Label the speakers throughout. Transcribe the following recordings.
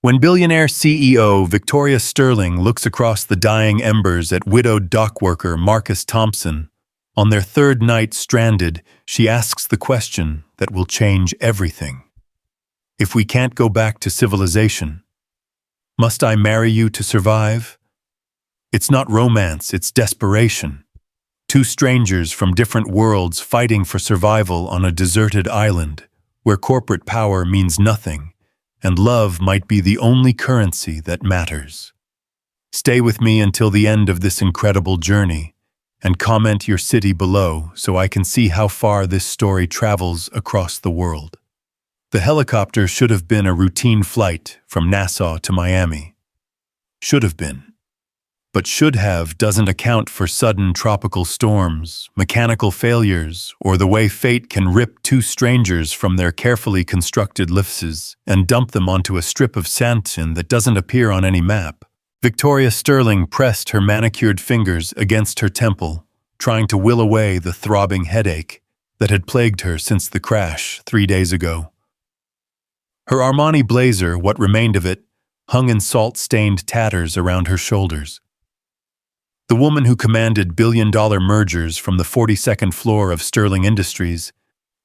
Speaker 1: When billionaire CEO Victoria Sterling looks across the dying embers at widowed dockworker Marcus Thompson, on their third night stranded, she asks the question that will change everything. If we can't go back to civilization, must I marry you to survive? It's not romance, it's desperation. Two strangers from different worlds fighting for survival on a deserted island, where corporate power means nothing, and love might be the only currency that matters. Stay with me until the end of this incredible journey, and comment your city below so I can see how far this story travels across the world. The helicopter should have been a routine flight from Nassau to Miami. Should have been. But should have doesn't account for sudden tropical storms, mechanical failures, or the way fate can rip two strangers from their carefully constructed lifts and dump them onto a strip of sand that doesn't appear on any map. Victoria Sterling pressed her manicured fingers against her temple, trying to will away the throbbing headache that had plagued her since the crash 3 days ago. Her Armani blazer, what remained of it, hung in salt-stained tatters around her shoulders. The woman who commanded billion-dollar mergers from the 42nd floor of Sterling Industries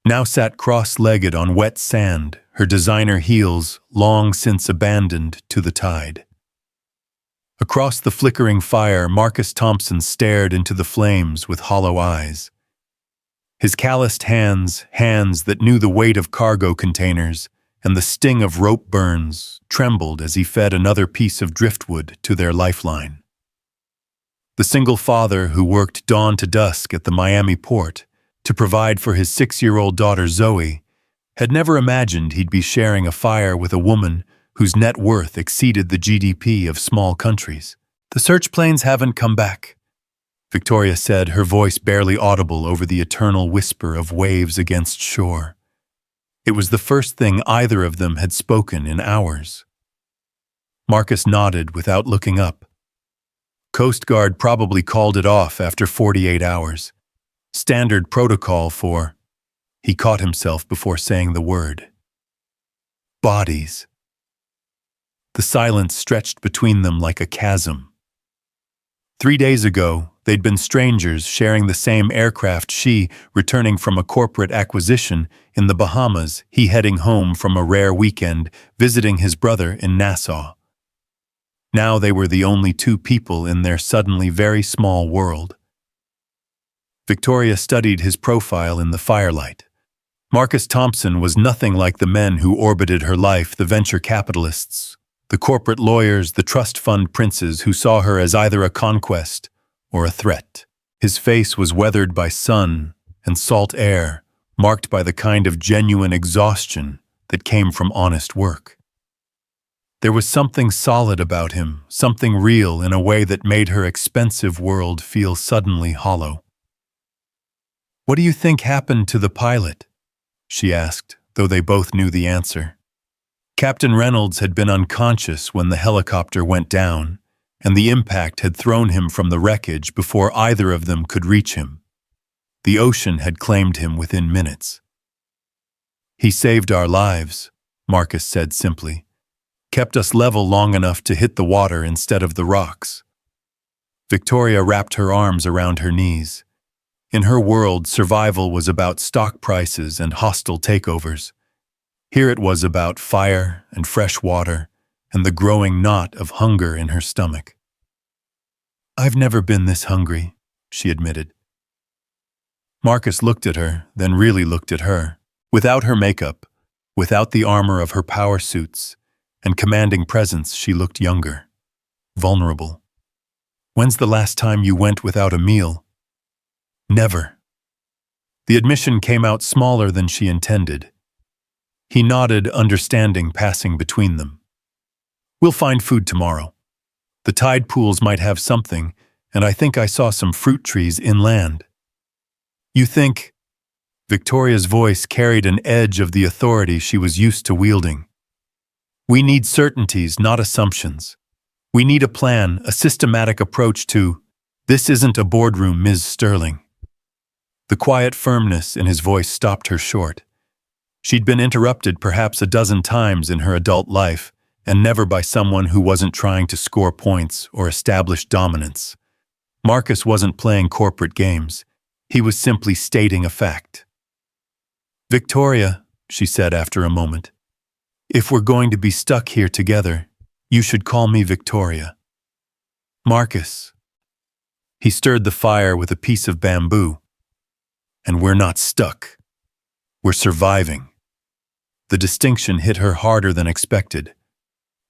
Speaker 1: now sat cross-legged on wet sand, her designer heels long since abandoned to the tide. Across the flickering fire, Marcus Thompson stared into the flames with hollow eyes. His calloused hands that knew the weight of cargo containers and the sting of rope burns, trembled as he fed another piece of driftwood to their lifeline. The single father who worked dawn to dusk at the Miami port to provide for his 6-year-old daughter Zoe had never imagined he'd be sharing a fire with a woman whose net worth exceeded the GDP of small countries. "The search planes haven't come back," Victoria said, her voice barely audible over the eternal whisper of waves against shore. It was the first thing either of them had spoken in hours. Marcus nodded without looking up. Coast Guard probably called it off after 48 hours. Standard protocol for... He caught himself before saying the word. Bodies. The silence stretched between them like a chasm. 3 days ago, they'd been strangers sharing the same aircraft, she returning from a corporate acquisition in the Bahamas, he heading home from a rare weekend visiting his brother in Nassau. Now they were the only two people in their suddenly very small world. Victoria studied his profile in the firelight. Marcus Thompson was nothing like the men who orbited her life, the venture capitalists, the corporate lawyers, the trust fund princes who saw her as either a conquest or a threat. His face was weathered by sun and salt air, marked by the kind of genuine exhaustion that came from honest work. There was something solid about him, something real in a way that made her expensive world feel suddenly hollow. "What do you think happened to the pilot?" she asked, though they both knew the answer. Captain Reynolds had been unconscious when the helicopter went down, and the impact had thrown him from the wreckage before either of them could reach him. The ocean had claimed him within minutes. "He saved our lives," Marcus said simply. "Kept us level long enough to hit the water instead of the rocks." Victoria wrapped her arms around her knees. In her world, survival was about stock prices and hostile takeovers. Here it was about fire and fresh water and the growing knot of hunger in her stomach. "I've never been this hungry," she admitted. Marcus looked at her, then really looked at her. Without her makeup, without the armor of her power suits, and commanding presence, she looked younger, vulnerable. "When's the last time you went without a meal?" "Never." The admission came out smaller than she intended. He nodded, understanding passing between them. "We'll find food tomorrow. The tide pools might have something, and I think I saw some fruit trees inland." "You think?" Victoria's voice carried an edge of the authority she was used to wielding. "We need certainties, not assumptions. We need a plan, a systematic approach to... This isn't a boardroom, Ms. Sterling." The quiet firmness in his voice stopped her short. She'd been interrupted perhaps a dozen times in her adult life, and never by someone who wasn't trying to score points or establish dominance. Marcus wasn't playing corporate games. He was simply stating a fact. "Victoria," she said after a moment, "if we're going to be stuck here together, you should call me Victoria." "Marcus." He stirred the fire with a piece of bamboo. "And we're not stuck. We're surviving." The distinction hit her harder than expected.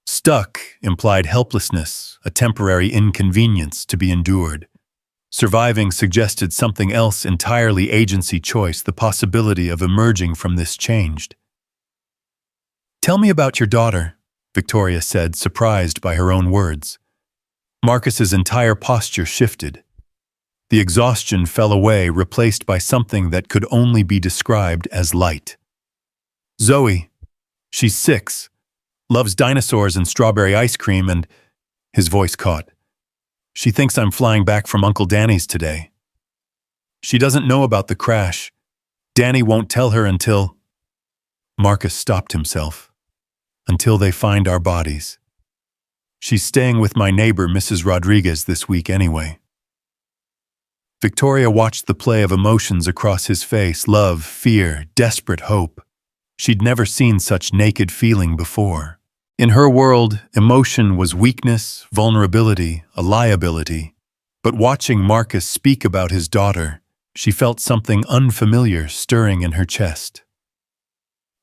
Speaker 1: Stuck implied helplessness, a temporary inconvenience to be endured. Surviving suggested something else entirely: agency, choice, the possibility of emerging from this changed. "Tell me about your daughter," Victoria said, surprised by her own words. Marcus's entire posture shifted. The exhaustion fell away, replaced by something that could only be described as light. "Zoe. She's 6. Loves dinosaurs and strawberry ice cream and—" His voice caught. "She thinks I'm flying back from Uncle Danny's today. She doesn't know about the crash. Danny won't tell her until—" Marcus stopped himself. "Until they find our bodies. She's staying with my neighbor, Mrs. Rodriguez, this week anyway." Victoria watched the play of emotions across his face: love, fear, desperate hope. She'd never seen such naked feeling before. In her world, emotion was weakness, vulnerability, a liability. But watching Marcus speak about his daughter, she felt something unfamiliar stirring in her chest.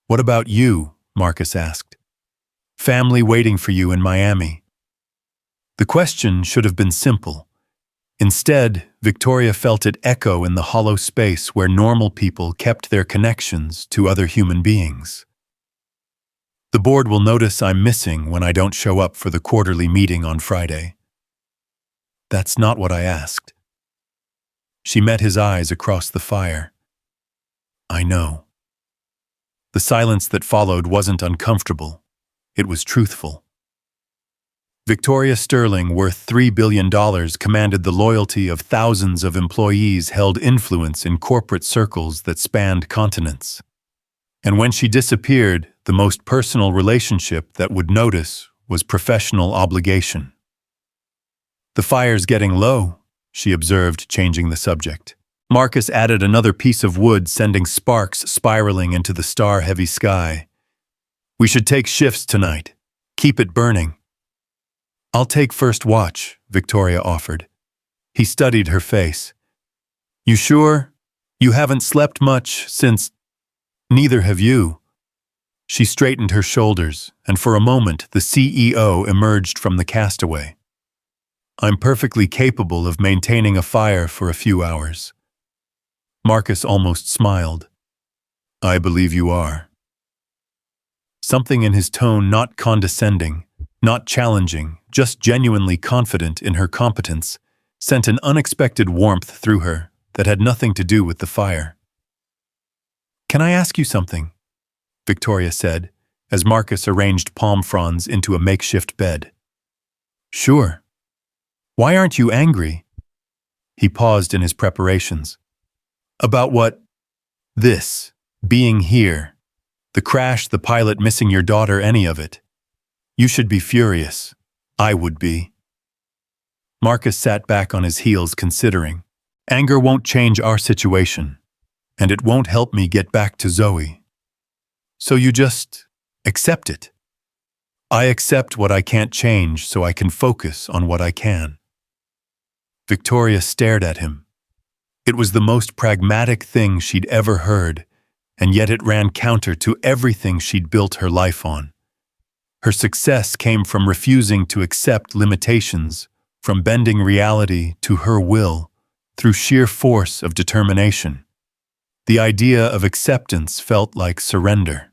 Speaker 1: "What about you?" Marcus asked. "Family waiting for you in Miami." The question should have been simple. Instead, Victoria felt it echo in the hollow space where normal people kept their connections to other human beings. "The board will notice I'm missing when I don't show up for the quarterly meeting on Friday." "That's not what I asked." She met his eyes across the fire. "I know." The silence that followed wasn't uncomfortable. It was truthful. Victoria Sterling, worth $3 billion, commanded the loyalty of thousands of employees, held influence in corporate circles that spanned continents. And when she disappeared, the most personal relationship that would notice was professional obligation. "The fire's getting low," she observed, changing the subject. Marcus added another piece of wood, sending sparks spiraling into the star-heavy sky. "We should take shifts tonight. Keep it burning." "I'll take first watch," Victoria offered. He studied her face. "You sure? You haven't slept much since—" "Neither have you." She straightened her shoulders, and for a moment the CEO emerged from the castaway. "I'm perfectly capable of maintaining a fire for a few hours." Marcus almost smiled. "I believe you are." Something in his tone, not condescending, not challenging, just genuinely confident in her competence, sent an unexpected warmth through her that had nothing to do with the fire. "Can I ask you something?" Victoria said, as Marcus arranged palm fronds into a makeshift bed. "Sure." "Why aren't you angry?" He paused in his preparations. "About what?" "This. Being here. The crash, the pilot missing your daughter, any of it. You should be furious. I would be." Marcus sat back on his heels, considering. "Anger won't change our situation, and it won't help me get back to Zoe. So you just accept it." "I accept what I can't change so I can focus on what I can." Victoria stared at him. It was the most pragmatic thing she'd ever heard, and yet it ran counter to everything she'd built her life on. Her success came from refusing to accept limitations, from bending reality to her will, through sheer force of determination. The idea of acceptance felt like surrender.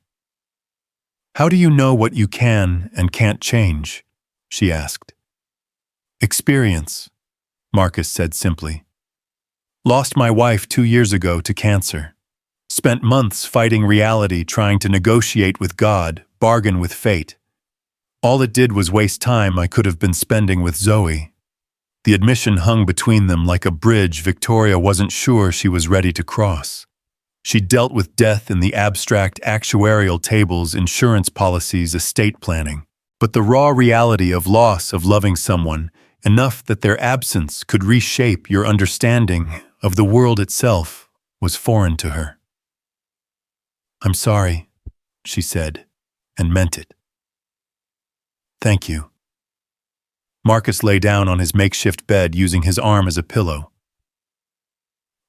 Speaker 1: "How do you know what you can and can't change?" she asked. "Experience," Marcus said simply. "Lost my wife 2 years ago to cancer. Spent months fighting reality, trying to negotiate with God, bargain with fate. All it did was waste time I could have been spending with Zoe." The admission hung between them like a bridge Victoria wasn't sure she was ready to cross. She dealt with death in the abstract actuarial tables, insurance policies, estate planning. but the raw reality of loss of loving someone, enough that their absence could reshape your understanding of the world itself, was foreign to her. "I'm sorry," she said, and meant it. "Thank you." Marcus lay down on his makeshift bed using his arm as a pillow.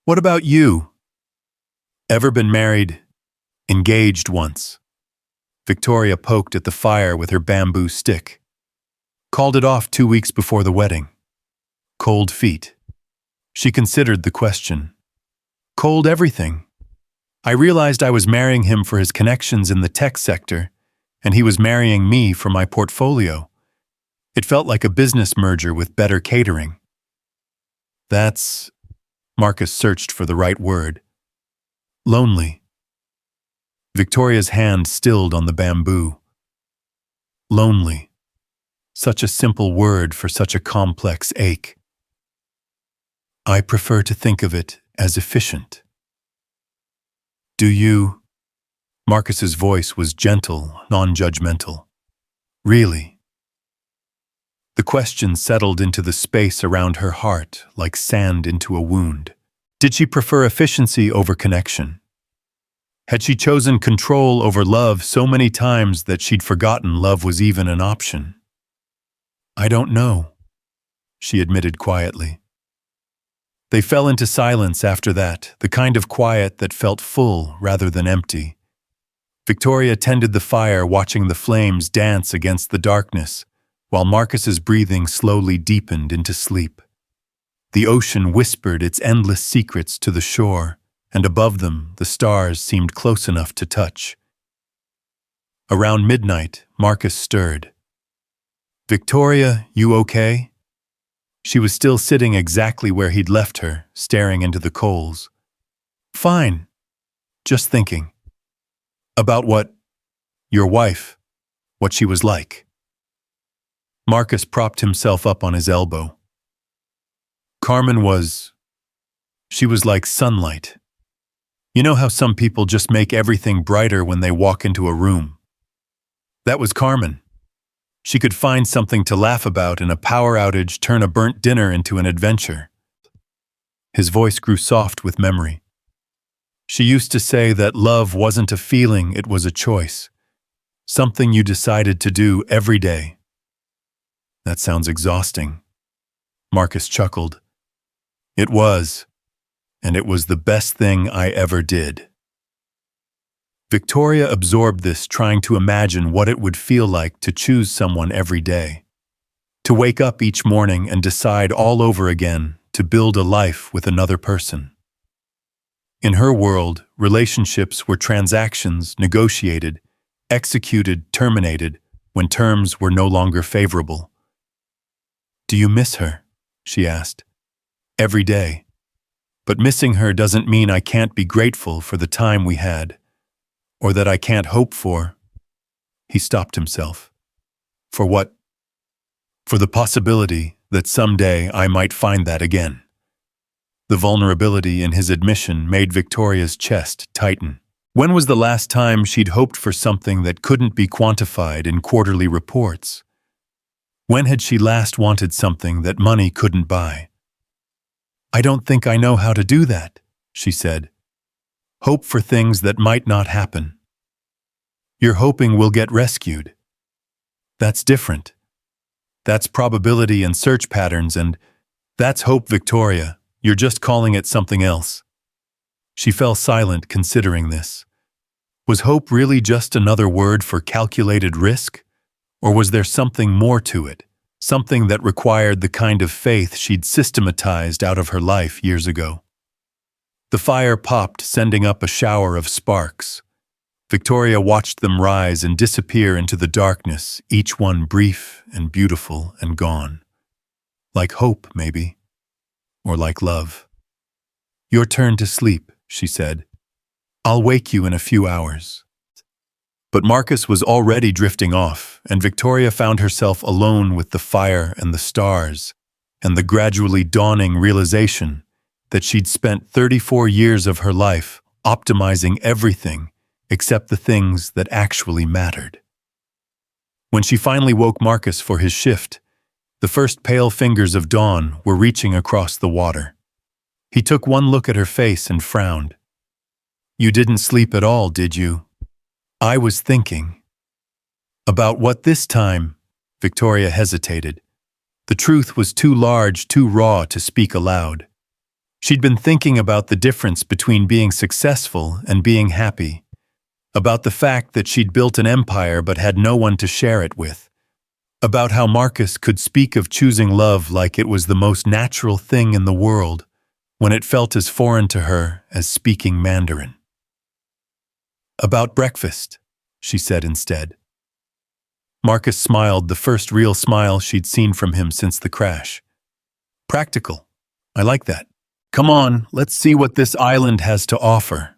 Speaker 1: "What about you? Ever been married, engaged once?" Victoria poked at the fire with her bamboo stick. "Called it off 2 weeks before the wedding. Cold feet." She considered the question. "Cold everything. I realized I was marrying him for his connections in the tech sector, and he was marrying me for my portfolio. It felt like a business merger with better catering." "That's," Marcus searched for the right word, "lonely." Victoria's hand stilled on the bamboo. Lonely. Such a simple word for such a complex ache. "I prefer to think of it as efficient." "Do you?" Marcus's voice was gentle, non-judgmental. "Really?" The question settled into the space around her heart like sand into a wound. Did she prefer efficiency over connection? Had she chosen control over love so many times that she'd forgotten love was even an option? "I don't know," she admitted quietly. They fell into silence after that, the kind of quiet that felt full rather than empty. Victoria tended the fire, watching the flames dance against the darkness, while Marcus's breathing slowly deepened into sleep. The ocean whispered its endless secrets to the shore, and above them the stars seemed close enough to touch. Around midnight, Marcus stirred. "Victoria, you okay?" She was still sitting exactly where he'd left her, staring into the coals. "Fine. Just thinking." "About what?" "Your wife. What she was like." Marcus propped himself up on his elbow. She was like sunlight. You know how some people just make everything brighter when they walk into a room? That was Carmen. She could find something to laugh about in a power outage, turn a burnt dinner into an adventure. His voice grew soft with memory. She used to say that love wasn't a feeling, it was a choice. Something you decided to do every day. That sounds exhausting. Marcus chuckled. It was, and it was the best thing I ever did. Victoria absorbed this, trying to imagine what it would feel like to choose someone every day. To wake up each morning and decide all over again to build a life with another person. In her world, relationships were transactions negotiated, executed, terminated, when terms were no longer favorable. "Do you miss her?" she asked. "Every day. But missing her doesn't mean I can't be grateful for the time we had, or that I can't hope for." He stopped himself. "For what?" "For the possibility that someday I might find that again." The vulnerability in his admission made Victoria's chest tighten. When was the last time she'd hoped for something that couldn't be quantified in quarterly reports? When had she last wanted something that money couldn't buy? "I don't think I know how to do that," she said. "Hope for things that might not happen." "You're hoping we'll get rescued." "That's different. That's probability and search patterns, and that's hope, Victoria. You're just calling it something else." She fell silent, considering this. Was hope really just another word for calculated risk? Or was there something more to it? Something that required the kind of faith she'd systematized out of her life years ago? The fire popped, sending up a shower of sparks. Victoria watched them rise and disappear into the darkness, each one brief and beautiful and gone. Like hope, maybe. Or like love. "Your turn to sleep," she said. "I'll wake you in a few hours." But Marcus was already drifting off, and Victoria found herself alone with the fire and the stars, and the gradually dawning realization that she'd spent 34 years of her life optimizing everything except the things that actually mattered. When she finally woke Marcus for his shift, the first pale fingers of dawn were reaching across the water. He took one look at her face and frowned. "You didn't sleep at all, did you?" "I was thinking." "About what this time?" Victoria hesitated. The truth was too large, too raw to speak aloud. She'd been thinking about the difference between being successful and being happy, about the fact that she'd built an empire but had no one to share it with, about how Marcus could speak of choosing love like it was the most natural thing in the world, when it felt as foreign to her as speaking Mandarin. "About breakfast," she said instead. Marcus smiled, the first real smile she'd seen from him since the crash. "Practical. I like that. Come on, let's see what this island has to offer."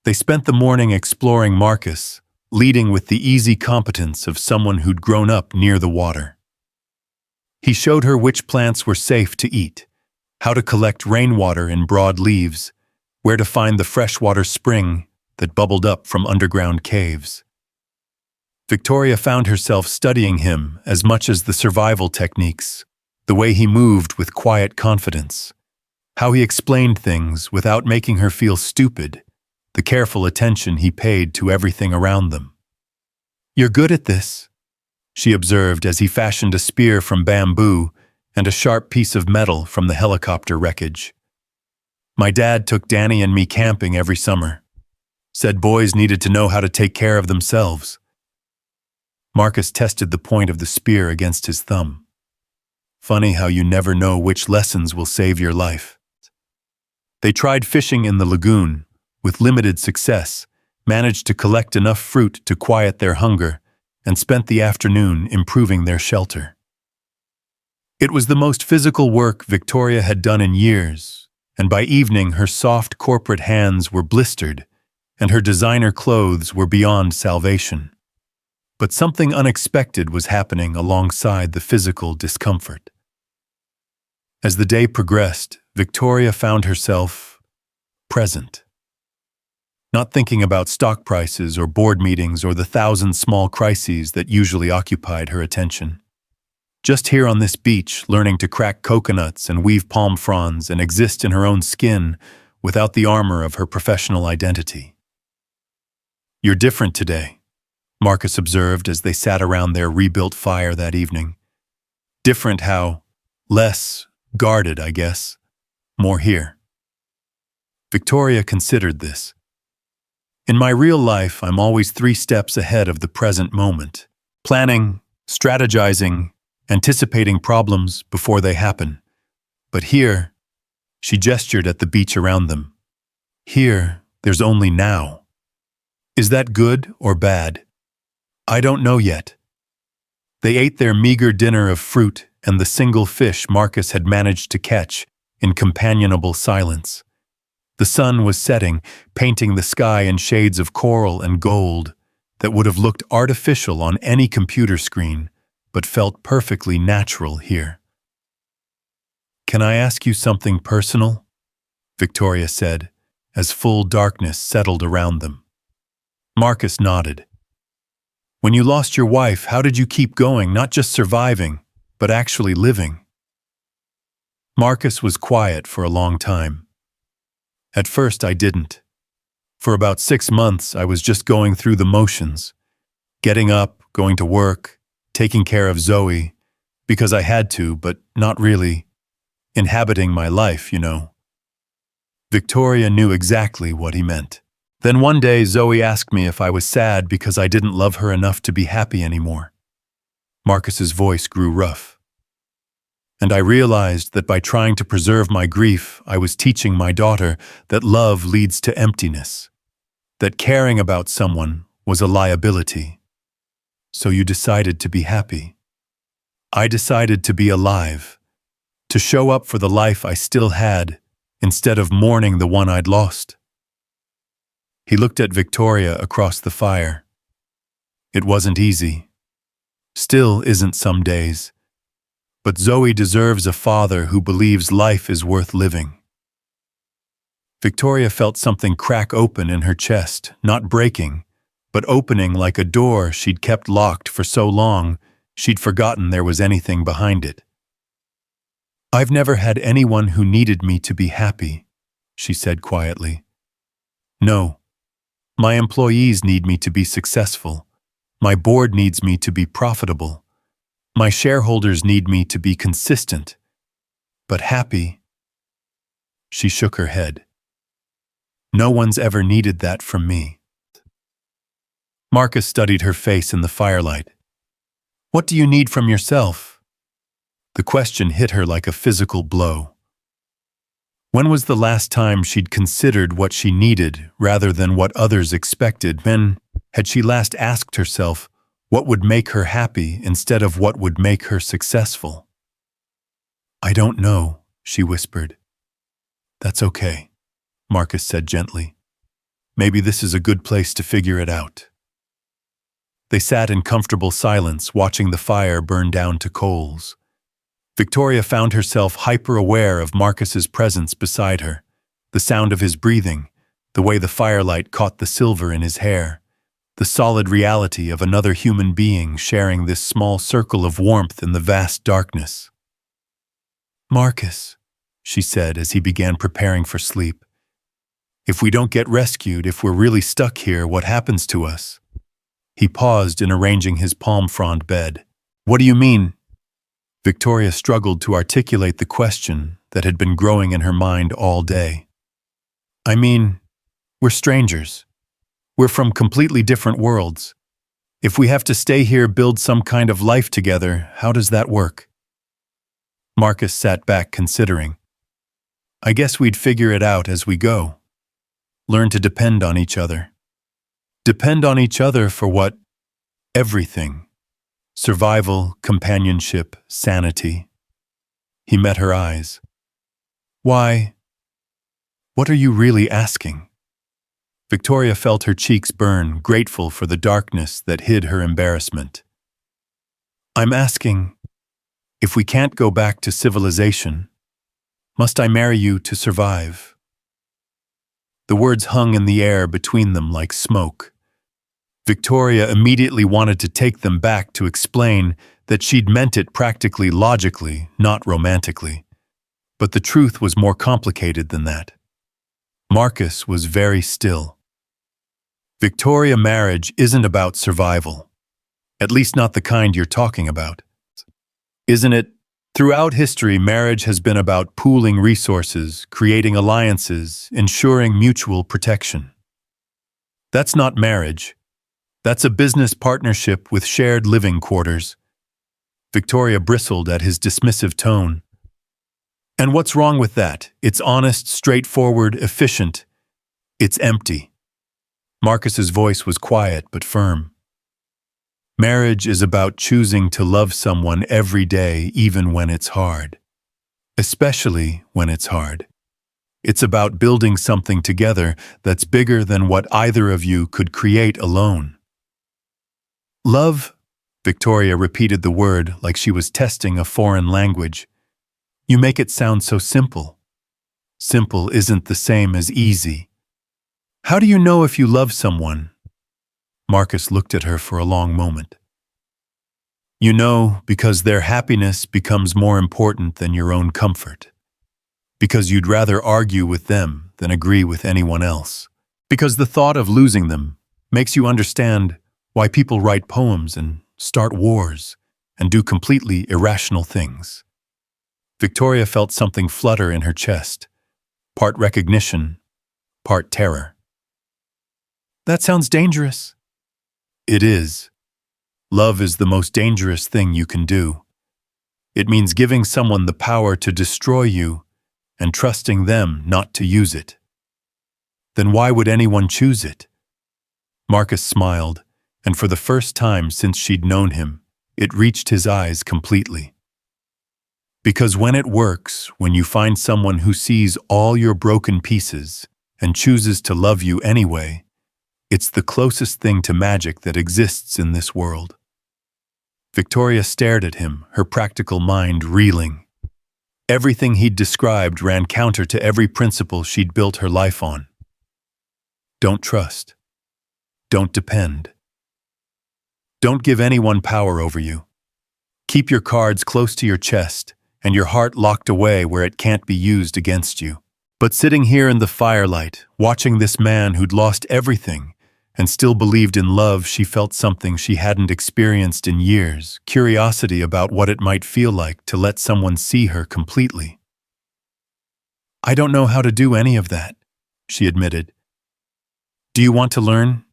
Speaker 1: They spent the morning exploring Marcus, leading with the easy competence of someone who'd grown up near the water. He showed her which plants were safe to eat, how to collect rainwater in broad leaves, where to find the freshwater spring that bubbled up from underground caves. Victoria found herself studying him as much as the survival techniques, the way he moved with quiet confidence, how he explained things without making her feel stupid, the careful attention he paid to everything around them. "You're good at this," she observed as he fashioned a spear from bamboo and a sharp piece of metal from the helicopter wreckage. "My dad took Danny and me camping every summer. Said boys needed to know how to take care of themselves." Marcus tested the point of the spear against his thumb. "Funny how you never know which lessons will save your life." They tried fishing in the lagoon, with limited success, managed to collect enough fruit to quiet their hunger, and spent the afternoon improving their shelter. It was the most physical work Victoria had done in years, and by evening her soft corporate hands were blistered, and her designer clothes were beyond salvation. But something unexpected was happening alongside the physical discomfort. As the day progressed, Victoria found herself present. Not thinking about stock prices or board meetings or the thousand small crises that usually occupied her attention. Just here on this beach, learning to crack coconuts and weave palm fronds and exist in her own skin without the armor of her professional identity. "You're different today," Marcus observed as they sat around their rebuilt fire that evening. "Different how? Less guarded, I guess. More here." Victoria considered this. "In my real life, I'm always 3 steps ahead of the present moment, planning, strategizing, anticipating problems before they happen. But here," she gestured at the beach around them, "here, there's only now. Is that good or bad? I don't know yet." They ate their meager dinner of fruit and the single fish Marcus had managed to catch in companionable silence. The sun was setting, painting the sky in shades of coral and gold that would have looked artificial on any computer screen, but felt perfectly natural here. "Can I ask you something personal?" Victoria said, as full darkness settled around them. Marcus nodded. "When you lost your wife, how did you keep going, not just surviving, but actually living?" Marcus was quiet for a long time. "At first, I didn't. For about 6 months, I was just going through the motions, getting up, going to work, taking care of Zoe, because I had to, but not really inhabiting my life, you know." Victoria knew exactly what he meant. Then one day, Zoe asked me if I was sad because I didn't love her enough to be happy anymore. Marcus's voice grew rough. And I realized that by trying to preserve my grief, I was teaching my daughter that love leads to emptiness, that caring about someone was a liability. So you decided to be happy. I decided to be alive, to show up for the life I still had, instead of mourning the one I'd lost. He looked at Victoria across the fire. It wasn't easy. Still isn't some days. But Zoe deserves a father who believes life is worth living. Victoria felt something crack open in her chest, not breaking, but opening like a door she'd kept locked for so long, she'd forgotten there was anything behind it. "I've never had anyone who needed me to be happy," she said quietly. "No. My employees need me to be successful. My board needs me to be profitable. My shareholders need me to be consistent. But happy?" She shook her head. "No one's ever needed that from me." Marcus studied her face in the firelight. "What do you need from yourself?" The question hit her like a physical blow. When was the last time she'd considered what she needed rather than what others expected? When had she last asked herself what would make her happy instead of what would make her successful? "I don't know," she whispered. "That's okay," Marcus said gently. "Maybe this is a good place to figure it out." They sat in comfortable silence, watching the fire burn down to coals. Victoria found herself hyper-aware of Marcus's presence beside her, the sound of his breathing, the way the firelight caught the silver in his hair, the solid reality of another human being sharing this small circle of warmth in the vast darkness. "Marcus," she said as he began preparing for sleep, "if we don't get rescued, if we're really stuck here, what happens to us?" He paused in arranging his palm-frond bed. "What do you mean?" Victoria struggled to articulate the question that had been growing in her mind all day. "I mean, we're strangers. We're from completely different worlds. If we have to stay here, build some kind of life together, how does that work?" Marcus sat back considering. "I guess we'd figure it out as we go. Learn to depend on each other." "Depend on each other for what?" "Everything. Survival, companionship, sanity." He met her eyes. "Why? What are you really asking?" Victoria felt her cheeks burn, grateful for the darkness that hid her embarrassment. "I'm asking, if we can't go back to civilization, must I marry you to survive?" The words hung in the air between them like smoke. Victoria immediately wanted to take them back to explain that she'd meant it practically logically, not romantically. But the truth was more complicated than that. Marcus was very still. "Victoria, marriage isn't about survival. At least not the kind you're talking about. Isn't it? Throughout history, marriage has been about pooling resources, creating alliances, ensuring mutual protection. That's not marriage. That's a business partnership with shared living quarters." Victoria bristled at his dismissive tone. "And what's wrong with that? It's honest, straightforward, efficient. It's empty." Marcus's voice was quiet but firm. "Marriage is about choosing to love someone every day, even when it's hard. Especially when it's hard. It's about building something together that's bigger than what either of you could create alone." "Love?" Victoria repeated the word like she was testing a foreign language. "You make it sound so simple." "Simple isn't the same as easy." "How do you know if you love someone?" Marcus looked at her for a long moment. "You know because their happiness becomes more important than your own comfort. Because you'd rather argue with them than agree with anyone else. Because the thought of losing them makes you understand why people write poems and start wars and do completely irrational things." Victoria felt something flutter in her chest, part recognition, part terror. "That sounds dangerous." "It is. Love is the most dangerous thing you can do. It means giving someone the power to destroy you and trusting them not to use it." "Then why would anyone choose it?" Marcus smiled, and for the first time since she'd known him, it reached his eyes completely. "Because when it works, when you find someone who sees all your broken pieces and chooses to love you anyway, it's the closest thing to magic that exists in this world." Victoria stared at him, her practical mind reeling. Everything he'd described ran counter to every principle she'd built her life on. "Don't trust. Don't depend. Don't give anyone power over you. Keep your cards close to your chest and your heart locked away where it can't be used against you. But sitting here in the firelight, watching this man who'd lost everything and still believed in love, she felt something she hadn't experienced in years, curiosity about what it might feel like to let someone see her completely. "I don't know how to do any of that," she admitted. "Do you want to learn?"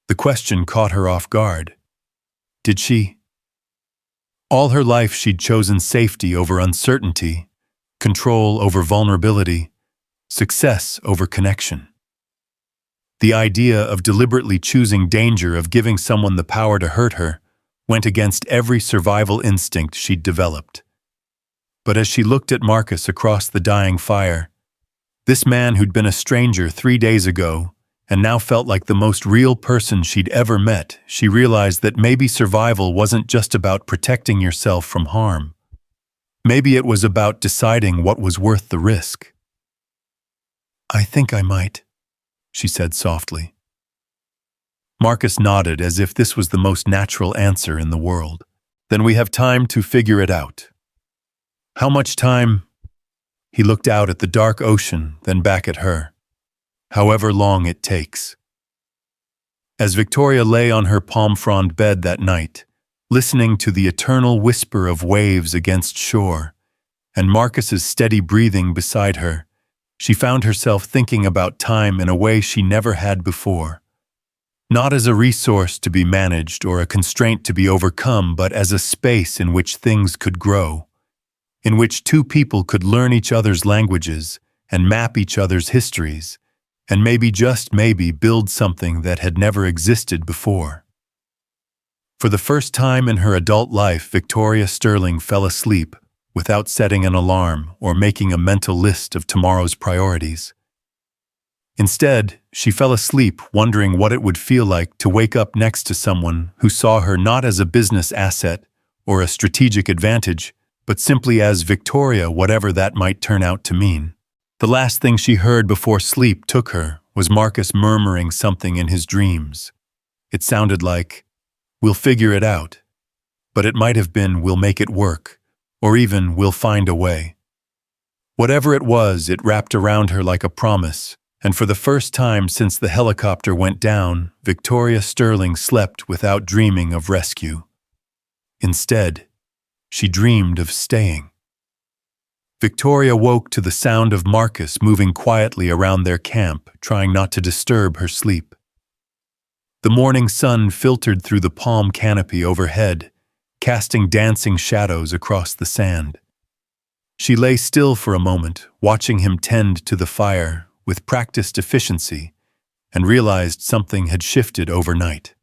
Speaker 1: The question caught her off guard. Did she? All her life she'd chosen safety over uncertainty, control over vulnerability, success over connection. The idea of deliberately choosing danger, of giving someone the power to hurt her, went against every survival instinct she'd developed. But as she looked at Marcus across the dying fire, this man who'd been a stranger 3 days ago and now felt like the most real person she'd ever met, she realized that maybe survival wasn't just about protecting yourself from harm. Maybe it was about deciding what was worth the risk. "I think I might," she said softly. Marcus nodded as if this was the most natural answer in the world. "Then we have time to figure it out." "How much time?" He looked out at the dark ocean, then back at her. "However long it takes." As Victoria lay on her palm frond bed that night, listening to the eternal whisper of waves against shore, and Marcus's steady breathing beside her, she found herself thinking about time in a way she never had before. Not as a resource to be managed or a constraint to be overcome, but as a space in which things could grow, in which two people could learn each other's languages and map each other's histories, and maybe, just maybe, build something that had never existed before. For the first time in her adult life, Victoria Sterling fell asleep without setting an alarm or making a mental list of tomorrow's priorities. Instead, she fell asleep wondering what it would feel like to wake up next to someone who saw her not as a business asset or a strategic advantage, but simply as Victoria, whatever that might turn out to mean. The last thing she heard before sleep took her was Marcus murmuring something in his dreams. It sounded like, "We'll figure it out," but it might have been, "We'll make it work," or even, "We'll find a way." Whatever it was, it wrapped around her like a promise, and for the first time since the helicopter went down, Victoria Sterling slept without dreaming of rescue. Instead, she dreamed of staying. Victoria woke to the sound of Marcus moving quietly around their camp, trying not to disturb her sleep. The morning sun filtered through the palm canopy overhead, casting dancing shadows across the sand. She lay still for a moment, watching him tend to the fire with practiced efficiency, and realized something had shifted overnight.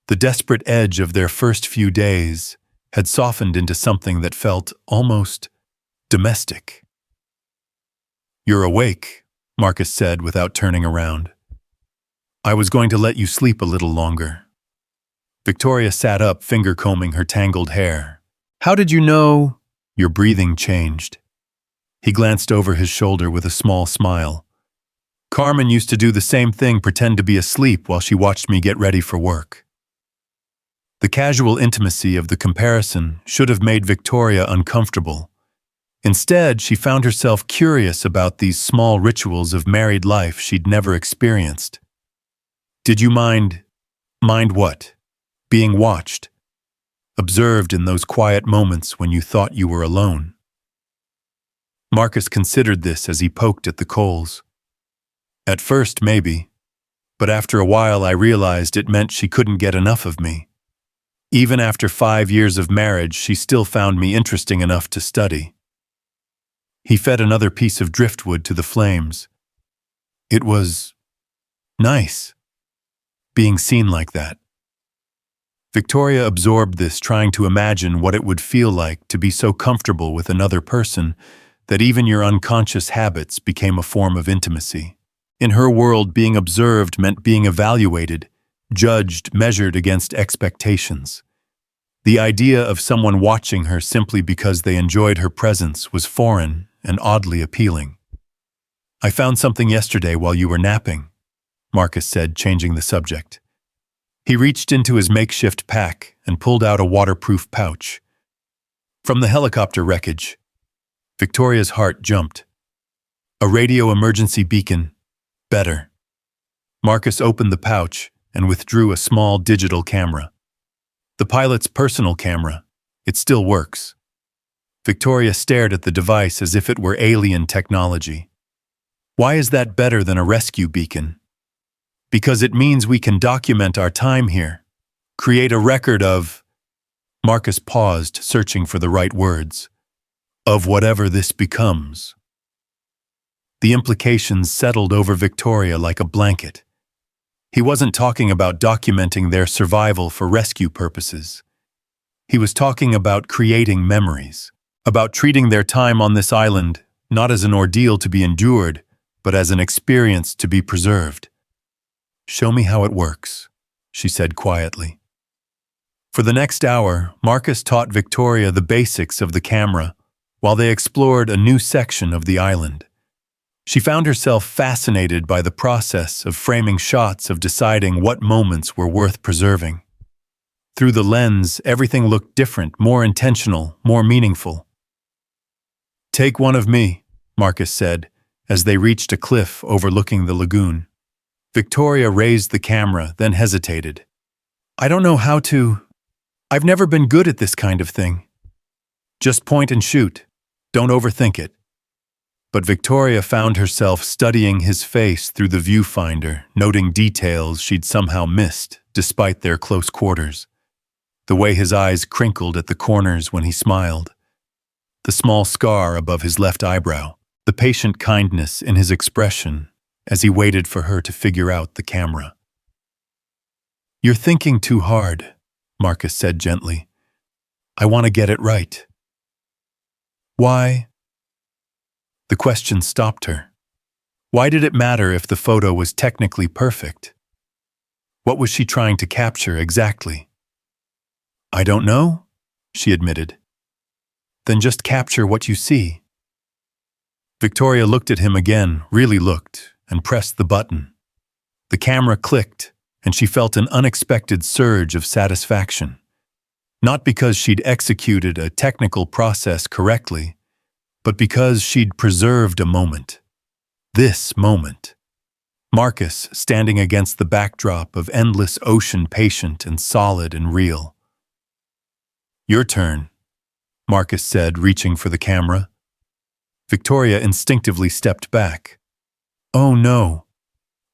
Speaker 1: The desperate edge of their first few days had softened into something that felt almost domestic. "You're awake," Marcus said without turning around. "I was going to let you sleep a little longer." Victoria sat up, finger-combing her tangled hair. "How did you know?" "Your breathing changed." He glanced over his shoulder with a small smile. "Carmen used to do the same thing, pretend to be asleep while she watched me get ready for work." The casual intimacy of the comparison should have made Victoria uncomfortable. Instead, she found herself curious about these small rituals of married life she'd never experienced. "Did you mind what? Being watched? Observed in those quiet moments when you thought you were alone?" Marcus considered this as he poked at the coals. "At first, maybe, but after a while I realized it meant she couldn't get enough of me. Even after 5 years of marriage, she still found me interesting enough to study." He fed another piece of driftwood to the flames. It was nice, being seen like that. Victoria absorbed this, trying to imagine what it would feel like to be so comfortable with another person that even your unconscious habits became a form of intimacy. In her world, being observed meant being evaluated, judged, measured against expectations. The idea of someone watching her simply because they enjoyed her presence was foreign and oddly appealing. "I found something yesterday while you were napping," Marcus said, changing the subject. He reached into his makeshift pack and pulled out a waterproof pouch. From the helicopter wreckage, Victoria's heart jumped. A radio emergency beacon. Better. Marcus opened the pouch and withdrew a small digital camera. The pilot's personal camera. It still works. Victoria stared at the device as if it were alien technology. Why is that better than a rescue beacon? Because it means we can document our time here. Create a record of... Marcus paused, searching for the right words. Of whatever this becomes. The implications settled over Victoria like a blanket. He wasn't talking about documenting their survival for rescue purposes. He was talking about creating memories, about treating their time on this island not as an ordeal to be endured, but as an experience to be preserved. "Show me how it works," she said quietly. For the next hour, Marcus taught Victoria the basics of the camera while they explored a new section of the island. She found herself fascinated by the process of framing shots, of deciding what moments were worth preserving. Through the lens, everything looked different, more intentional, more meaningful. "Take one of me," Marcus said, as they reached a cliff overlooking the lagoon. Victoria raised the camera, then hesitated. "I don't know how to... I've never been good at this kind of thing." "Just point and shoot. Don't overthink it." But Victoria found herself studying his face through the viewfinder, noting details she'd somehow missed, despite their close quarters. The way his eyes crinkled at the corners when he smiled. The small scar above his left eyebrow. The patient kindness in his expression as he waited for her to figure out the camera. "You're thinking too hard," Marcus said gently. "I want to get it right." "Why?" The question stopped her. Why did it matter if the photo was technically perfect? What was she trying to capture exactly? "I don't know," she admitted. "Then just capture what you see." Victoria looked at him again, really looked, and pressed the button. The camera clicked, and she felt an unexpected surge of satisfaction. Not because she'd executed a technical process correctly, but because she'd preserved a moment. This moment. Marcus standing against the backdrop of endless ocean, patient and solid and real. "Your turn," Marcus said, reaching for the camera. Victoria instinctively stepped back. "Oh no,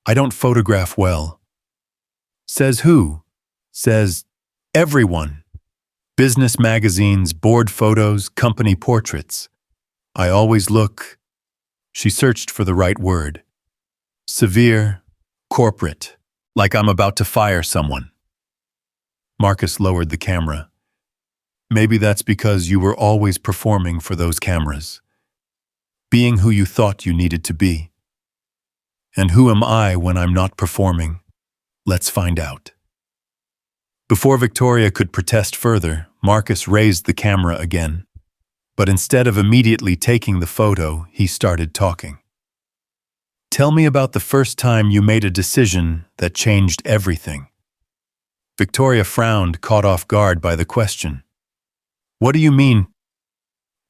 Speaker 1: I don't photograph well." "Says who?" "Says everyone. Business magazines, board photos, company portraits. I always look..." She searched for the right word. "Severe, corporate, like I'm about to fire someone." Marcus lowered the camera. "Maybe that's because you were always performing for those cameras. Being who you thought you needed to be. And who am I when I'm not performing? Let's find out." Before Victoria could protest further, Marcus raised the camera again. But instead of immediately taking the photo, he started talking. "Tell me about the first time you made a decision that changed everything." Victoria frowned, caught off guard by the question. "What do you mean?"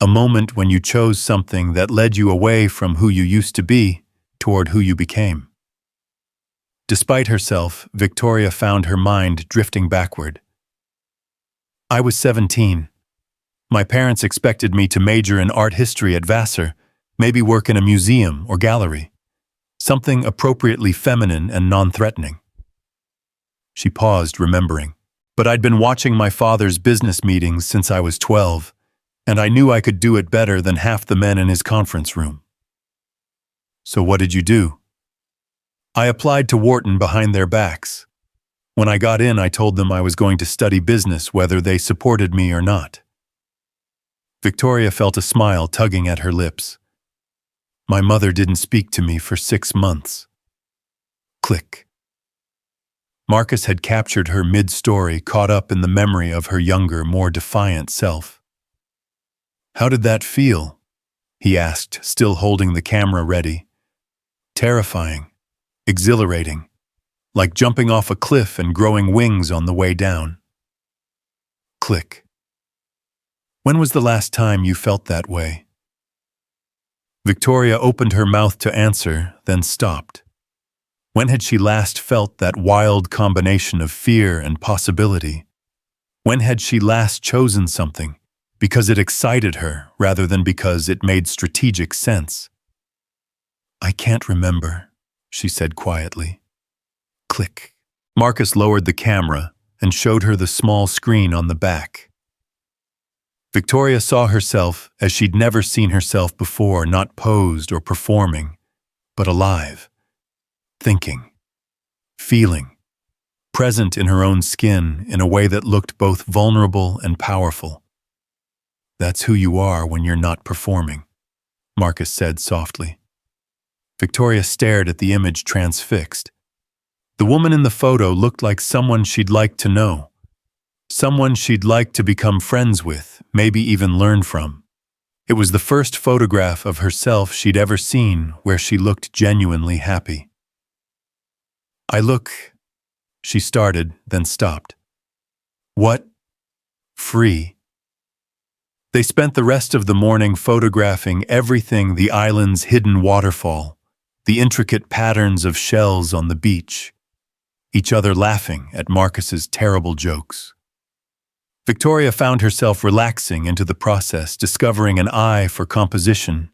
Speaker 1: "A moment when you chose something that led you away from who you used to be toward who you became." Despite herself, Victoria found her mind drifting backward. "I was 17. My parents expected me to major in art history at Vassar, maybe work in a museum or gallery. Something appropriately feminine and non-threatening." She paused, remembering. "But I'd been watching my father's business meetings since I was 12, and I knew I could do it better than half the men in his conference room." "So what did you do?" "I applied to Wharton behind their backs. When I got in, I told them I was going to study business whether they supported me or not." Victoria felt a smile tugging at her lips. "My mother didn't speak to me for 6 months." Click. Marcus had captured her mid-story, caught up in the memory of her younger, more defiant self. "How did that feel?" he asked, still holding the camera ready. "Terrifying. Exhilarating. like jumping off a cliff and growing wings on the way down. Click. When was the last time you felt that way? Victoria opened her mouth to answer, then stopped. When had she last felt that wild combination of fear and possibility? When had she last chosen something because it excited her rather than because it made strategic sense? I can't remember, she said quietly. Click. Marcus lowered the camera and showed her the small screen on the back. Victoria saw herself as she'd never seen herself before, not posed or performing, but alive, thinking, feeling, present in her own skin in a way that looked both vulnerable and powerful. That's who you are when you're not performing, Marcus said softly. Victoria stared at the image transfixed. The woman in the photo looked like someone she'd like to know, someone she'd like to become friends with, maybe even learn from. It was the first photograph of herself she'd ever seen where she looked genuinely happy. I look, she started, then stopped. What? Free. They spent the rest of the morning photographing everything: the island's hidden waterfall, the intricate patterns of shells on the beach, each other laughing at Marcus's terrible jokes. Victoria found herself relaxing into the process, discovering an eye for composition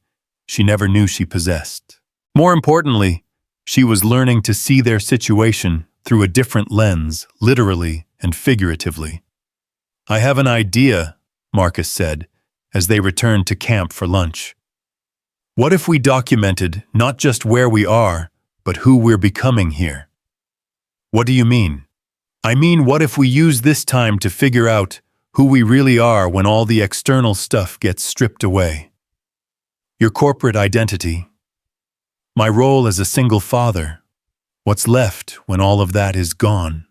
Speaker 1: she never knew she possessed. More importantly, she was learning to see their situation through a different lens, literally and figuratively. I have an idea, Marcus said, as they returned to camp for lunch. What if we documented not just where we are, but who we're becoming here? What do you mean? I mean, what if we use this time to figure out who we really are when all the external stuff gets stripped away? Your corporate identity, my role as a single father, what's left when all of that is gone?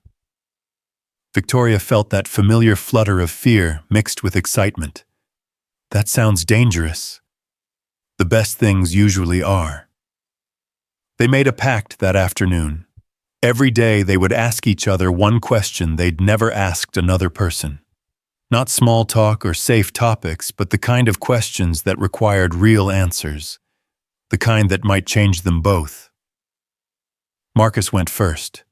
Speaker 1: Victoria felt that familiar flutter of fear mixed with excitement. That sounds dangerous. The best things usually are. They made a pact that afternoon. Every day they would ask each other one question they'd never asked another person. Not small talk or safe topics, but the kind of questions that required real answers. The kind that might change them both. Marcus went first.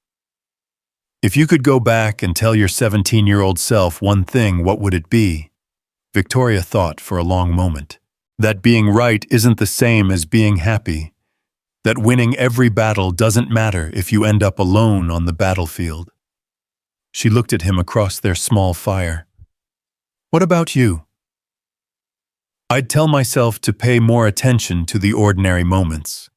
Speaker 1: If you could go back and tell your 17-year-old self one thing, what would it be? Victoria thought for a long moment. That being right isn't the same as being happy. That winning every battle doesn't matter if you end up alone on the battlefield. She looked at him across their small fire. What about you? I'd tell myself to pay more attention to the ordinary moments.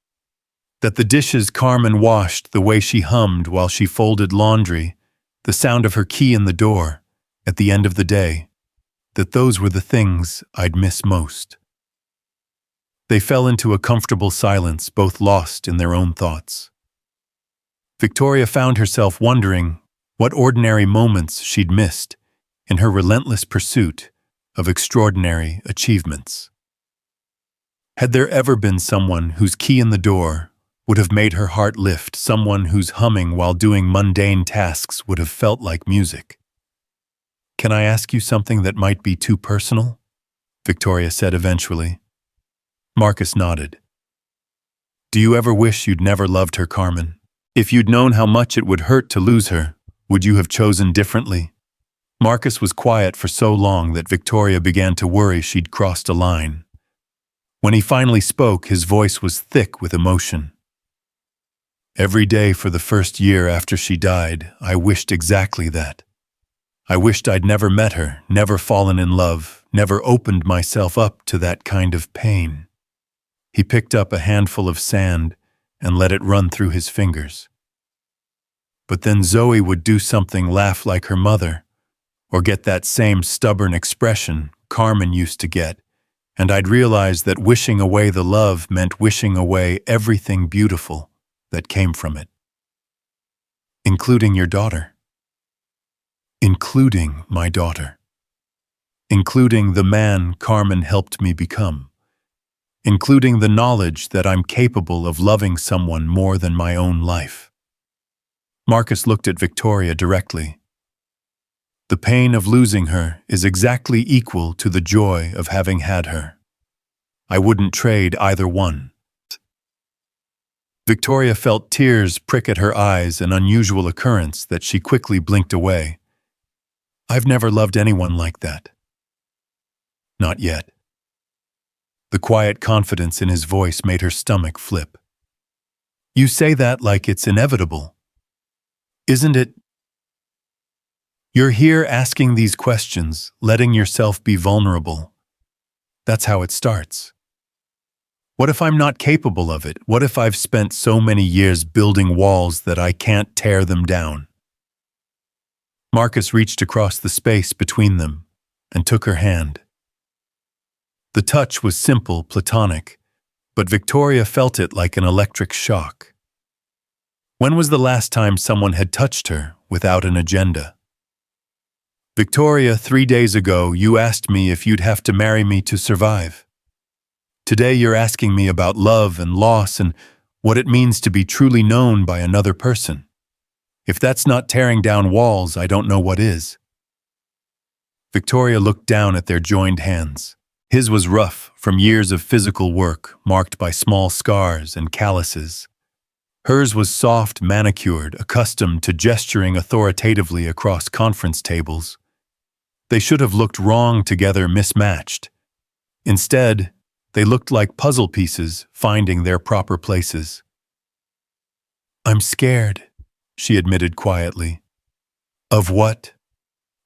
Speaker 1: That the dishes Carmen washed, the way she hummed while she folded laundry, the sound of her key in the door, at the end of the day, that those were the things I'd miss most. They fell into a comfortable silence, both lost in their own thoughts. Victoria found herself wondering what ordinary moments she'd missed in her relentless pursuit of extraordinary achievements. Had there ever been someone whose key in the door would have made her heart lift, someone whose humming while doing mundane tasks would have felt like music? Can I ask you something that might be too personal? Victoria said eventually. Marcus nodded. Do you ever wish you'd never loved her, Carmen? If you'd known how much it would hurt to lose her, would you have chosen differently? Marcus was quiet for so long that Victoria began to worry she'd crossed a line. When he finally spoke, his voice was thick with emotion. Every day for the first year after she died, I wished exactly that. I wished I'd never met her, never fallen in love, never opened myself up to that kind of pain. He picked up a handful of sand and let it run through his fingers. But then Zoe would do something, laugh like her mother, or get that same stubborn expression Carmen used to get, and I'd realize that wishing away the love meant wishing away everything beautiful that came from it. Including your daughter. Including my daughter. Including the man Carmen helped me become. Including the knowledge that I'm capable of loving someone more than my own life. Marcus looked at Victoria directly. The pain of losing her is exactly equal to the joy of having had her. I wouldn't trade either one. Victoria felt tears prick at her eyes, an unusual occurrence that she quickly blinked away. I've never loved anyone like that. Not yet. The quiet confidence in his voice made her stomach flip. You say that like it's inevitable. Isn't it? You're here asking these questions, letting yourself be vulnerable. That's how it starts. What if I'm not capable of it? What if I've spent so many years building walls that I can't tear them down? Marcus reached across the space between them and took her hand. The touch was simple, platonic, but Victoria felt it like an electric shock. When was the last time someone had touched her without an agenda? Victoria, 3 days ago, you asked me if you'd have to marry me to survive. Today you're asking me about love and loss and what it means to be truly known by another person. If that's not tearing down walls, I don't know what is. Victoria looked down at their joined hands. His was rough from years of physical work, marked by small scars and calluses. Hers was soft, manicured, accustomed to gesturing authoritatively across conference tables. They should have looked wrong together, mismatched. Instead, they looked like puzzle pieces finding their proper places. I'm scared, she admitted quietly. Of what?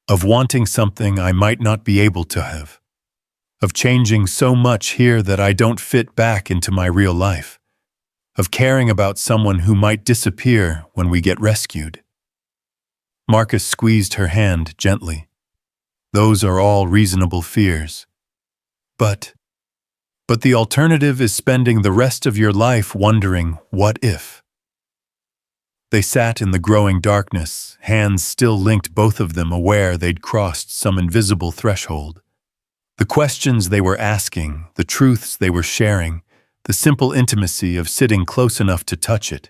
Speaker 1: Of wanting something I might not be able to have. Of changing so much here that I don't fit back into my real life. Of caring about someone who might disappear when we get rescued. Marcus squeezed her hand gently. Those are all reasonable fears. But the alternative is spending the rest of your life wondering, what if? They sat in the growing darkness, hands still linked, both of them aware they'd crossed some invisible threshold. The questions they were asking, the truths they were sharing, the simple intimacy of sitting close enough to touch it,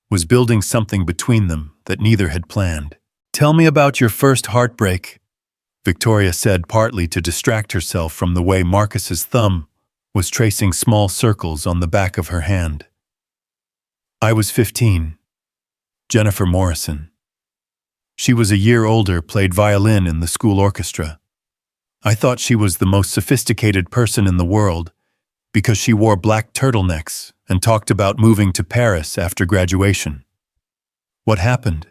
Speaker 1: was building something between them that neither had planned. Tell me about your first heartbreak, Victoria said, partly to distract herself from the way Marcus's thumb was tracing small circles on the back of her hand. I was 15. Jennifer Morrison. She was a year older, played violin in the school orchestra. I thought she was the most sophisticated person in the world because she wore black turtlenecks and talked about moving to Paris after graduation. What happened?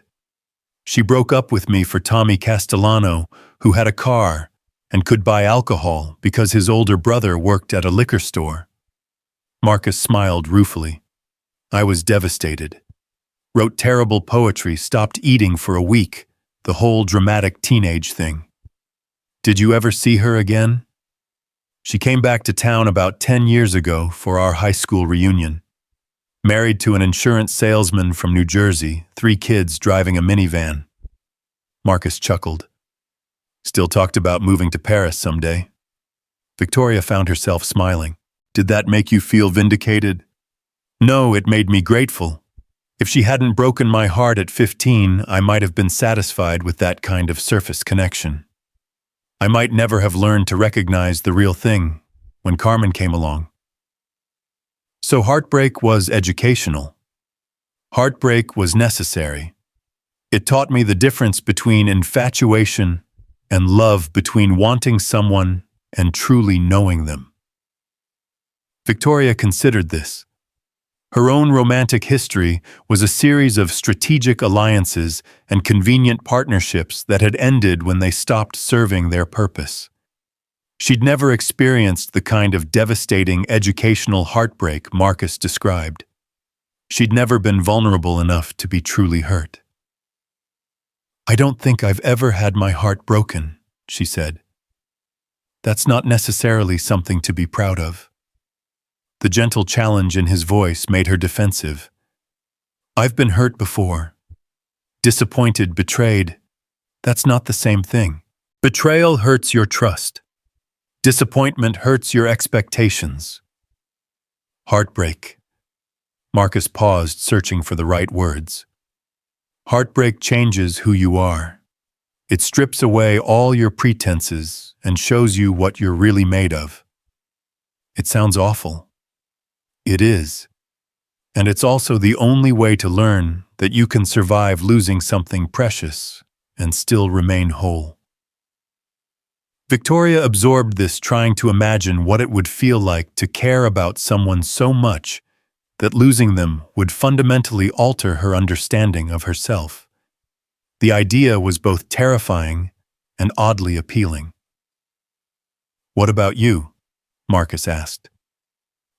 Speaker 1: She broke up with me for Tommy Castellano, who had a car and could buy alcohol because his older brother worked at a liquor store. Marcus smiled ruefully. I was devastated. Wrote terrible poetry, stopped eating for a week, the whole dramatic teenage thing. Did you ever see her again? She came back to town about 10 years ago for our high school reunion. Married to an insurance salesman from New Jersey, 3 kids driving a minivan. Marcus chuckled. Still talked about moving to Paris someday. Victoria found herself smiling. Did that make you feel vindicated? No, it made me grateful. If she hadn't broken my heart at 15, I might have been satisfied with that kind of surface connection. I might never have learned to recognize the real thing when Carmen came along. So heartbreak was educational. Heartbreak was necessary. It taught me the difference between infatuation and love, between wanting someone and truly knowing them. Victoria considered this. Her own romantic history was a series of strategic alliances and convenient partnerships that had ended when they stopped serving their purpose. She'd never experienced the kind of devastating educational heartbreak Marcus described. She'd never been vulnerable enough to be truly hurt. I don't think I've ever had my heart broken, she said. That's not necessarily something to be proud of. The gentle challenge in his voice made her defensive. I've been hurt before. Disappointed, betrayed. That's not the same thing. Betrayal hurts your trust. Disappointment hurts your expectations. Heartbreak. Marcus paused, searching for the right words. Heartbreak changes who you are. It strips away all your pretenses and shows you what you're really made of. It sounds awful. It is. And it's also the only way to learn that you can survive losing something precious and still remain whole. Victoria absorbed this, trying to imagine what it would feel like to care about someone so much that losing them would fundamentally alter her understanding of herself. The idea was both terrifying and oddly appealing. "What about you?" Marcus asked.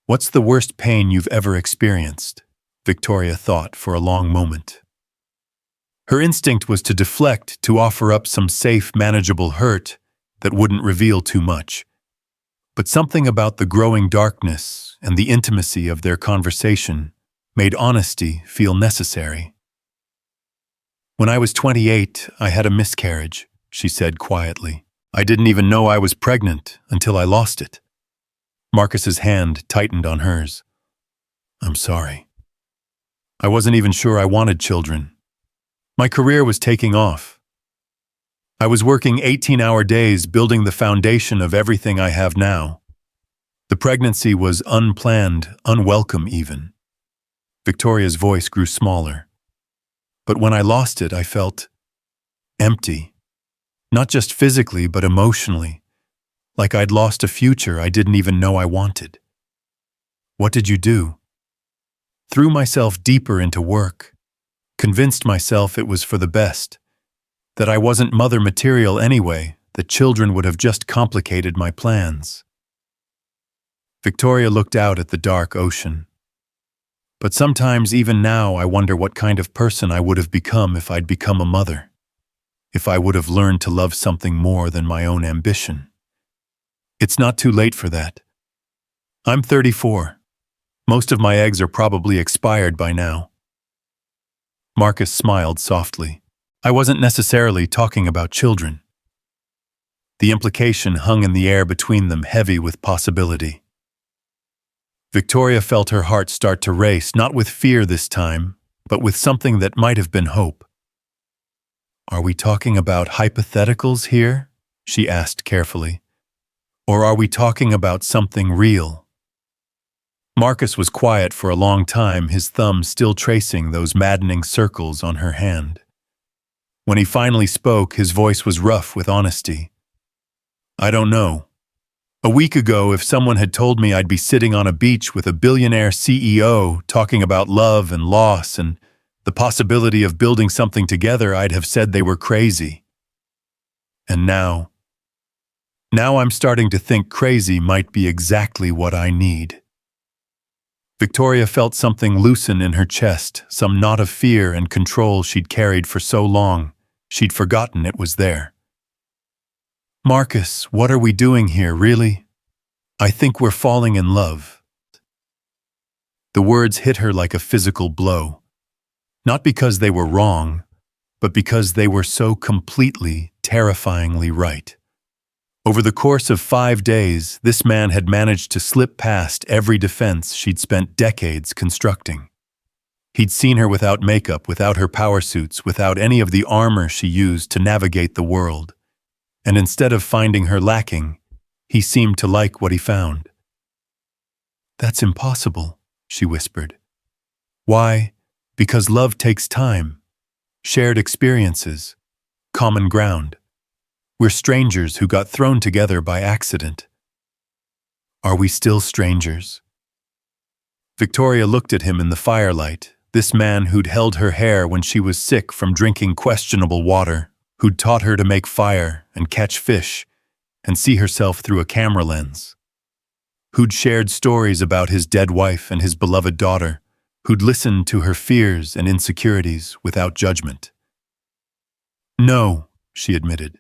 Speaker 1: "What's the worst pain you've ever experienced?" Victoria thought for a long moment. Her instinct was to deflect, to offer up some safe, manageable hurt that wouldn't reveal too much. But something about the growing darkness and the intimacy of their conversation made honesty feel necessary. "When I was 28, I had a miscarriage," she said quietly. "I didn't even know I was pregnant until I lost it." Marcus's hand tightened on hers. "I'm sorry. I wasn't even sure I wanted children. My career was taking off. I was working 18-hour days building the foundation of everything I have now. The pregnancy was unplanned, unwelcome even." Victoria's voice grew smaller. "But when I lost it, I felt empty. Not just physically, but emotionally. Like I'd lost a future I didn't even know I wanted." "What did you do?" "Threw myself deeper into work. Convinced myself it was for the best. That I wasn't mother material anyway, that children would have just complicated my plans." Victoria looked out at the dark ocean. "But sometimes, even now, I wonder what kind of person I would have become if I'd become a mother. If I would have learned to love something more than my own ambition. It's not too late for that. I'm 34. Most of my eggs are probably expired by now." Marcus smiled softly. "I wasn't necessarily talking about children." The implication hung in the air between them, heavy with possibility. Victoria felt her heart start to race, not with fear this time, but with something that might have been hope. "Are we talking about hypotheticals here?" she asked carefully. "Or are we talking about something real?" Marcus was quiet for a long time, his thumb still tracing those maddening circles on her hand. When he finally spoke, his voice was rough with honesty. "I don't know. A week ago, if someone had told me I'd be sitting on a beach with a billionaire CEO talking about love and loss and the possibility of building something together, I'd have said they were crazy. And now I'm starting to think crazy might be exactly what I need." Victoria felt something loosen in her chest, some knot of fear and control she'd carried for so long, she'd forgotten it was there. "Marcus, what are we doing here, really? I think we're falling in love." The words hit her like a physical blow. Not because they were wrong, but because they were so completely, terrifyingly right. Over the course of 5 days, this man had managed to slip past every defense she'd spent decades constructing. He'd seen her without makeup, without her power suits, without any of the armor she used to navigate the world. And instead of finding her lacking, he seemed to like what he found. "That's impossible," she whispered. "Why? Because love takes time, shared experiences, common ground. We're strangers who got thrown together by accident." "Are we still strangers?" Victoria looked at him in the firelight, this man who'd held her hair when she was sick from drinking questionable water, who'd taught her to make fire and catch fish and see herself through a camera lens, who'd shared stories about his dead wife and his beloved daughter, who'd listened to her fears and insecurities without judgment. "No," she admitted.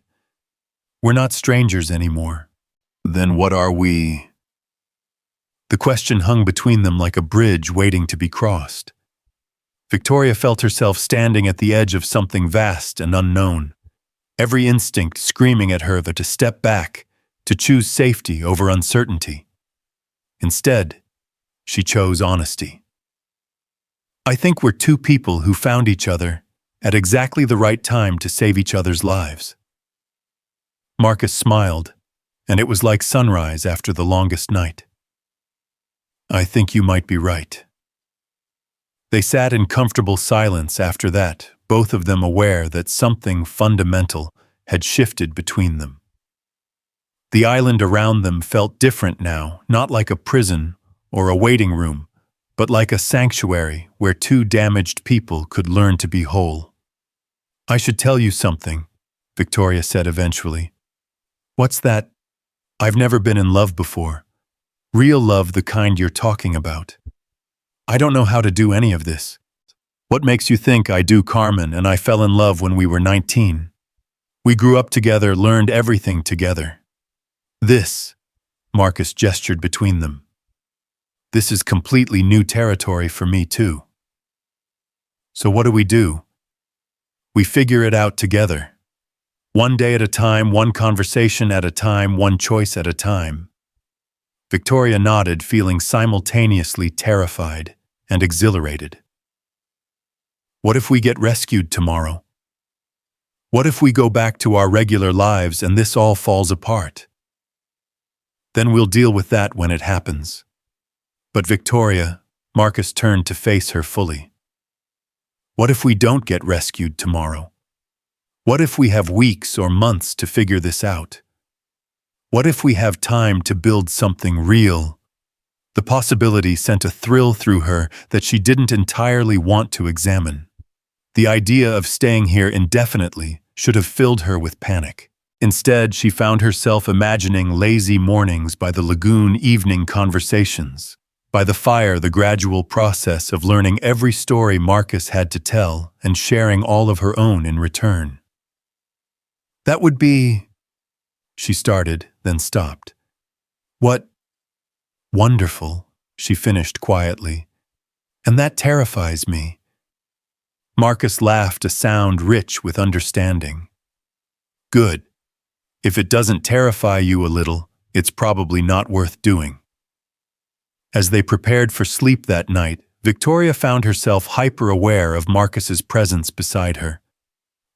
Speaker 1: "We're not strangers anymore." "Then what are we?" The question hung between them like a bridge waiting to be crossed. Victoria felt herself standing at the edge of something vast and unknown, every instinct screaming at her to step back, to choose safety over uncertainty. Instead, she chose honesty. "I think we're two people who found each other at exactly the right time to save each other's lives. Marcus smiled, and it was like sunrise after the longest night. I think you might be right. They sat in comfortable silence after that, both of them aware that something fundamental had shifted between them. The island around them felt different now, not like a prison or a waiting room, but like a sanctuary where two damaged people could learn to be whole. I should tell you something, Victoria said eventually. What's that? I've never been in love before. Real love, the kind you're talking about. I don't know how to do any of this. What makes you think I do, Carmen, and I fell in love when we were 19? We grew up together, learned everything together. This, Marcus gestured between them. This is completely new territory for me too. So what do? We figure it out together. One day at a time, one conversation at a time, one choice at a time. Victoria nodded, feeling simultaneously terrified and exhilarated. What if we get rescued tomorrow? What if we go back to our regular lives and this all falls apart? Then we'll deal with that when it happens. But Victoria, Marcus turned to face her fully. What if we don't get rescued tomorrow? What if we have weeks or months to figure this out? What if we have time to build something real? The possibility sent a thrill through her that she didn't entirely want to examine. The idea of staying here indefinitely should have filled her with panic. Instead, she found herself imagining lazy mornings by the lagoon, evening conversations, by the fire, the gradual process of learning every story Marcus had to tell and sharing all of her own in return. That would be... She started, then stopped. What? Wonderful, she finished quietly. And that terrifies me. Marcus laughed, a sound rich with understanding. Good. If it doesn't terrify you a little, it's probably not worth doing. As they prepared for sleep that night, Victoria found herself hyper-aware of Marcus's presence beside her.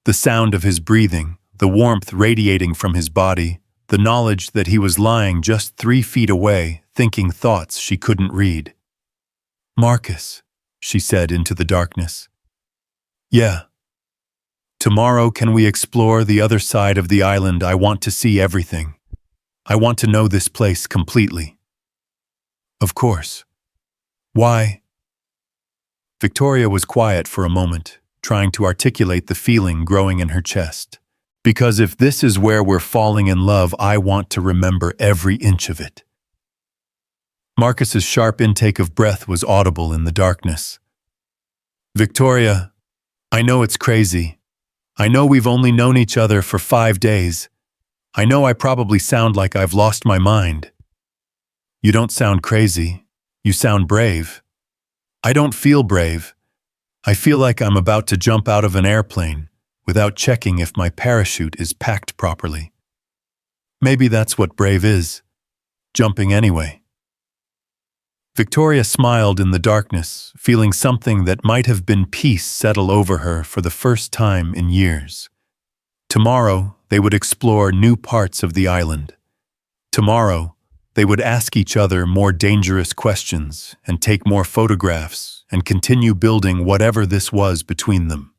Speaker 1: The sound of his breathing, the warmth radiating from his body, the knowledge that he was lying just 3 feet away, thinking thoughts she couldn't read. Marcus, she said into the darkness. Yeah. Tomorrow can we explore the other side of the island? I want to see everything. I want to know this place completely. Of course. Why? Victoria was quiet for a moment, trying to articulate the feeling growing in her chest. Because if this is where we're falling in love, I want to remember every inch of it. Marcus's sharp intake of breath was audible in the darkness. Victoria, I know it's crazy. I know we've only known each other for 5 days. I know I probably sound like I've lost my mind. You don't sound crazy. You sound brave. I don't feel brave. I feel like I'm about to jump out of an airplane without checking if my parachute is packed properly. Maybe that's what brave is. Jumping anyway. Victoria smiled in the darkness, feeling something that might have been peace settle over her for the first time in years. Tomorrow, they would explore new parts of the island. Tomorrow, they would ask each other more dangerous questions and take more photographs and continue building whatever this was between them.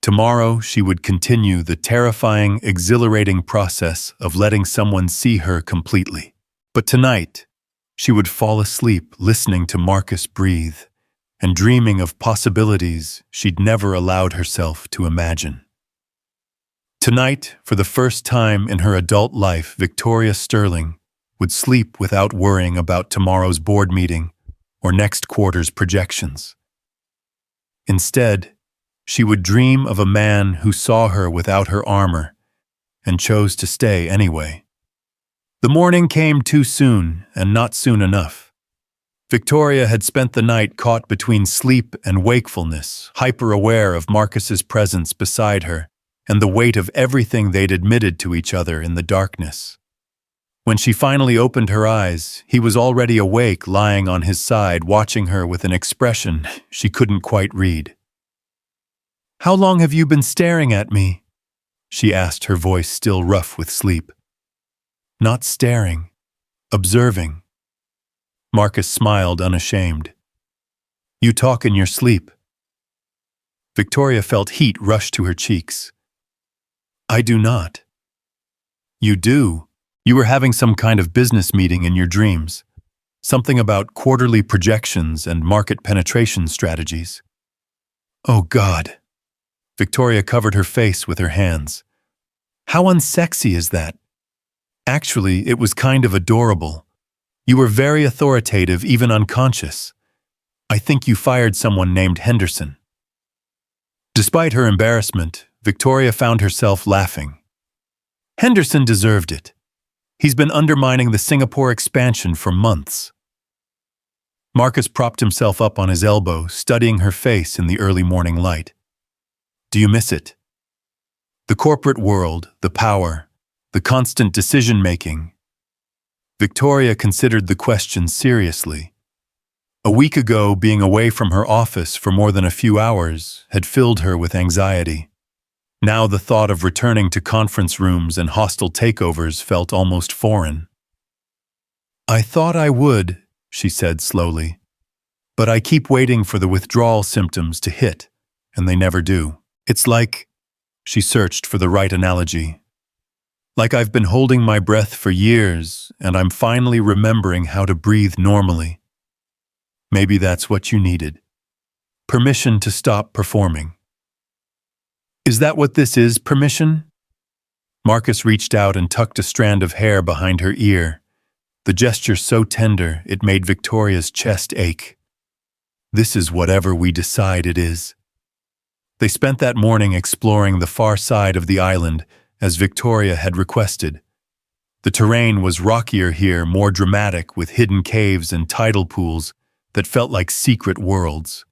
Speaker 1: Tomorrow, she would continue the terrifying, exhilarating process of letting someone see her completely. But tonight, she would fall asleep listening to Marcus breathe and dreaming of possibilities she'd never allowed herself to imagine. Tonight, for the first time in her adult life, Victoria Sterling would sleep without worrying about tomorrow's board meeting or next quarter's projections. Instead, she would dream of a man who saw her without her armor and chose to stay anyway. The morning came too soon and not soon enough. Victoria had spent the night caught between sleep and wakefulness, hyper-aware of Marcus's presence beside her and the weight of everything they'd admitted to each other in the darkness. When she finally opened her eyes, he was already awake, lying on his side, watching her with an expression she couldn't quite read. How long have you been staring at me? She asked, her voice still rough with sleep. Not staring, observing. Marcus smiled, unashamed. You talk in your sleep. Victoria felt heat rush to her cheeks. I do not. You do. You were having some kind of business meeting in your dreams. Something about quarterly projections and market penetration strategies. Oh God. Victoria covered her face with her hands. How unsexy is that? Actually, it was kind of adorable. You were very authoritative, even unconscious. I think you fired someone named Henderson. Despite her embarrassment, Victoria found herself laughing. Henderson deserved it. He's been undermining the Singapore expansion for months. Marcus propped himself up on his elbow, studying her face in the early morning light. Do you miss it? The corporate world, the power, the constant decision-making. Victoria considered the question seriously. A week ago, being away from her office for more than a few hours had filled her with anxiety. Now the thought of returning to conference rooms and hostile takeovers felt almost foreign. I thought I would, she said slowly, but I keep waiting for the withdrawal symptoms to hit, and they never do. It's like, she searched for the right analogy, like I've been holding my breath for years, and I'm finally remembering how to breathe normally. Maybe that's what you needed. Permission to stop performing. Is that what this is, permission? Marcus reached out and tucked a strand of hair behind her ear, the gesture so tender it made Victoria's chest ache. This is whatever we decide it is. They spent that morning exploring the far side of the island, as Victoria had requested. The terrain was rockier here, more dramatic, with hidden caves and tidal pools that felt like secret worlds.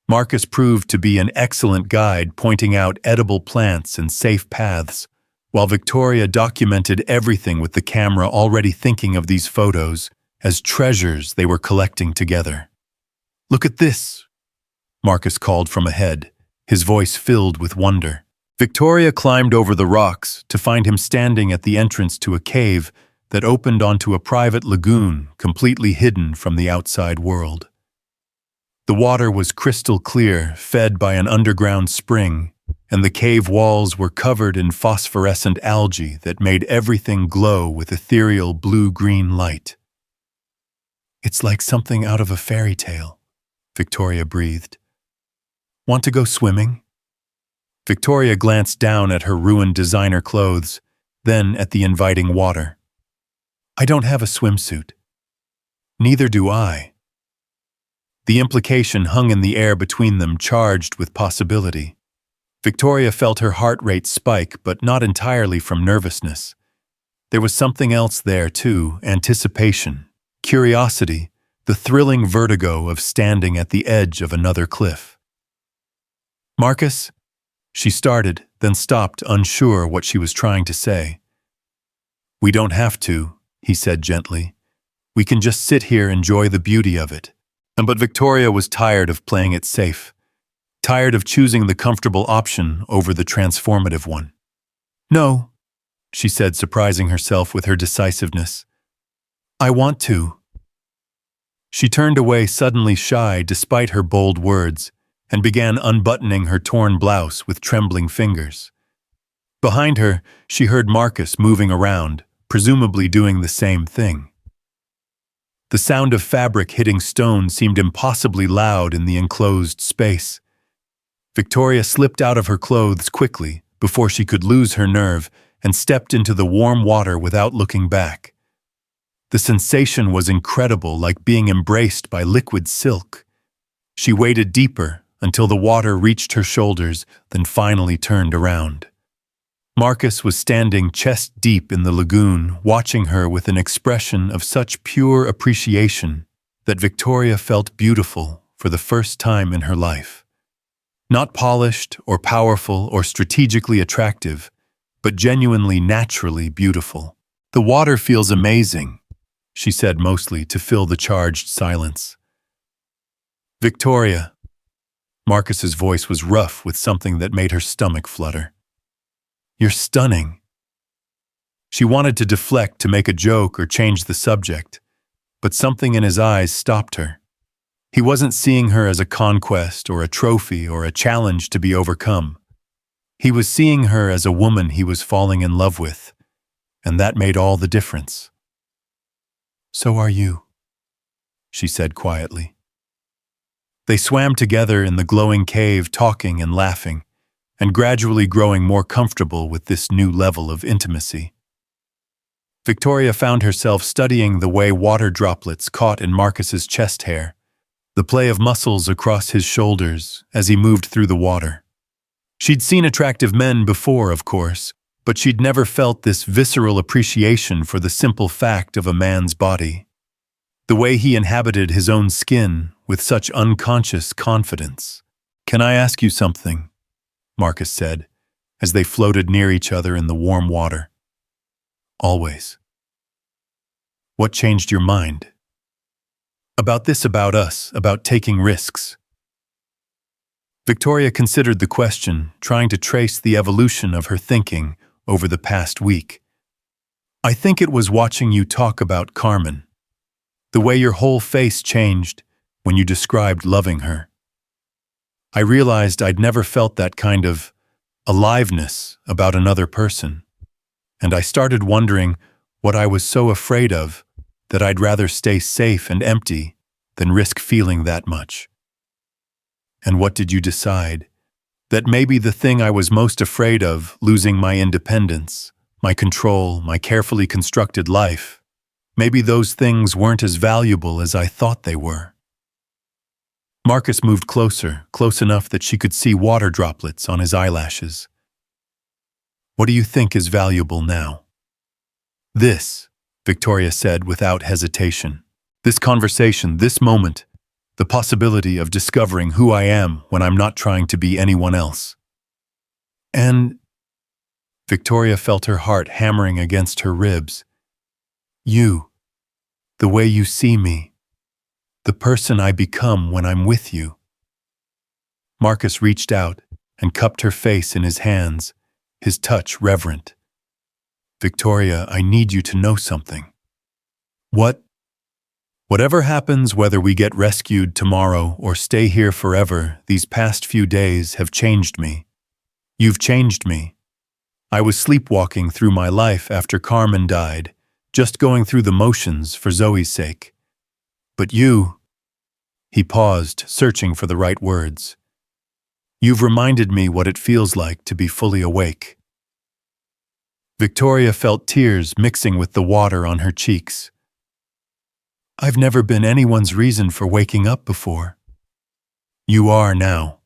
Speaker 1: Marcus proved to be an excellent guide, pointing out edible plants and safe paths, while Victoria documented everything with the camera, already thinking of these photos as treasures they were collecting together. Look at this, Marcus called from ahead, his voice filled with wonder. Victoria climbed over the rocks to find him standing at the entrance to a cave that opened onto a private lagoon completely hidden from the outside world. The water was crystal clear, fed by an underground spring, and the cave walls were covered in phosphorescent algae that made everything glow with ethereal blue-green light. It's like something out of a fairy tale, Victoria breathed. Want to go swimming? Victoria glanced down at her ruined designer clothes, then at the inviting water. I don't have a swimsuit. Neither do I. The implication hung in the air between them, charged with possibility. Victoria felt her heart rate spike, but not entirely from nervousness. There was something else there, too, anticipation, curiosity, the thrilling vertigo of standing at the edge of another cliff. Marcus? She started, then stopped, unsure what she was trying to say. We don't have to, he said gently. We can just sit here, enjoy the beauty of it. But Victoria was tired of playing it safe, tired of choosing the comfortable option over the transformative one. No, she said, surprising herself with her decisiveness. I want to. She turned away, suddenly shy despite her bold words, and began unbuttoning her torn blouse with trembling fingers. Behind her, she heard Marcus moving around, presumably doing the same thing. The sound of fabric hitting stone seemed impossibly loud in the enclosed space. Victoria slipped out of her clothes quickly before she could lose her nerve and stepped into the warm water without looking back. The sensation was incredible, like being embraced by liquid silk. She waded deeper until the water reached her shoulders, then finally turned around. Marcus was standing chest deep in the lagoon, watching her with an expression of such pure appreciation that Victoria felt beautiful for the first time in her life. Not polished or powerful or strategically attractive, but genuinely naturally beautiful. The water feels amazing, she said, mostly to fill the charged silence. Victoria. Marcus's voice was rough with something that made her stomach flutter. "You're stunning." She wanted to deflect, to make a joke or change the subject, but something in his eyes stopped her. He wasn't seeing her as a conquest or a trophy or a challenge to be overcome. He was seeing her as a woman he was falling in love with, and that made all the difference. "So are you," she said quietly. They swam together in the glowing cave, talking and laughing, and gradually growing more comfortable with this new level of intimacy. Victoria found herself studying the way water droplets caught in Marcus's chest hair, the play of muscles across his shoulders as he moved through the water. She'd seen attractive men before, of course, but she'd never felt this visceral appreciation for the simple fact of a man's body. The way he inhabited his own skin with such unconscious confidence. "Can I ask you something?" Marcus said, as they floated near each other in the warm water. "Always." "What changed your mind?" "About this, about us, about taking risks." Victoria considered the question, trying to trace the evolution of her thinking over the past week. "I think it was watching you talk about Carmen. The way your whole face changed when you described loving her. I realized I'd never felt that kind of aliveness about another person, and I started wondering what I was so afraid of that I'd rather stay safe and empty than risk feeling that much." "And what did you decide? That maybe the thing I was most afraid of, losing my independence, my control, my carefully constructed life, maybe those things weren't as valuable as I thought they were." Marcus moved closer, close enough that she could see water droplets on his eyelashes. "What do you think is valuable now?" "This," Victoria said without hesitation. "This conversation, this moment, the possibility of discovering who I am when I'm not trying to be anyone else." "And," Victoria felt her heart hammering against her ribs, "you, the way you see me, the person I become when I'm with you." Marcus reached out and cupped her face in his hands, his touch reverent. "Victoria, I need you to know something." Whatever happens, whether we get rescued tomorrow or stay here forever, these past few days have changed me. You've changed me. I was sleepwalking through my life after Carmen died, just going through the motions for Zoe's sake. But you," he paused, searching for the right words, "you've reminded me what it feels like to be fully awake." Victoria felt tears mixing with the water on her cheeks. "I've never been anyone's reason for waking up before." "You are now."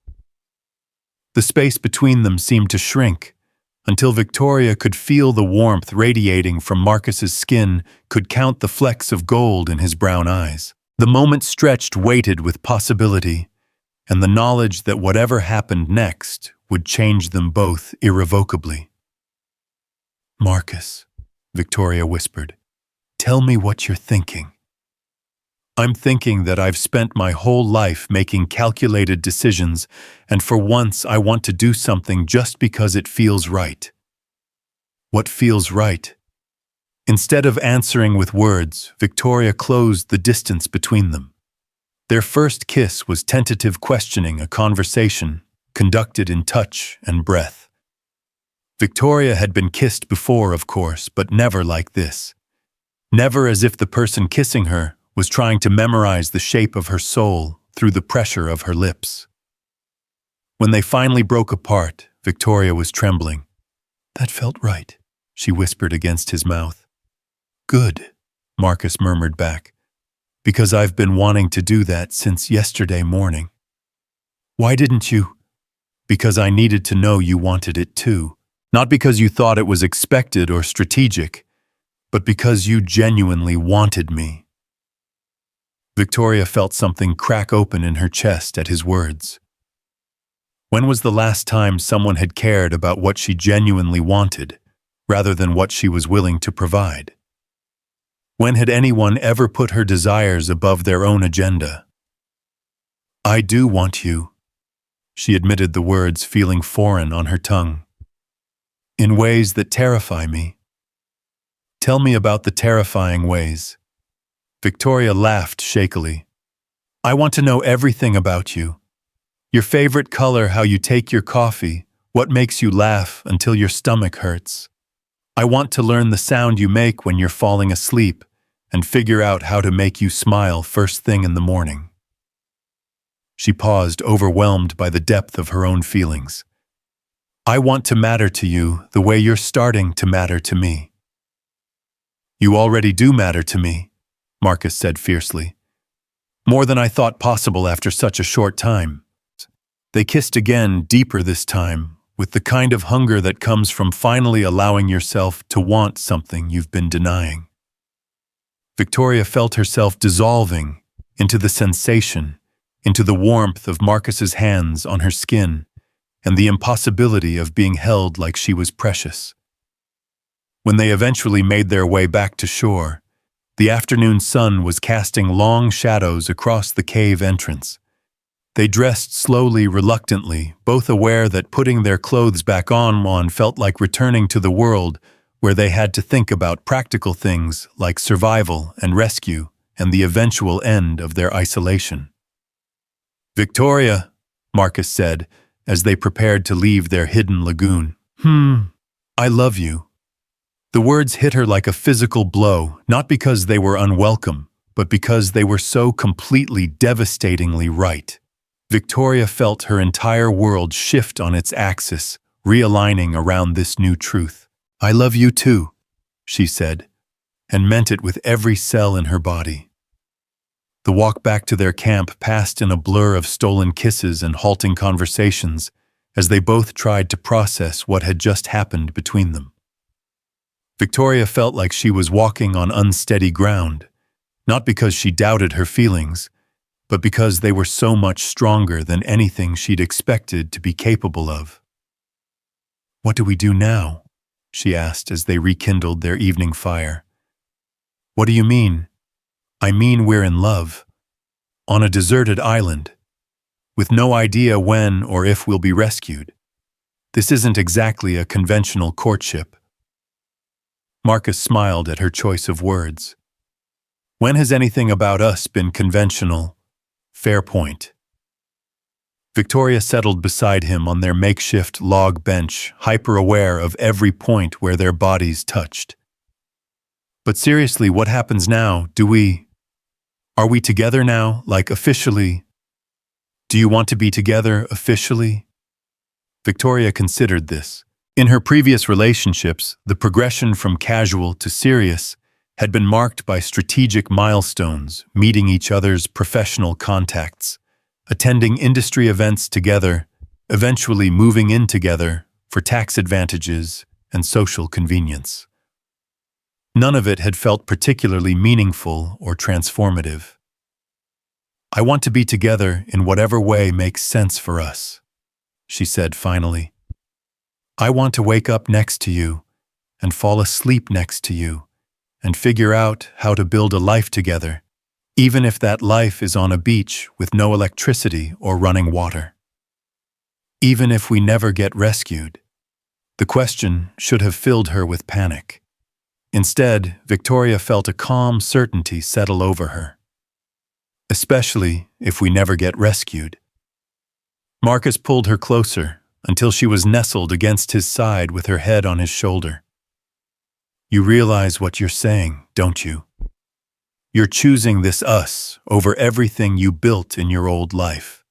Speaker 1: The space between them seemed to shrink, until Victoria could feel the warmth radiating from Marcus's skin, could count the flecks of gold in his brown eyes. The moment stretched, weighted with possibility, and the knowledge that whatever happened next would change them both irrevocably. "Marcus," Victoria whispered, "tell me what you're thinking." "I'm thinking that I've spent my whole life making calculated decisions, and for once I want to do something just because it feels right." "What feels right?" Instead of answering with words, Victoria closed the distance between them. Their first kiss was tentative questioning, a conversation conducted in touch and breath. Victoria had been kissed before, of course, but never like this. Never as if the person kissing her was trying to memorize the shape of her soul through the pressure of her lips. When they finally broke apart, Victoria was trembling. "That felt right," she whispered against his mouth. "Good," Marcus murmured back, "because I've been wanting to do that since yesterday morning." "Why didn't you?" "Because I needed to know you wanted it too. Not because you thought it was expected or strategic, but because you genuinely wanted me." Victoria felt something crack open in her chest at his words. When was the last time someone had cared about what she genuinely wanted, rather than what she was willing to provide? When had anyone ever put her desires above their own agenda? "I do want you," She admitted the words feeling foreign on her tongue. In ways that terrify me. Tell me about the terrifying ways. Victoria laughed shakily. I want to know everything about you. Your favorite color, how you take your coffee, what makes you laugh until your stomach hurts. I want to learn the sound you make when you're falling asleep and figure out how to make you smile first thing in the morning. She paused, overwhelmed by the depth of her own feelings. I want to matter to you the way you're starting to matter to me. You already do matter to me, Marcus said fiercely. More than I thought possible after such a short time. They kissed again, deeper this time, with the kind of hunger that comes from finally allowing yourself to want something you've been denying. Victoria felt herself dissolving into the sensation, into the warmth of Marcus's hands on her skin, and the impossibility of being held like she was precious. When they eventually made their way back to shore, the afternoon sun was casting long shadows across the cave entrance. They dressed slowly, reluctantly, both aware that putting their clothes back on felt like returning to the world where they had to think about practical things like survival and rescue and the eventual end of their isolation. Victoria, Marcus said, as they prepared to leave their hidden lagoon. I love you. The words hit her like a physical blow, not because they were unwelcome, but because they were so completely, devastatingly right. Victoria felt her entire world shift on its axis, realigning around this new truth. I love you too, she said, and meant it with every cell in her body. The walk back to their camp passed in a blur of stolen kisses and halting conversations as they both tried to process what had just happened between them. Victoria felt like she was walking on unsteady ground, not because she doubted her feelings, but because they were so much stronger than anything she'd expected to be capable of. What do we do now? She asked as they rekindled their evening fire. What do you mean? I mean we're in love. On a deserted island. With no idea when or if we'll be rescued. This isn't exactly a conventional courtship. Marcus smiled at her choice of words. When has anything about us been conventional? Fair point. Victoria settled beside him on their makeshift log bench, hyper-aware of every point where their bodies touched. But seriously, what happens now? Are we together now, like officially? Do you want to be together officially? Victoria considered this. In her previous relationships, the progression from casual to serious had been marked by strategic milestones, meeting each other's professional contacts, attending industry events together, eventually moving in together for tax advantages and social convenience. None of it had felt particularly meaningful or transformative. I want to be together in whatever way makes sense for us, she said finally. I want to wake up next to you and fall asleep next to you and figure out how to build a life together, even if that life is on a beach with no electricity or running water. Even if we never get rescued. The question should have filled her with panic. Instead, Victoria felt a calm certainty settle over her. Especially if we never get rescued. Marcus pulled her closer until she was nestled against his side with her head on his shoulder. You realize what you're saying, don't you? You're choosing this us over everything you built in your old life.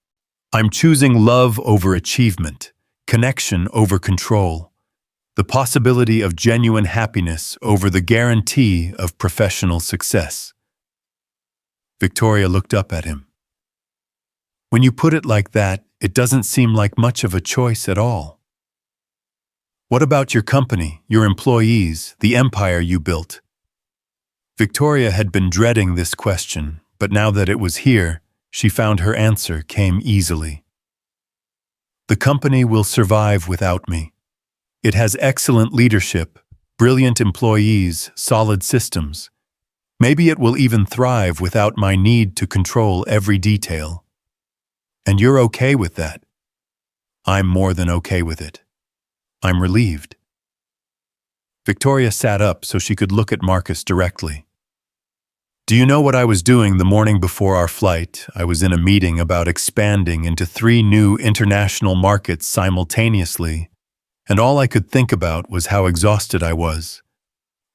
Speaker 1: I'm choosing love over achievement, connection over control, the possibility of genuine happiness over the guarantee of professional success. Victoria looked up at him. When you put it like that, it doesn't seem like much of a choice at all. What about your company, your employees, the empire you built? Victoria had been dreading this question, but now that it was here, she found her answer came easily. The company will survive without me. It has excellent leadership, brilliant employees, solid systems. Maybe it will even thrive without my need to control every detail. And you're okay with that. I'm more than okay with it. I'm relieved. Victoria sat up so she could look at Marcus directly. Do you know what I was doing the morning before our flight? I was in a meeting about expanding into 3 new international markets simultaneously, and all I could think about was how exhausted I was,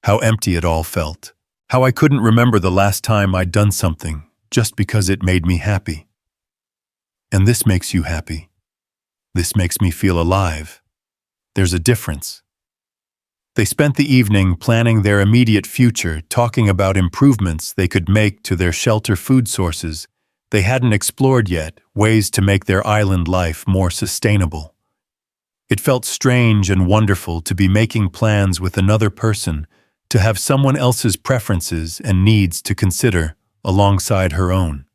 Speaker 1: how empty it all felt, how I couldn't remember the last time I'd done something just because it made me happy. And this makes you happy. This makes me feel alive. There's a difference. They spent the evening planning their immediate future, talking about improvements they could make to their shelter food sources. They hadn't explored yet ways to make their island life more sustainable. It felt strange and wonderful to be making plans with another person, to have someone else's preferences and needs to consider alongside her own.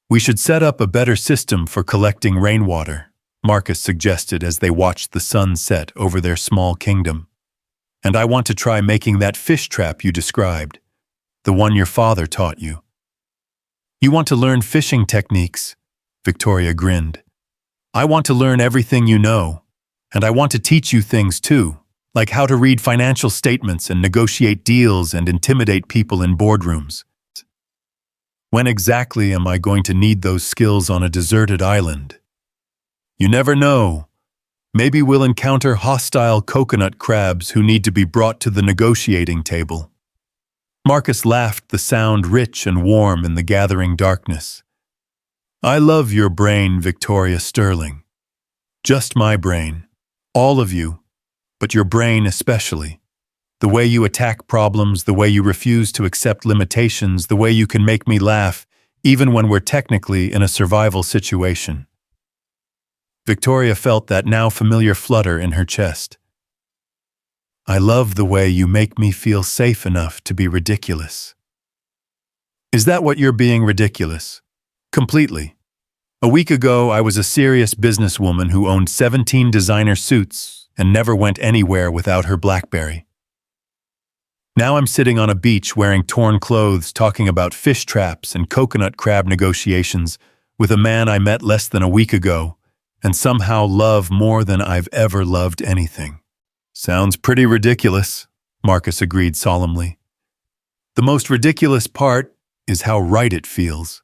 Speaker 1: We should set up a better system for collecting rainwater, Marcus suggested as they watched the sun set over their small kingdom. And I want to try making that fish trap you described, the one your father taught you. You want to learn fishing techniques? Victoria grinned. I want to learn everything you know, and I want to teach you things too, like how to read financial statements and negotiate deals and intimidate people in boardrooms. When exactly am I going to need those skills on a deserted island? You never know. Maybe we'll encounter hostile coconut crabs who need to be brought to the negotiating table. Marcus laughed, the sound rich and warm in the gathering darkness. I love your brain, Victoria Sterling. Just my brain. All of you, but your brain especially. The way you attack problems, the way you refuse to accept limitations, the way you can make me laugh, even when we're technically in a survival situation. Victoria felt that now familiar flutter in her chest. I love the way you make me feel safe enough to be ridiculous. Is that what you're being ridiculous? Completely. A week ago, I was a serious businesswoman who owned 17 designer suits and never went anywhere without her BlackBerry. Now I'm sitting on a beach wearing torn clothes talking about fish traps and coconut crab negotiations with a man I met less than a week ago and somehow love more than I've ever loved anything. Sounds pretty ridiculous, Marcus agreed solemnly. The most ridiculous part is how right it feels.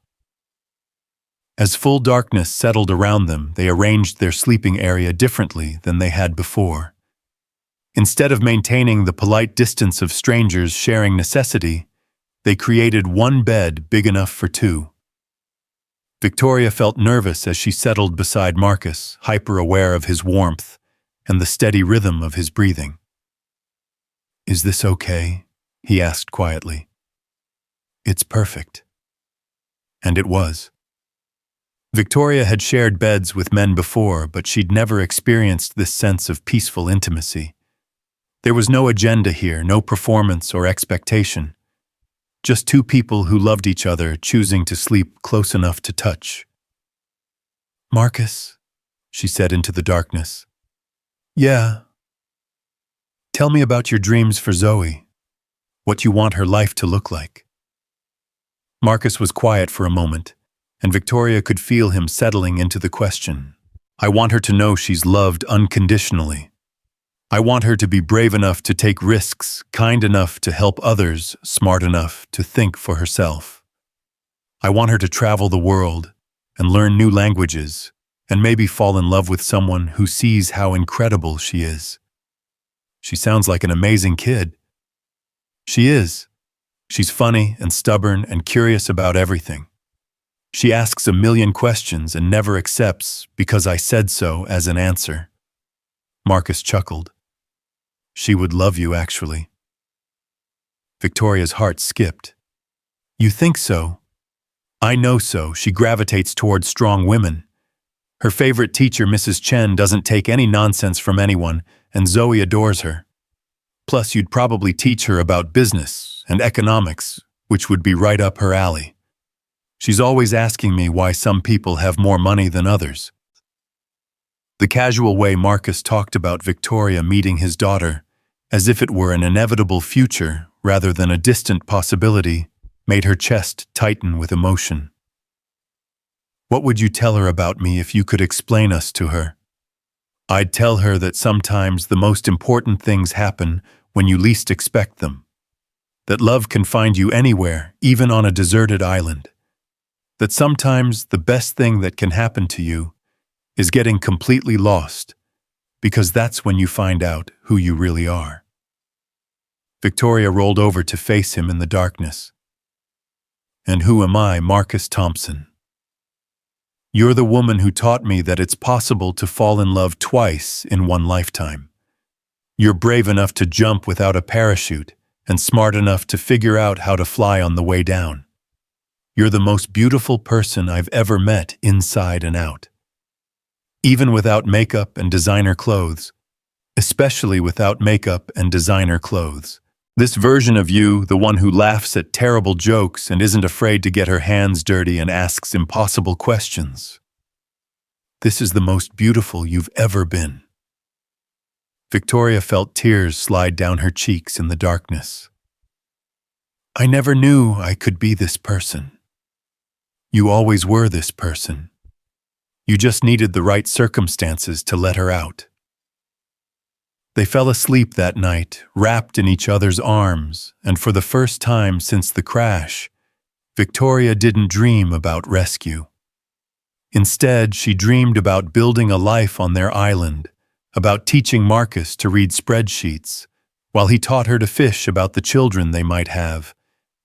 Speaker 1: As full darkness settled around them, they arranged their sleeping area differently than they had before. Instead of maintaining the polite distance of strangers sharing necessity, they created one bed big enough for 2. Victoria felt nervous as she settled beside Marcus, hyper-aware of his warmth and the steady rhythm of his breathing. Is this okay? He asked quietly. It's perfect. And it was. Victoria had shared beds with men before, but she'd never experienced this sense of peaceful intimacy. There was no agenda here, no performance or expectation. Just 2 people who loved each other, choosing to sleep close enough to touch. Marcus, she said into the darkness. Yeah. Tell me about your dreams for Zoe. What you want her life to look like. Marcus was quiet for a moment, and Victoria could feel him settling into the question. I want her to know she's loved unconditionally. I want her to be brave enough to take risks, kind enough to help others, smart enough to think for herself. I want her to travel the world and learn new languages and maybe fall in love with someone who sees how incredible she is. She sounds like an amazing kid. She is. She's funny and stubborn and curious about everything. She asks a million questions and never accepts because I said so as an answer. Marcus chuckled. She would love you, actually. Victoria's heart skipped. You think so? I know so. She gravitates towards strong women. Her favorite teacher, Mrs. Chen, doesn't take any nonsense from anyone, and Zoe adores her. Plus, you'd probably teach her about business and economics, which would be right up her alley. She's always asking me why some people have more money than others. The casual way Marcus talked about Victoria meeting his daughter, as if it were an inevitable future rather than a distant possibility, made her chest tighten with emotion. What would you tell her about me if you could explain us to her? I'd tell her that sometimes the most important things happen when you least expect them. That love can find you anywhere, even on a deserted island. That sometimes the best thing that can happen to you is getting completely lost, because that's when you find out who you really are. Victoria rolled over to face him in the darkness. And who am I, Marcus Thompson? You're the woman who taught me that it's possible to fall in love twice in one lifetime. You're brave enough to jump without a parachute and smart enough to figure out how to fly on the way down. You're the most beautiful person I've ever met inside and out. Even without makeup and designer clothes, especially without makeup and designer clothes. This version of you, the one who laughs at terrible jokes and isn't afraid to get her hands dirty and asks impossible questions. This is the most beautiful you've ever been. Victoria felt tears slide down her cheeks in the darkness. I never knew I could be this person. You always were this person. You just needed the right circumstances to let her out. They fell asleep that night, wrapped in each other's arms, and for the first time since the crash, Victoria didn't dream about rescue. Instead, she dreamed about building a life on their island, about teaching Marcus to read spreadsheets, while he taught her to fish about the children they might have,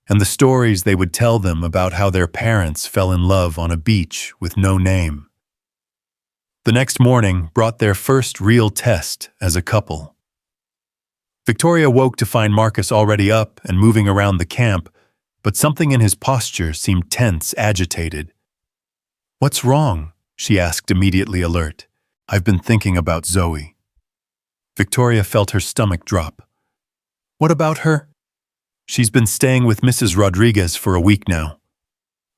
Speaker 1: and the stories they would tell them about how their parents fell in love on a beach with no name. The next morning brought their first real test as a couple. Victoria woke to find Marcus already up and moving around the camp, but something in his posture seemed tense, agitated. What's wrong? She asked, immediately alert. I've been thinking about Zoe. Victoria felt her stomach drop. What about her? She's been staying with Mrs. Rodriguez for a week now.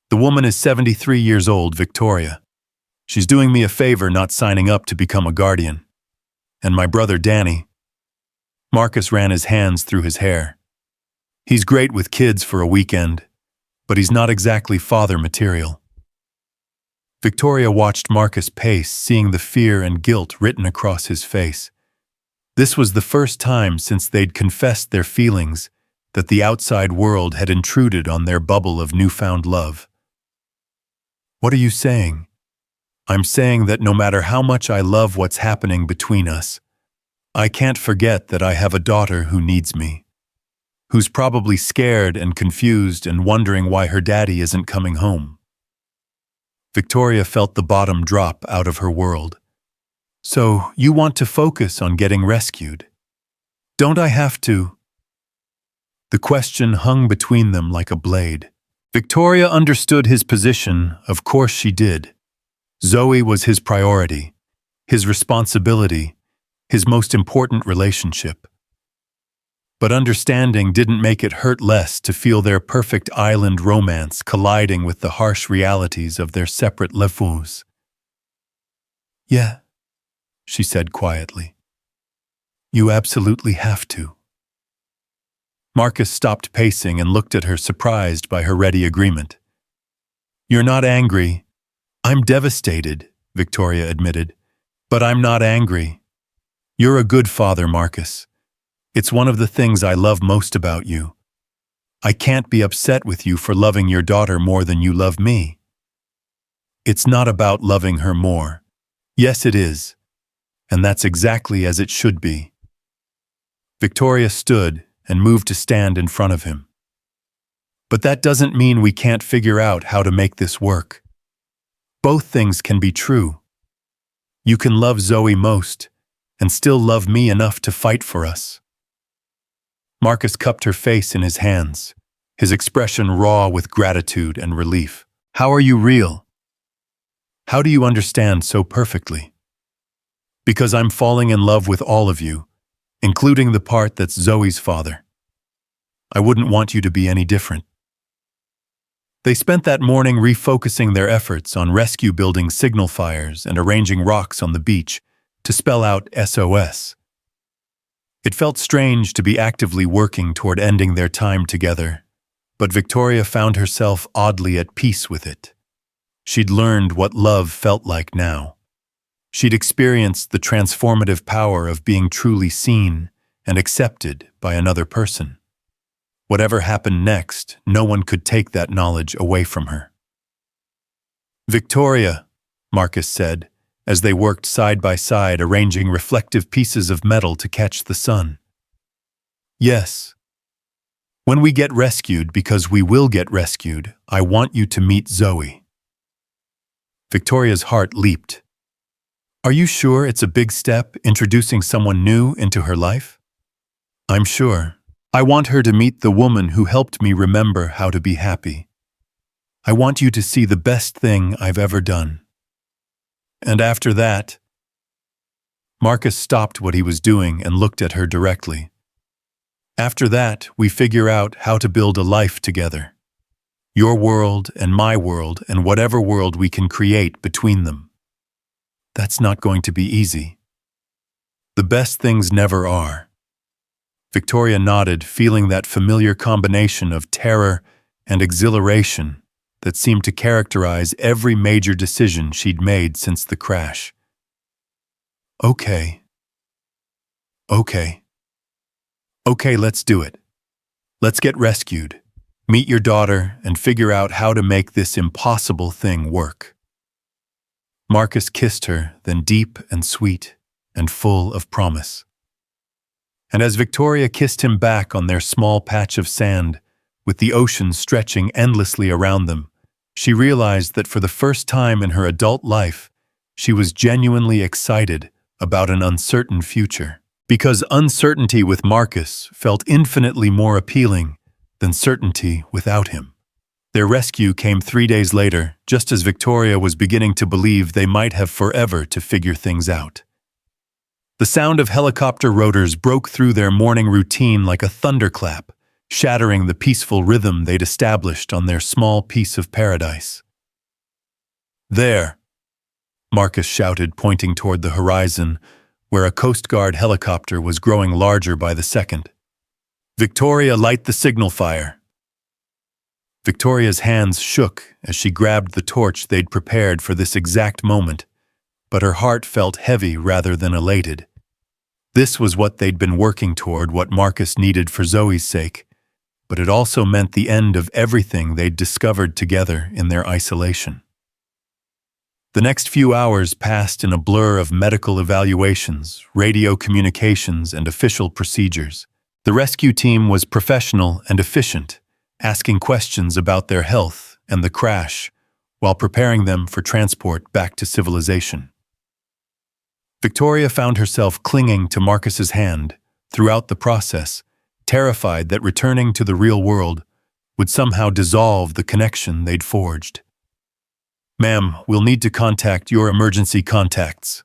Speaker 1: The woman is 73 years old, Victoria. She's doing me a favor not signing up to become a guardian. And my brother Danny. Marcus ran his hands through his hair. He's great with kids for a weekend, but he's not exactly father material. Victoria watched Marcus pace, seeing the fear and guilt written across his face. This was the first time since they'd confessed their feelings that the outside world had intruded on their bubble of newfound love. What are you saying? I'm saying that no matter how much I love what's happening between us, I can't forget that I have a daughter who needs me, who's probably scared and confused and wondering why her daddy isn't coming home. Victoria felt the bottom drop out of her world. So, you want to focus on getting rescued? Don't I have to? The question hung between them like a blade. Victoria understood his position, of course she did. Zoe was his priority, his responsibility, his most important relationship. But understanding didn't make it hurt less to feel their perfect island romance colliding with the harsh realities of their separate lives. Yeah, she said quietly. You absolutely have to. Marcus stopped pacing and looked at her, surprised by her ready agreement. You're not angry. I'm devastated, Victoria admitted. But I'm not angry. You're a good father, Marcus. It's one of the things I love most about you. I can't be upset with you for loving your daughter more than you love me. It's not about loving her more. Yes, it is. And that's exactly as it should be. Victoria stood and moved to stand in front of him. But that doesn't mean we can't figure out how to make this work. Both things can be true. You can love Zoe most and still love me enough to fight for us. Marcus cupped her face in his hands, his expression raw with gratitude and relief. How are you real? How do you understand so perfectly? Because I'm falling in love with all of you, including the part that's Zoe's father. I wouldn't want you to be any different. They spent that morning refocusing their efforts on rescue building signal fires and arranging rocks on the beach to spell out SOS. It felt strange to be actively working toward ending their time together, but Victoria found herself oddly at peace with it. She'd learned what love felt like now. She'd experienced the transformative power of being truly seen and accepted by another person. Whatever happened next, no one could take that knowledge away from her. "Victoria," Marcus said, as they worked side by side arranging reflective pieces of metal to catch the sun. "Yes. When we get rescued, because we will get rescued, I want you to meet Zoe." Victoria's heart leaped. "Are you sure it's a big step, introducing someone new into her life?" "I'm sure. I want her to meet the woman who helped me remember how to be happy. I want you to see the best thing I've ever done. And after that..." Marcus stopped what he was doing and looked at her directly. "After that, we figure out how to build a life together. Your world and my world and whatever world we can create between them. That's not going to be easy. The best things never are." Victoria nodded, feeling that familiar combination of terror and exhilaration that seemed to characterize every major decision she'd made since the crash. Okay, let's do it. Let's get rescued, meet your daughter, and figure out how to make this impossible thing work." Marcus kissed her, then deep and sweet and full of promise. And as Victoria kissed him back on their small patch of sand, with the ocean stretching endlessly around them, she realized that for the first time in her adult life, she was genuinely excited about an uncertain future. Because uncertainty with Marcus felt infinitely more appealing than certainty without him. Their rescue came 3 days later, just as Victoria was beginning to believe they might have forever to figure things out. The sound of helicopter rotors broke through their morning routine like a thunderclap, shattering the peaceful rhythm they'd established on their small piece of paradise. "There," Marcus shouted, pointing toward the horizon, where a Coast Guard helicopter was growing larger by the second. "Victoria, light the signal fire." Victoria's hands shook as she grabbed the torch they'd prepared for this exact moment, but her heart felt heavy rather than elated. This was what they'd been working toward, what Marcus needed for Zoe's sake, but it also meant the end of everything they'd discovered together in their isolation. The next few hours passed in a blur of medical evaluations, radio communications, and official procedures. The rescue team was professional and efficient, asking questions about their health and the crash, while preparing them for transport back to civilization. Victoria found herself clinging to Marcus's hand throughout the process, terrified that returning to the real world would somehow dissolve the connection they'd forged. "Ma'am, we'll need to contact your emergency contacts,"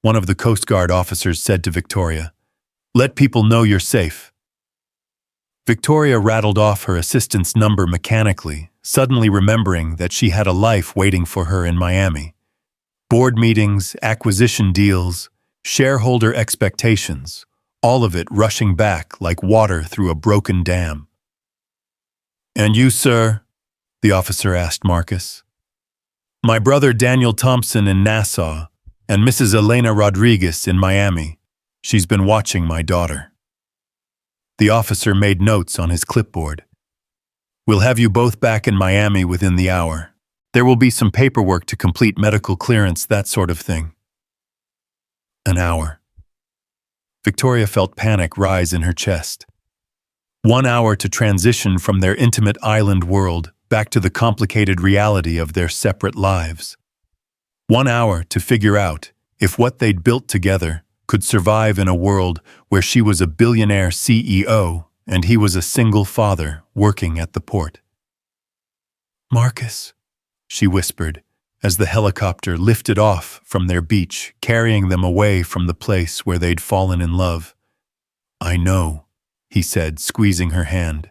Speaker 1: one of the Coast Guard officers said to Victoria. "Let people know you're safe." Victoria rattled off her assistant's number mechanically, suddenly remembering that she had a life waiting for her in Miami. Board meetings, acquisition deals, shareholder expectations, all of it rushing back like water through a broken dam. "And you, sir?" the officer asked Marcus. "My brother Daniel Thompson in Nassau, and Mrs. Elena Rodriguez in Miami. She's been watching my daughter." The officer made notes on his clipboard. "We'll have you both back in Miami within the hour. There will be some paperwork to complete, medical clearance, that sort of thing." An hour. Victoria felt panic rise in her chest. 1 hour to transition from their intimate island world back to the complicated reality of their separate lives. 1 hour to figure out if what they'd built together could survive in a world where she was a billionaire CEO and he was a single father working at the port. "Marcus," she whispered, as the helicopter lifted off from their beach, carrying them away from the place where they'd fallen in love. "I know," he said, squeezing her hand.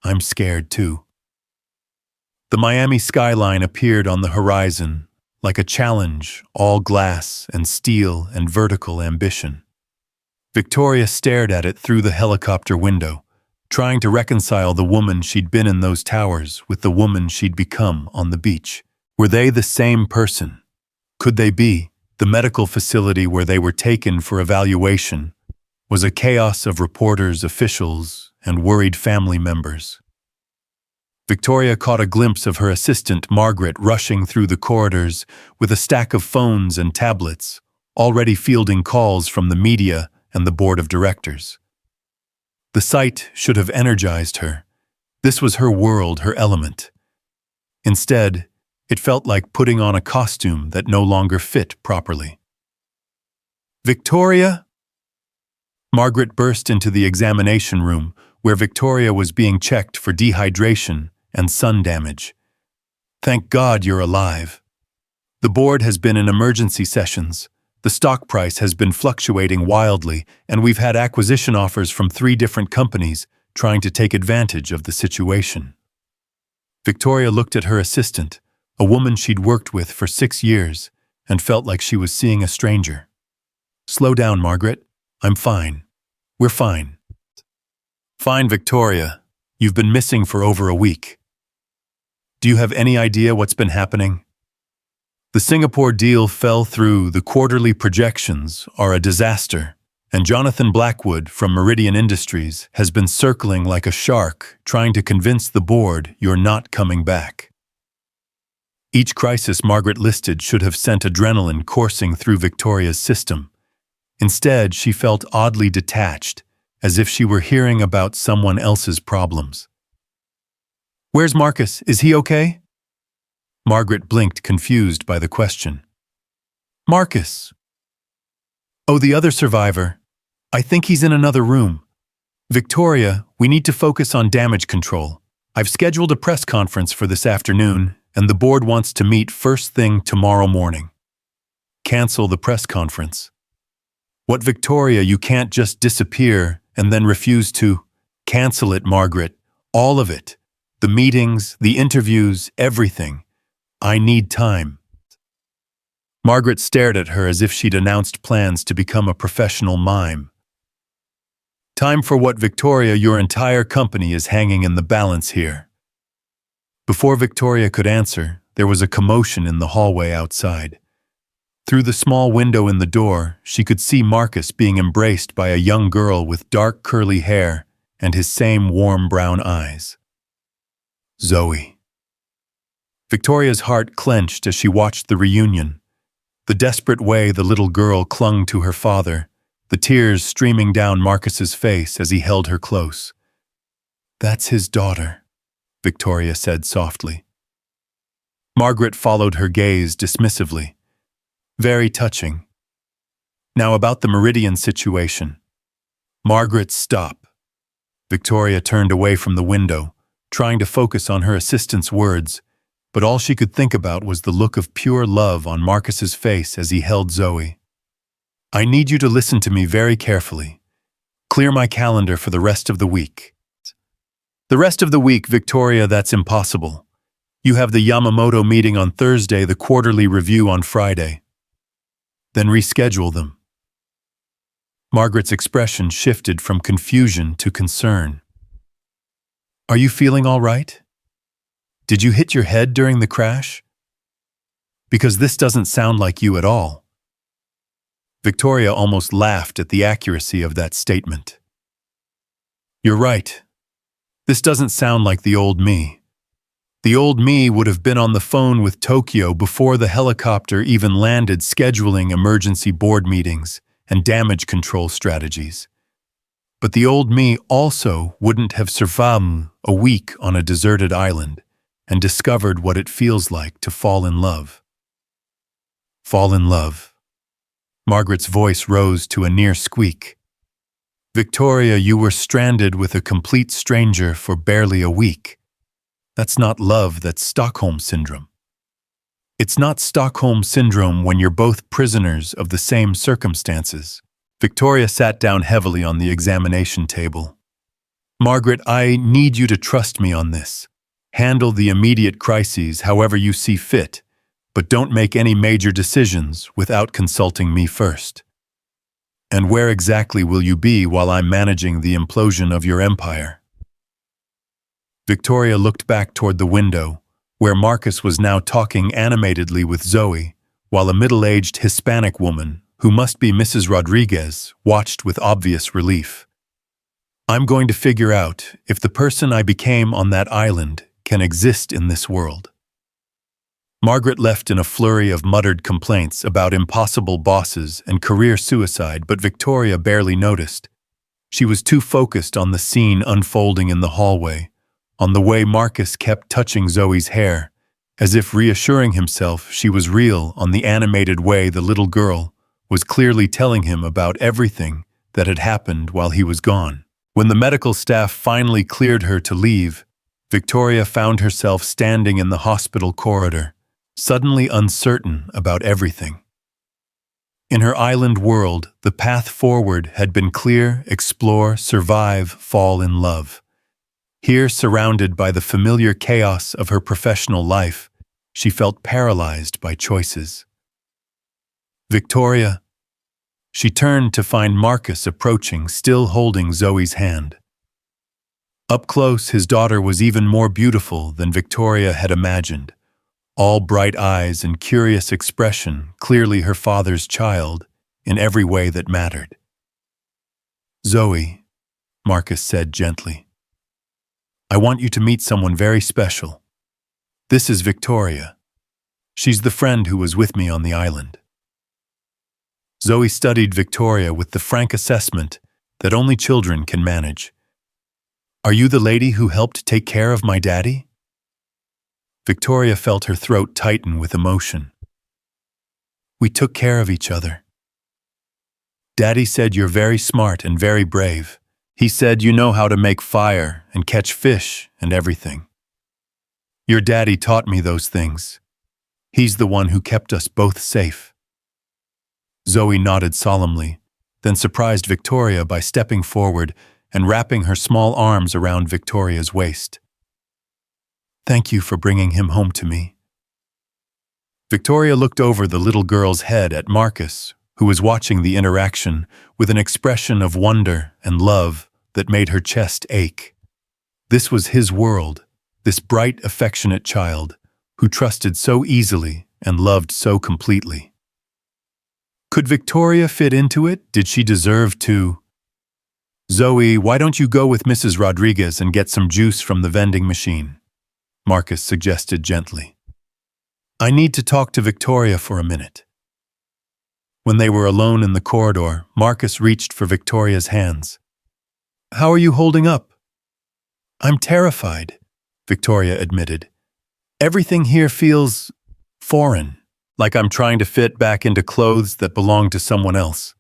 Speaker 1: "I'm scared too." The Miami skyline appeared on the horizon, like a challenge, all glass and steel and vertical ambition. Victoria stared at it through the helicopter window, trying to reconcile the woman she'd been in those towers with the woman she'd become on the beach. Were they the same person? Could they be? The medical facility where they were taken for evaluation was a chaos of reporters, officials, and worried family members. Victoria caught a glimpse of her assistant, Margaret, rushing through the corridors with a stack of phones and tablets, already fielding calls from the media and the board of directors. The sight should have energized her. This was her world, her element. Instead, it felt like putting on a costume that no longer fit properly. "Victoria?" Margaret burst into the examination room, where Victoria was being checked for dehydration and sun damage. "Thank God you're alive. The board has been in emergency sessions. The stock price has been fluctuating wildly, and we've had acquisition offers from 3 different companies trying to take advantage of the situation." Victoria looked at her assistant, a woman she'd worked with for 6 years, and felt like she was seeing a stranger. "Slow down, Margaret. I'm fine. We're fine." "Fine, Victoria. You've been missing for over a week. Do you have any idea what's been happening? The Singapore deal fell through, the quarterly projections are a disaster, and Jonathan Blackwood from Meridian Industries has been circling like a shark, trying to convince the board you're not coming back." Each crisis Margaret listed should have sent adrenaline coursing through Victoria's system. Instead, she felt oddly detached, as if she were hearing about someone else's problems. "Where's Marcus? Is he okay?" Margaret blinked, confused by the question. "Marcus? Oh, the other survivor. I think he's in another room. Victoria, we need to focus on damage control. I've scheduled a press conference for this afternoon, and the board wants to meet first thing tomorrow morning." "Cancel the press conference." "What, Victoria, you can't just disappear and then refuse to—" "Cancel it, Margaret. All of it. The meetings, the interviews, everything. I need time." Margaret stared at her as if she'd announced plans to become a professional mime. "Time for what, Victoria? Your entire company is hanging in the balance here." Before Victoria could answer, there was a commotion in the hallway outside. Through the small window in the door, she could see Marcus being embraced by a young girl with dark curly hair and his same warm brown eyes. Zoe. Victoria's heart clenched as she watched the reunion. The desperate way the little girl clung to her father, the tears streaming down Marcus's face as he held her close. "That's his daughter," Victoria said softly. Margaret followed her gaze dismissively. "Very touching. Now about the Meridian situation." "Margaret, stop." Victoria turned away from the window, trying to focus on her assistant's words, but all she could think about was the look of pure love on Marcus's face as he held Zoe. "I need you to listen to me very carefully. Clear my calendar for the rest of the week." "The rest of the week, Victoria, that's impossible. You have the Yamamoto meeting on Thursday, the quarterly review on Friday." "Then reschedule them." Margaret's expression shifted from confusion to concern. "Are you feeling all right? Did you hit your head during the crash? Because this doesn't sound like you at all." Victoria almost laughed at the accuracy of that statement. "You're right. This doesn't sound like the old me. The old me would have been on the phone with Tokyo before the helicopter even landed, scheduling emergency board meetings and damage control strategies. But the old me also wouldn't have survived a week on a deserted island and discovered what it feels like to fall in love." "Fall in love." Margaret's voice rose to a near squeak. "Victoria, you were stranded with a complete stranger for barely a week. That's not love, that's Stockholm Syndrome. It's not Stockholm Syndrome when you're both prisoners of the same circumstances." Victoria sat down heavily on the examination table. "Margaret, I need you to trust me on this. Handle the immediate crises however you see fit, but don't make any major decisions without consulting me first. And where exactly will you be while I'm managing the implosion of your empire?" Victoria looked back toward the window, where Marcus was now talking animatedly with Zoe, while a middle-aged Hispanic woman, who must be Mrs. Rodriguez, watched with obvious relief. I'm going to figure out if the person I became on that island can exist in this world. Margaret left in a flurry of muttered complaints about impossible bosses and career suicide, but Victoria barely noticed. She was too focused on the scene unfolding in the hallway, on the way Marcus kept touching Zoe's hair, as if reassuring himself she was real, on the animated way the little girl was clearly telling him about everything that had happened while he was gone. When the medical staff finally cleared her to leave, Victoria found herself standing in the hospital corridor, suddenly uncertain about everything. In her island world, the path forward had been clear: explore, survive, fall in love. Here, surrounded by the familiar chaos of her professional life, she felt paralyzed by choices. Victoria. She turned to find Marcus approaching, still holding Zoe's hand. Up close, his daughter was even more beautiful than Victoria had imagined. All bright eyes and curious expression, clearly her father's child, in every way that mattered. Zoe, Marcus said gently, I want you to meet someone very special. This is Victoria. She's the friend who was with me on the island. Zoe studied Victoria with the frank assessment that only children can manage. Are you the lady who helped take care of my daddy? Victoria felt her throat tighten with emotion. We took care of each other. Daddy said you're very smart and very brave. He said you know how to make fire and catch fish and everything. Your daddy taught me those things. He's the one who kept us both safe. Zoe nodded solemnly, then surprised Victoria by stepping forward and wrapping her small arms around Victoria's waist. Thank you for bringing him home to me. Victoria looked over the little girl's head at Marcus, who was watching the interaction with an expression of wonder and love that made her chest ache. This was his world, this bright, affectionate child who trusted so easily and loved so completely. Could Victoria fit into it? Did she deserve to? Zoe, why don't you go with Mrs. Rodriguez and get some juice from the vending machine? Marcus suggested gently. I need to talk to Victoria for a minute. When they were alone in the corridor, Marcus reached for Victoria's hands. How are you holding up? I'm terrified, Victoria admitted. Everything here feels foreign, like I'm trying to fit back into clothes that belong to someone else.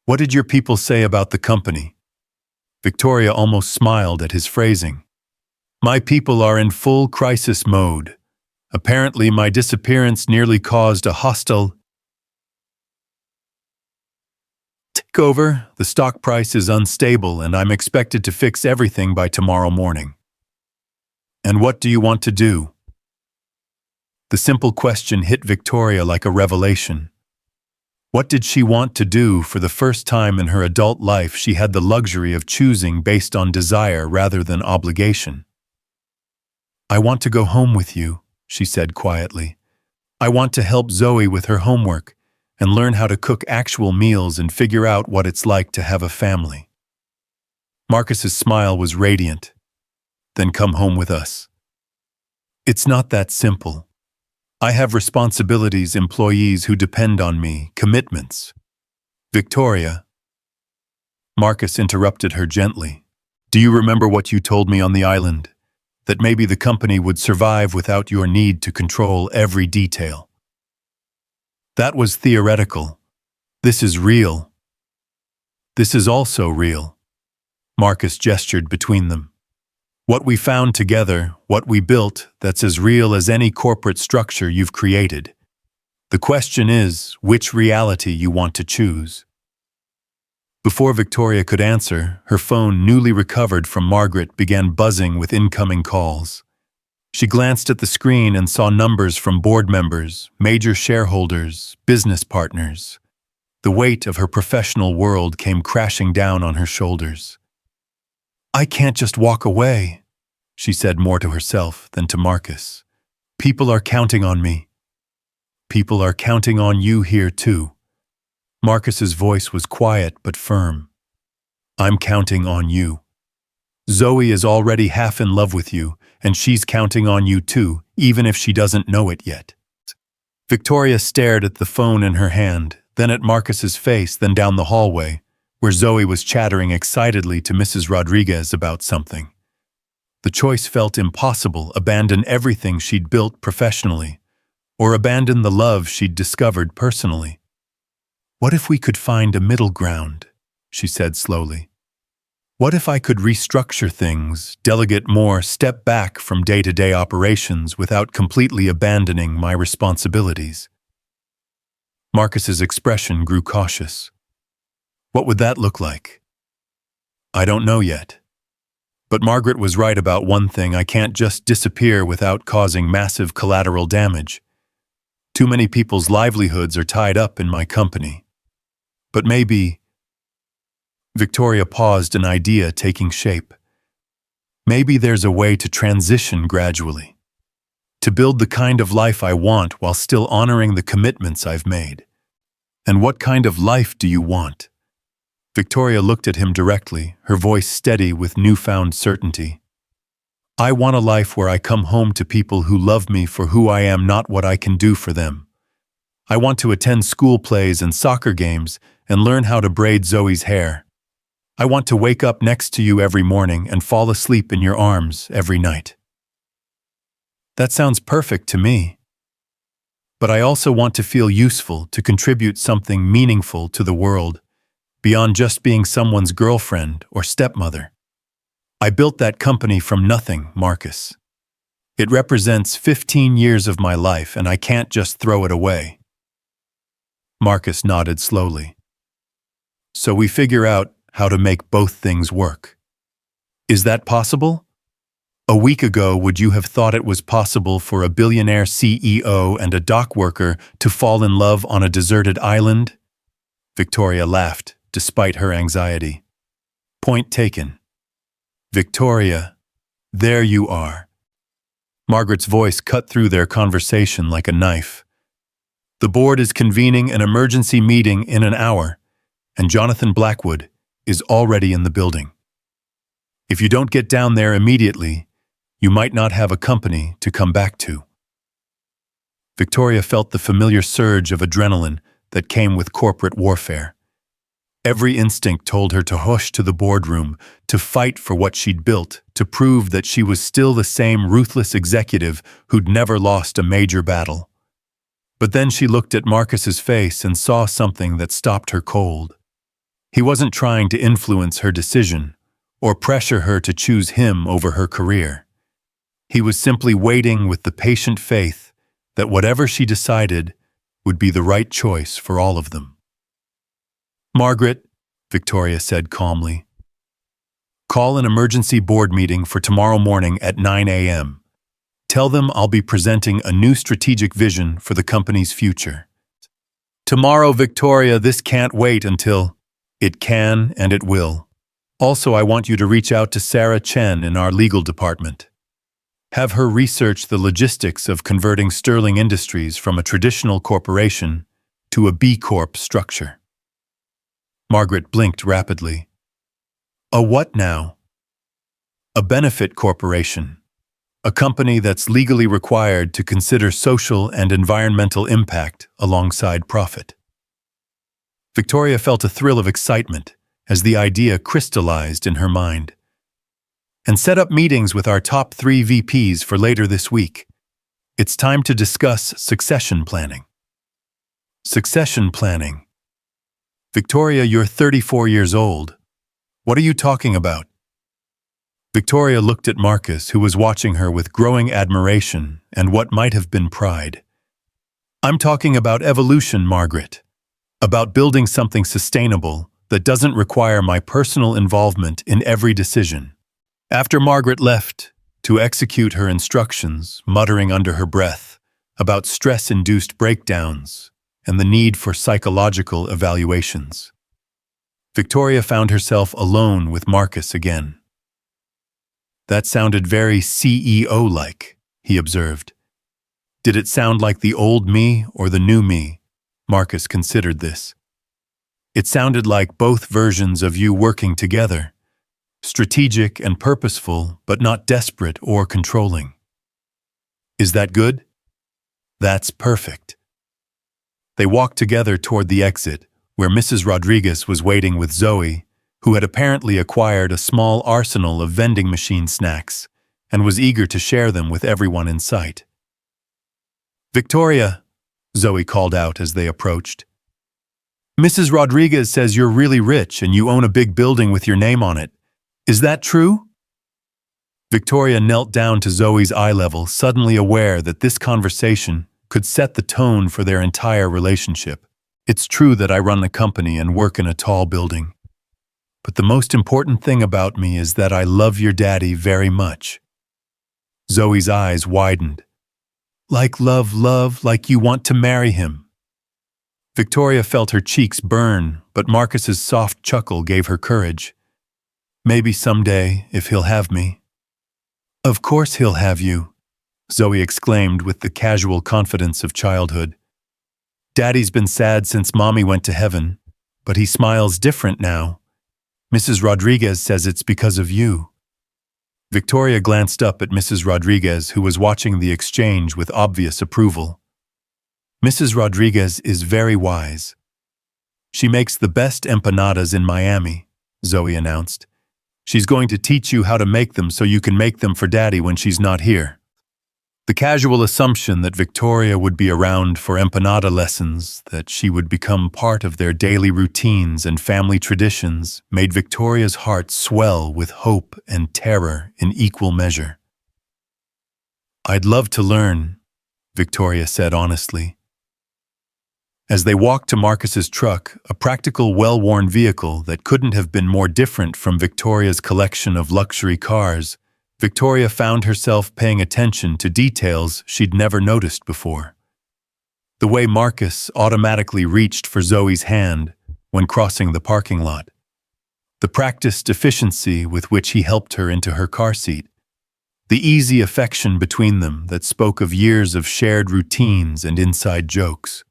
Speaker 1: What did your people say about the company? Victoria almost smiled at his phrasing. My people are in full crisis mode. Apparently, my disappearance nearly caused a hostile takeover. The stock price is unstable, and I'm expected to fix everything by tomorrow morning. And what do you want to do? The simple question hit Victoria like a revelation. What did she want to do? For the first time in her adult life, she had the luxury of choosing based on desire rather than obligation. I want to go home with you, she said quietly. I want to help Zoe with her homework and learn how to cook actual meals and figure out what it's like to have a family. Marcus's smile was radiant. Then come home with us. It's not that simple. I have responsibilities, employees who depend on me, commitments. Victoria. Marcus interrupted her gently. Do you remember what you told me on the island? That maybe the company would survive without your need to control every detail. That was theoretical. This is real. This is also real. Marcus gestured between them. What we found together, what we built, that's as real as any corporate structure you've created. The question is, which reality you want to choose. Before Victoria could answer, her phone, newly recovered from Margaret, began buzzing with incoming calls. She glanced at the screen and saw numbers from board members, major shareholders, business partners. The weight of her professional world came crashing down on her shoulders. I can't just walk away, she said more to herself than to Marcus. People are counting on me. People are counting on you here too. Marcus's voice was quiet but firm. I'm counting on you. Zoe is already half in love with you, and she's counting on you too, even if she doesn't know it yet. Victoria stared at the phone in her hand, then at Marcus's face, then down the hallway, where Zoe was chattering excitedly to Mrs. Rodriguez about something. The choice felt impossible: abandon everything she'd built professionally, or abandon the love she'd discovered personally. What if we could find a middle ground? She said slowly. What if I could restructure things, delegate more, step back from day-to-day operations without completely abandoning my responsibilities? Marcus's expression grew cautious. What would that look like? I don't know yet. But Margaret was right about one thing: I can't just disappear without causing massive collateral damage. Too many people's livelihoods are tied up in my company. But maybe... Victoria paused, an idea taking shape. Maybe there's a way to transition gradually, to build the kind of life I want while still honoring the commitments I've made. And what kind of life do you want? Victoria looked at him directly, her voice steady with newfound certainty. I want a life where I come home to people who love me for who I am, not what I can do for them. I want to attend school plays and soccer games and learn how to braid Zoe's hair. I want to wake up next to you every morning and fall asleep in your arms every night. That sounds perfect to me. But I also want to feel useful, to contribute something meaningful to the world, beyond just being someone's girlfriend or stepmother. I built that company from nothing, Marcus. It represents 15 years of my life, and I can't just throw it away. Marcus nodded slowly. So we figure out how to make both things work. Is that possible? A week ago, would you have thought it was possible for a billionaire CEO and a dockworker to fall in love on a deserted island? Victoria laughed, despite her anxiety. Point taken. Victoria, there you are. Margaret's voice cut through their conversation like a knife. The board is convening an emergency meeting in an hour, and Jonathan Blackwood is already in the building. If you don't get down there immediately, you might not have a company to come back to. Victoria felt the familiar surge of adrenaline that came with corporate warfare. Every instinct told her to hush to the boardroom, to fight for what she'd built, to prove that she was still the same ruthless executive who'd never lost a major battle. But then she looked at Marcus's face and saw something that stopped her cold. He wasn't trying to influence her decision or pressure her to choose him over her career. He was simply waiting with the patient faith that whatever she decided would be the right choice for all of them. Margaret, Victoria said calmly, call an emergency board meeting for tomorrow morning at 9 a.m. Tell them I'll be presenting a new strategic vision for the company's future. Tomorrow, Victoria, this can't wait until... It can and it will. Also, I want you to reach out to Sarah Chen in our legal department. Have her research the logistics of converting Sterling Industries from a traditional corporation to a B Corp structure. Margaret blinked rapidly. A what now? A benefit corporation. A company that's legally required to consider social and environmental impact alongside profit. Victoria felt a thrill of excitement as the idea crystallized in her mind. And set up meetings with our top 3 VPs for later this week. It's time to discuss succession planning. Succession planning. Victoria, you're 34 years old. What are you talking about? Victoria looked at Marcus, who was watching her with growing admiration and what might have been pride. I'm talking about evolution, Margaret. About building something sustainable that doesn't require my personal involvement in every decision. After Margaret left to execute her instructions, muttering under her breath about stress-induced breakdowns and the need for psychological evaluations, Victoria found herself alone with Marcus again. That sounded very CEO-like, he observed. Did it sound like the old me or the new me? Marcus considered this. It sounded like both versions of you working together, strategic and purposeful, but not desperate or controlling. Is that good? That's perfect. They walked together toward the exit, where Mrs. Rodriguez was waiting with Zoe, who had apparently acquired a small arsenal of vending machine snacks and was eager to share them with everyone in sight. "Victoria," Zoe called out as they approached. "Mrs. Rodriguez says you're really rich and you own a big building with your name on it. Is that true?" Victoria knelt down to Zoe's eye level, suddenly aware that this conversation could set the tone for their entire relationship. "It's true that I run a company and work in a tall building. But the most important thing about me is that I love your daddy very much." Zoe's eyes widened. "Like love, like you want to marry him." Victoria felt her cheeks burn, but Marcus's soft chuckle gave her courage. "Maybe someday, if he'll have me." "Of course he'll have you," Zoe exclaimed with the casual confidence of childhood. "Daddy's been sad since Mommy went to heaven, but he smiles different now. Mrs. Rodriguez says it's because of you." Victoria glanced up at Mrs. Rodriguez, who was watching the exchange with obvious approval. "Mrs. Rodriguez is very wise. She makes the best empanadas in Miami," Zoe announced. "She's going to teach you how to make them so you can make them for Daddy when she's not here." The casual assumption that Victoria would be around for empanada lessons, that she would become part of their daily routines and family traditions, made Victoria's heart swell with hope and terror in equal measure. "I'd love to learn," Victoria said honestly. As they walked to Marcus's truck, a practical, well-worn vehicle that couldn't have been more different from Victoria's collection of luxury cars, Victoria found herself paying attention to details she'd never noticed before. The way Marcus automatically reached for Zoe's hand when crossing the parking lot. The practiced efficiency with which he helped her into her car seat. The easy affection between them that spoke of years of shared routines and inside jokes.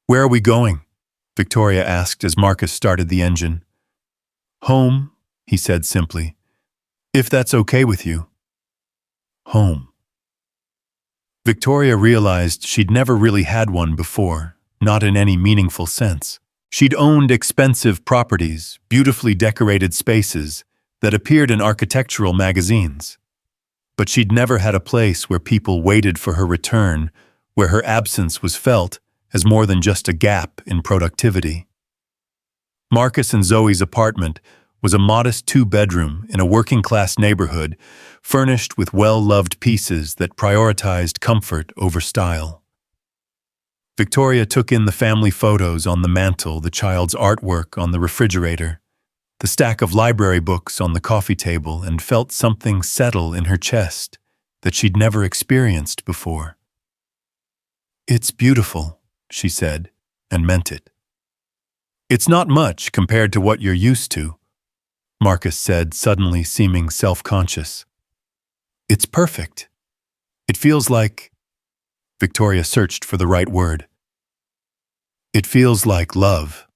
Speaker 1: "Where are we going?" Victoria asked as Marcus started the engine. "Home," he said simply. "If that's okay with you." Home. Victoria realized she'd never really had one before, not in any meaningful sense. She'd owned expensive properties, beautifully decorated spaces that appeared in architectural magazines. But she'd never had a place where people waited for her return, where her absence was felt as more than just a gap in productivity. Marcus and Zoe's apartment was a modest two-bedroom in a working-class neighborhood, furnished with well-loved pieces that prioritized comfort over style. Victoria took in the family photos on the mantel, the child's artwork on the refrigerator, the stack of library books on the coffee table, and felt something settle in her chest that she'd never experienced before. "It's beautiful," she said, and meant it. "It's not much compared to what you're used to," Marcus said, suddenly seeming self-conscious. "It's perfect. It feels like—" Victoria searched for the right word. "It feels like love."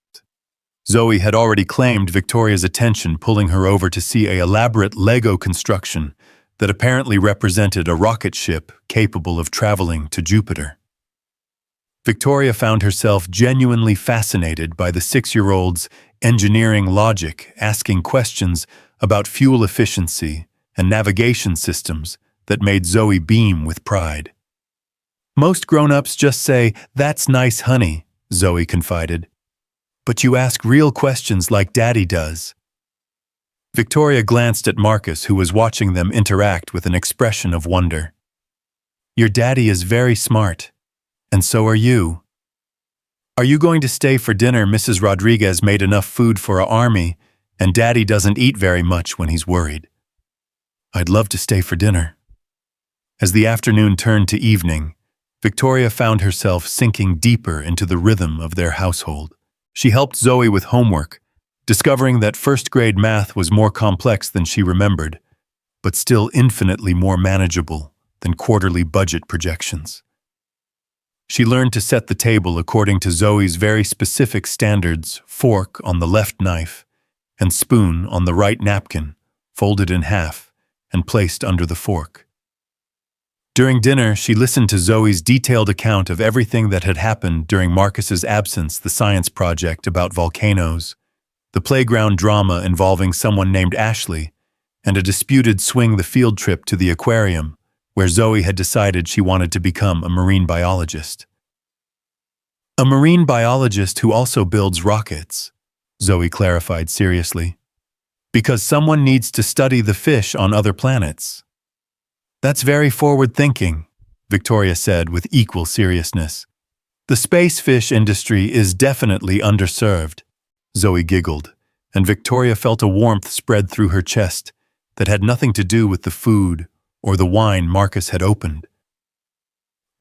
Speaker 1: Zoe had already claimed Victoria's attention, pulling her over to see an elaborate Lego construction that apparently represented a rocket ship capable of traveling to Jupiter. Victoria found herself genuinely fascinated by the 6-year-old's engineering logic, asking questions about fuel efficiency and navigation systems that made Zoe beam with pride. "Most grown-ups just say, 'That's nice, honey,'" Zoe confided. "But you ask real questions like Daddy does." Victoria glanced at Marcus, who was watching them interact with an expression of wonder. "Your daddy is very smart. And so are you. Are you going to stay for dinner? Mrs. Rodriguez made enough food for our army, and Daddy doesn't eat very much when he's worried." "I'd love to stay for dinner." As the afternoon turned to evening, Victoria found herself sinking deeper into the rhythm of their household. She helped Zoe with homework, discovering that first-grade math was more complex than she remembered, but still infinitely more manageable than quarterly budget projections. She learned to set the table according to Zoe's very specific standards: fork on the left knife and spoon on the right napkin, folded in half and placed under the fork. During dinner, she listened to Zoe's detailed account of everything that had happened during Marcus's absence: the science project about volcanoes, the playground drama involving someone named Ashley, and a disputed swing the field trip to the aquarium, where Zoe had decided she wanted to become a marine biologist. A marine biologist who also builds rockets, Zoe clarified seriously. Because someone needs to study the fish on other planets. That's very forward-thinking, Victoria said with equal seriousness. The space fish industry is definitely underserved. Zoe giggled, and Victoria felt a warmth spread through her chest that had nothing to do with the food or the wine Marcus had opened.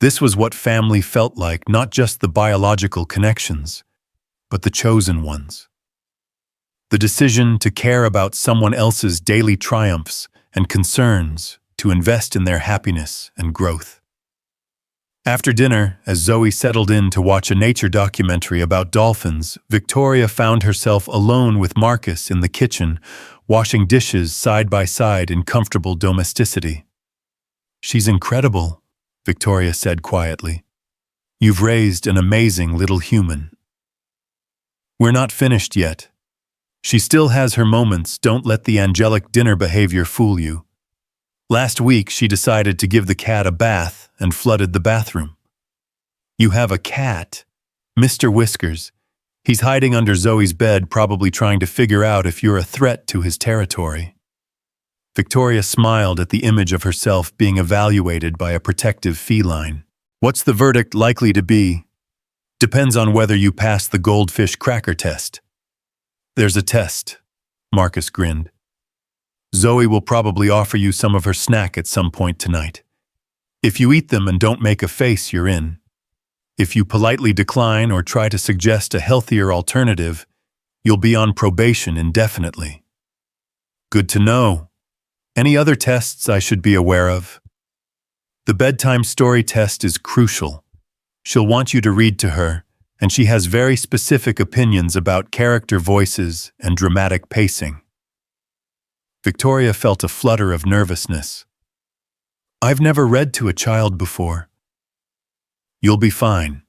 Speaker 1: This was what family felt like, not just the biological connections, but the chosen ones. The decision to care about someone else's daily triumphs and concerns, to invest in their happiness and growth. After dinner, as Zoe settled in to watch a nature documentary about dolphins, Victoria found herself alone with Marcus in the kitchen, washing dishes side by side in comfortable domesticity. "She's incredible," Victoria said quietly. "You've raised an amazing little human." "We're not finished yet. She still has her moments. Don't let the angelic dinner behavior fool you. Last week, she decided to give the cat a bath and flooded the bathroom." "You have a cat?" "Mr. Whiskers. He's hiding under Zoe's bed, probably trying to figure out if you're a threat to his territory." Victoria smiled at the image of herself being evaluated by a protective feline. "What's the verdict likely to be?" "Depends on whether you pass the goldfish cracker test." "There's a test," Marcus grinned. "Zoe will probably offer you some of her snack at some point tonight. If you eat them and don't make a face, you're in. If you politely decline or try to suggest a healthier alternative, you'll be on probation indefinitely." "Good to know. Any other tests I should be aware of?" "The bedtime story test is crucial. She'll want you to read to her, and she has very specific opinions about character voices and dramatic pacing." Victoria felt a flutter of nervousness. "I've never read to a child before." "You'll be fine.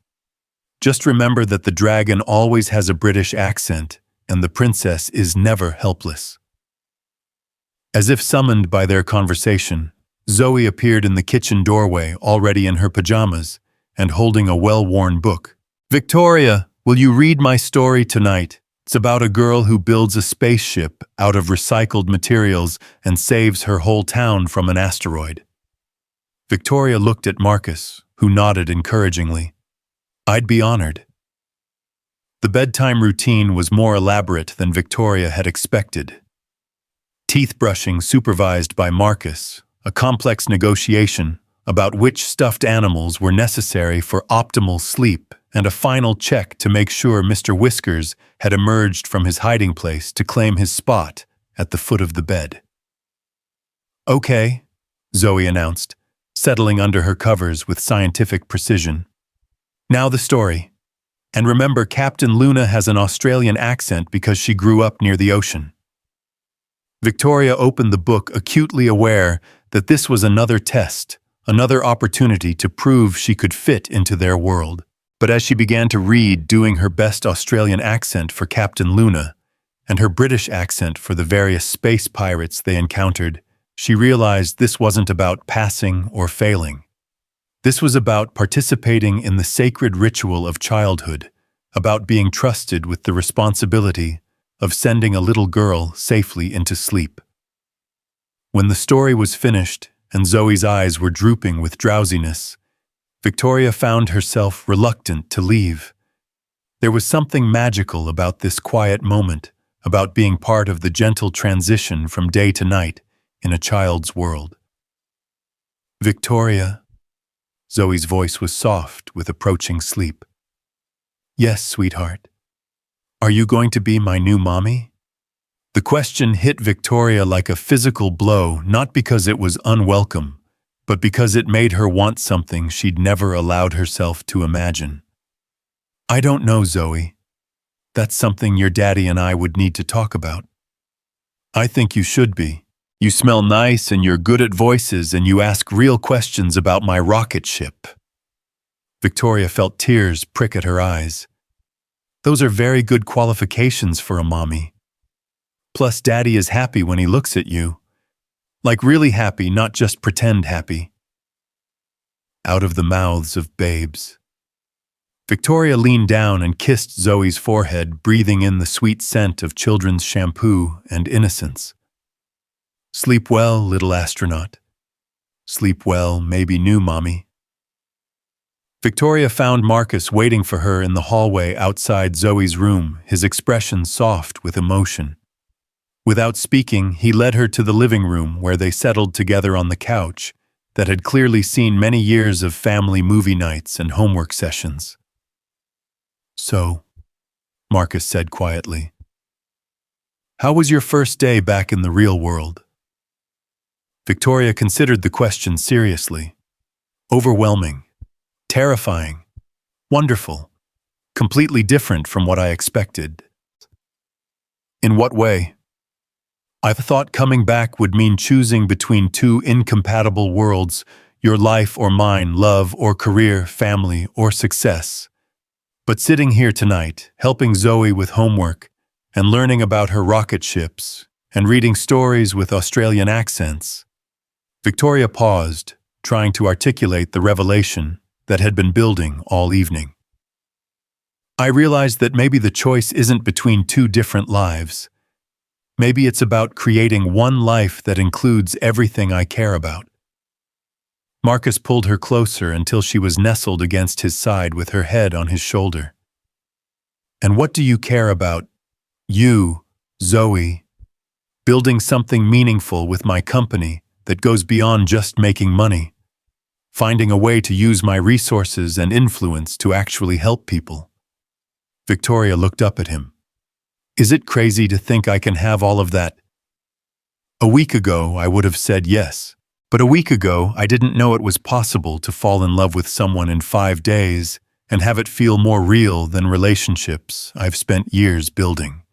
Speaker 1: Just remember that the dragon always has a British accent, and the princess is never helpless." As if summoned by their conversation, Zoe appeared in the kitchen doorway, already in her pajamas, and holding a well-worn book. "Victoria, will you read my story tonight? It's about a girl who builds a spaceship out of recycled materials and saves her whole town from an asteroid." Victoria looked at Marcus, who nodded encouragingly. "I'd be honored." The bedtime routine was more elaborate than Victoria had expected. Teeth brushing supervised by Marcus, a complex negotiation about which stuffed animals were necessary for optimal sleep, and a final check to make sure Mr. Whiskers had emerged from his hiding place to claim his spot at the foot of the bed. "Okay," Zoe announced, settling under her covers with scientific precision. "Now the story. And remember, Captain Luna has an Australian accent because she grew up near the ocean." Victoria opened the book, acutely aware that this was another test, another opportunity to prove she could fit into their world. But as she began to read, doing her best Australian accent for Captain Luna and her British accent for the various space pirates they encountered, she realized this wasn't about passing or failing. This was about participating in the sacred ritual of childhood, about being trusted with the responsibility of sending a little girl safely into sleep. When the story was finished and Zoe's eyes were drooping with drowsiness, Victoria found herself reluctant to leave. There was something magical about this quiet moment, about being part of the gentle transition from day to night in a child's world. "Victoria," Zoe's voice was soft with approaching sleep. "Yes, sweetheart. Are you going to be my new mommy?" The question hit Victoria like a physical blow, not because it was unwelcome, but because it made her want something she'd never allowed herself to imagine. I don't know, Zoe. That's something your daddy and I would need to talk about. I think you should be. You smell nice and you're good at voices and you ask real questions about my rocket ship. Victoria felt tears prick at her eyes. Those are very good qualifications for a mommy. Plus, Daddy is happy when he looks at you. Like really happy, not just pretend happy. Out of the mouths of babes. Victoria leaned down and kissed Zoe's forehead, breathing in the sweet scent of children's shampoo and innocence. Sleep well, little astronaut. Sleep well, maybe new mommy. Victoria found Marcus waiting for her in the hallway outside Zoe's room, his expression soft with emotion. Without speaking, he led her to the living room where they settled together on the couch that had clearly seen many years of family movie nights and homework sessions. So, Marcus said quietly, how was your first day back in the real world? Victoria considered the question seriously. Overwhelming, terrifying, wonderful, completely different from what I expected. In what way? I thought coming back would mean choosing between two incompatible worlds, your life or mine, love or career, family or success. But sitting here tonight, helping Zoe with homework, and learning about her rocket ships, and reading stories with Australian accents, Victoria paused, trying to articulate the revelation that had been building all evening. I realized that maybe the choice isn't between two different lives. Maybe it's about creating one life that includes everything I care about. Marcus pulled her closer until she was nestled against his side with her head on his shoulder. And what do you care about? You, Zoe. Building something meaningful with my company that goes beyond just making money. Finding a way to use my resources and influence to actually help people. Victoria looked up at him. Is it crazy to think I can have all of that? A week ago, I would have said yes. But a week ago, I didn't know it was possible to fall in love with someone in 5 days and have it feel more real than relationships I've spent years building.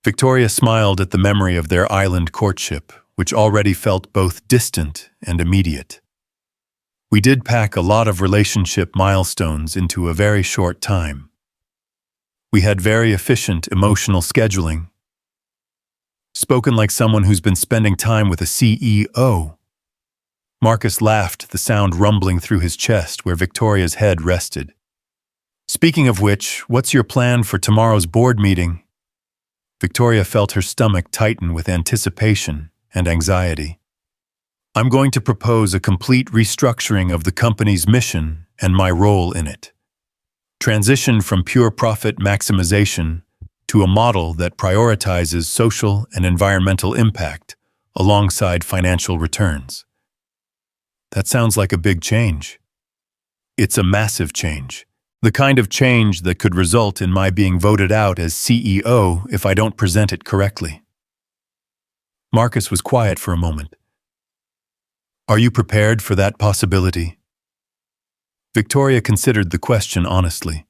Speaker 1: Victoria smiled at the memory of their island courtship, which already felt both distant and immediate. We did pack a lot of relationship milestones into a very short time. We had very efficient emotional scheduling. Spoken like someone who's been spending time with a CEO. Marcus laughed, the sound rumbling through his chest where Victoria's head rested. Speaking of which, what's your plan for tomorrow's board meeting? Victoria felt her stomach tighten with anticipation and anxiety. I'm going to propose a complete restructuring of the company's mission and my role in it. Transition from pure profit maximization to a model that prioritizes social and environmental impact alongside financial returns. That sounds like a big change. It's a massive change. The kind of change that could result in my being voted out as CEO if I don't present it correctly. Marcus was quiet for a moment. Are you prepared for that possibility? Victoria considered the question honestly.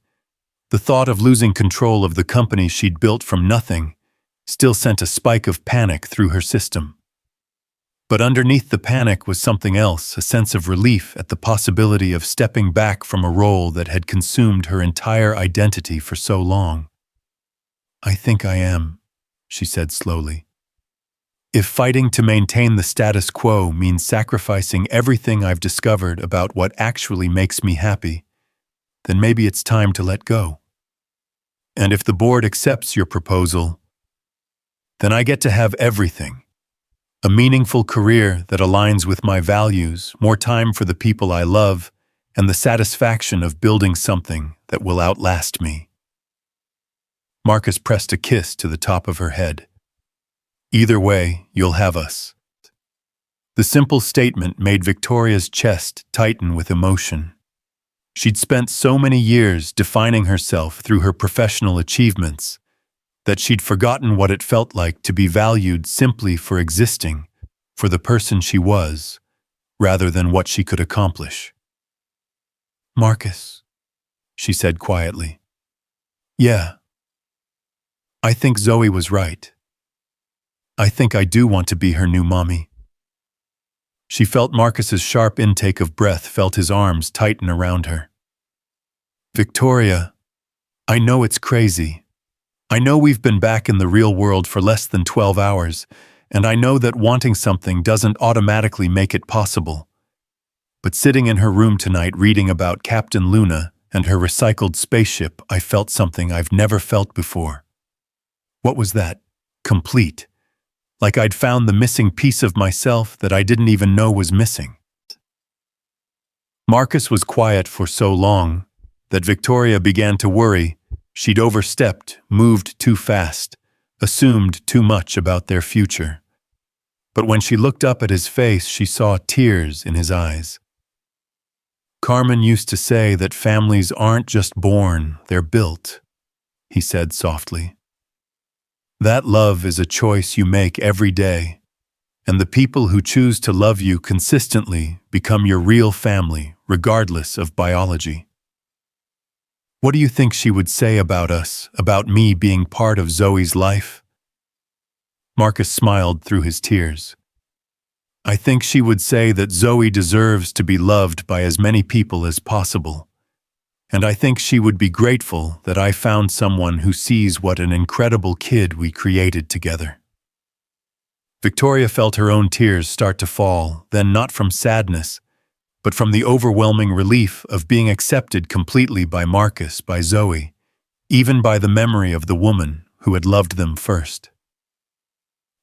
Speaker 1: The thought of losing control of the company she'd built from nothing still sent a spike of panic through her system. But underneath the panic was something else, a sense of relief at the possibility of stepping back from a role that had consumed her entire identity for so long. I think I am, she said slowly. If fighting to maintain the status quo means sacrificing everything I've discovered about what actually makes me happy, then maybe it's time to let go. And if the board accepts your proposal, then I get to have everything. A meaningful career that aligns with my values, more time for the people I love, and the satisfaction of building something that will outlast me. Marcus pressed a kiss to the top of her head. Either way, you'll have us. The simple statement made Victoria's chest tighten with emotion. She'd spent so many years defining herself through her professional achievements that she'd forgotten what it felt like to be valued simply for existing, for the person she was, rather than what she could accomplish. "Marcus," she said quietly. "Yeah, I think Zoe was right. I think I do want to be her new mommy." She felt Marcus's sharp intake of breath, felt his arms tighten around her. "Victoria, I know it's crazy. I know we've been back in the real world for less than 12 hours, and I know that wanting something doesn't automatically make it possible. But sitting in her room tonight reading about Captain Luna and her recycled spaceship, I felt something I've never felt before." "What was that?" "Complete. Like I'd found the missing piece of myself that I didn't even know was missing." Marcus was quiet for so long that Victoria began to worry. She'd overstepped, moved too fast, assumed too much about their future. But when she looked up at his face, she saw tears in his eyes. "Carmen used to say that families aren't just born, they're built," he said softly. "That love is a choice you make every day, and the people who choose to love you consistently become your real family, regardless of biology." "What do you think she would say about us, about me being part of Zoe's life?" Marcus smiled through his tears. "I think she would say that Zoe deserves to be loved by as many people as possible. And I think she would be grateful that I found someone who sees what an incredible kid we created together." Victoria felt her own tears start to fall, then not from sadness, but from the overwhelming relief of being accepted completely by Marcus, by Zoe, even by the memory of the woman who had loved them first.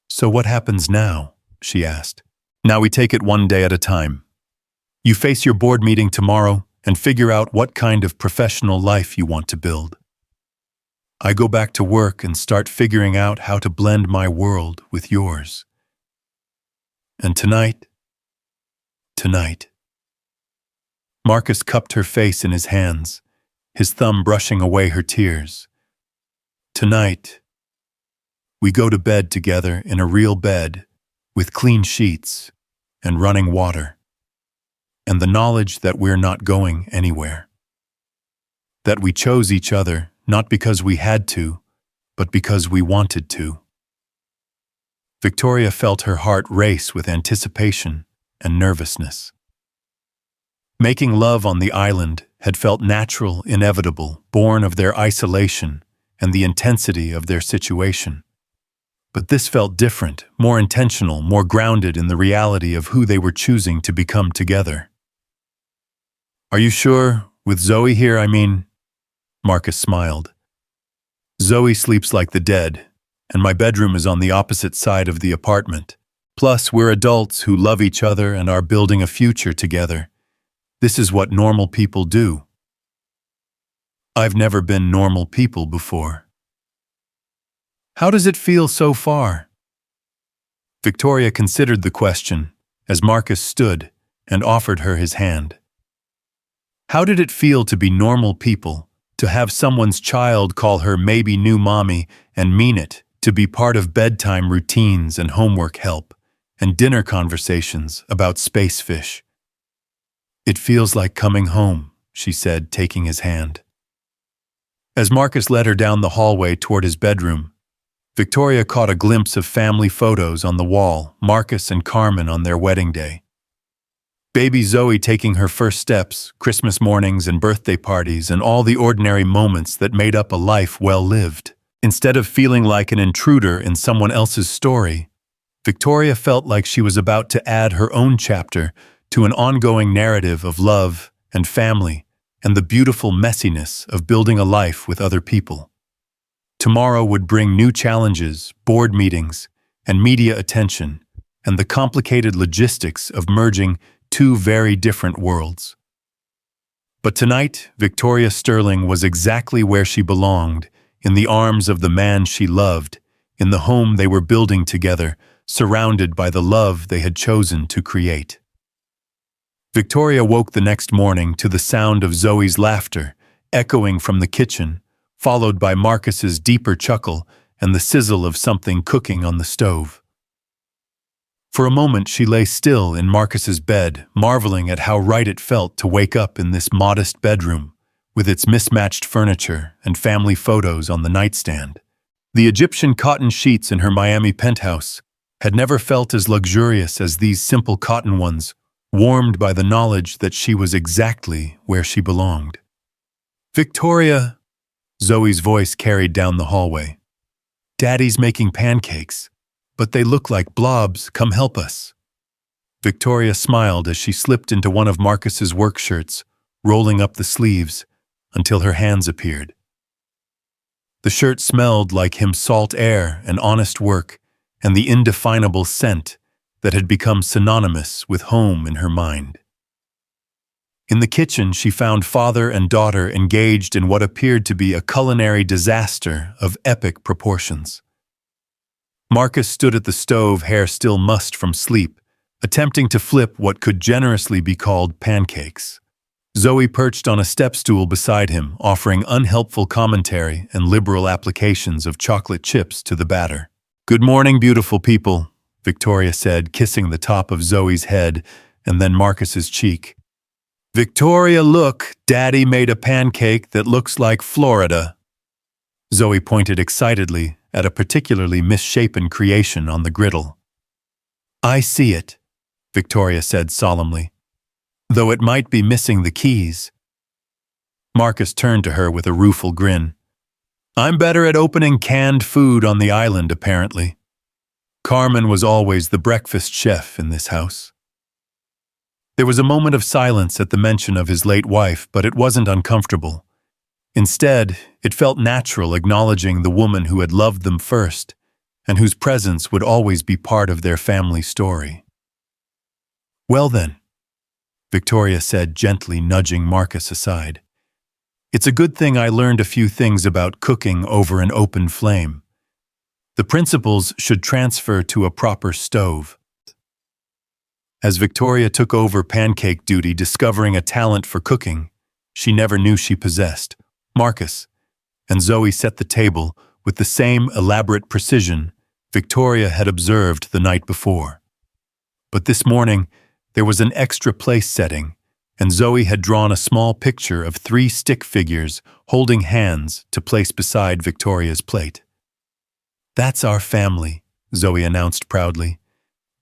Speaker 1: "So what happens now?" she asked. "Now we take it one day at a time. You face your board meeting tomorrow and figure out what kind of professional life you want to build. I go back to work and start figuring out how to blend my world with yours. And tonight. Marcus cupped her face in his hands, his thumb brushing away her tears. "Tonight, we go to bed together in a real bed, with clean sheets and running water. And the knowledge that we're not going anywhere. That we chose each other not because we had to, but because we wanted to." Victoria felt her heart race with anticipation and nervousness. Making love on the island had felt natural, inevitable, born of their isolation and the intensity of their situation. But this felt different, more intentional, more grounded in the reality of who they were choosing to become together. "Are you sure? With Zoe here, I mean?" Marcus smiled. "Zoe sleeps like the dead, and my bedroom is on the opposite side of the apartment. Plus, we're adults who love each other and are building a future together. This is what normal people do." "I've never been normal people before." "How does it feel so far?" Victoria considered the question as Marcus stood and offered her his hand. How did it feel to be normal people, to have someone's child call her maybe new mommy and mean it, to be part of bedtime routines and homework help, and dinner conversations about space fish? "It feels like coming home," she said, taking his hand. As Marcus led her down the hallway toward his bedroom, Victoria caught a glimpse of family photos on the wall, Marcus and Carmen on their wedding day. Baby Zoe taking her first steps, Christmas mornings and birthday parties, and all the ordinary moments that made up a life well lived. Instead of feeling like an intruder in someone else's story, Victoria felt like she was about to add her own chapter to an ongoing narrative of love and family and the beautiful messiness of building a life with other people. Tomorrow would bring new challenges, board meetings, and media attention, and the complicated logistics of merging two very different worlds. But tonight, Victoria Sterling was exactly where she belonged, in the arms of the man she loved, in the home they were building together, surrounded by the love they had chosen to create. Victoria woke the next morning to the sound of Zoe's laughter, echoing from the kitchen, followed by Marcus's deeper chuckle and the sizzle of something cooking on the stove. For a moment she lay still in Marcus's bed, marveling at how right it felt to wake up in this modest bedroom, with its mismatched furniture and family photos on the nightstand. The Egyptian cotton sheets in her Miami penthouse had never felt as luxurious as these simple cotton ones, warmed by the knowledge that she was exactly where she belonged. "Victoria," Zoe's voice carried down the hallway. "Daddy's making pancakes, but they look like blobs. Come help us." Victoria smiled as she slipped into one of Marcus's work shirts, rolling up the sleeves until her hands appeared. The shirt smelled like him salt air and honest work, and the indefinable scent that had become synonymous with home in her mind. In the kitchen, she found father and daughter engaged in what appeared to be a culinary disaster of epic proportions. Marcus stood at the stove, hair still mussed from sleep, attempting to flip what could generously be called pancakes. Zoe perched on a step stool beside him, offering unhelpful commentary and liberal applications of chocolate chips to the batter. "Good morning, beautiful people," Victoria said, kissing the top of Zoe's head and then Marcus's cheek. "Victoria, look, Daddy made a pancake that looks like Florida." Zoe pointed excitedly at a particularly misshapen creation on the griddle. "I see it," Victoria said solemnly, "though it might be missing the keys." Marcus turned to her with a rueful grin. "I'm better at opening canned food on the island, apparently. Carmen was always the breakfast chef in this house." There was a moment of silence at the mention of his late wife, but it wasn't uncomfortable. Instead, it felt natural, acknowledging the woman who had loved them first and whose presence would always be part of their family story. "Well then," Victoria said, gently nudging Marcus aside. "It's a good thing I learned a few things about cooking over an open flame. The principles should transfer to a proper stove." As Victoria took over pancake duty, discovering a talent for cooking she never knew she possessed, Marcus and Zoe set the table with the same elaborate precision Victoria had observed the night before. But this morning, there was an extra place setting, and Zoe had drawn a small picture of 3 stick figures holding hands to place beside Victoria's plate. "That's our family," Zoe announced proudly.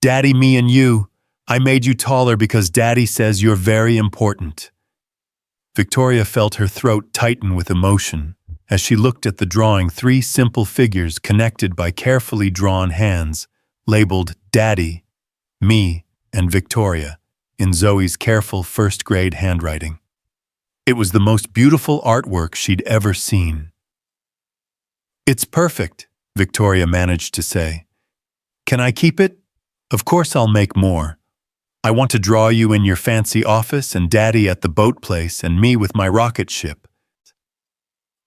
Speaker 1: "Daddy, me and you. I made you taller because Daddy says you're very important." Victoria felt her throat tighten with emotion as she looked at the drawing, 3 simple figures connected by carefully drawn hands, labeled Daddy, Me, and Victoria, in Zoe's careful first-grade handwriting. It was the most beautiful artwork she'd ever seen. "It's perfect," Victoria managed to say. "Can I keep it? Of course I'll make more. I want to draw you in your fancy office and Daddy at the boat place and me with my rocket ship."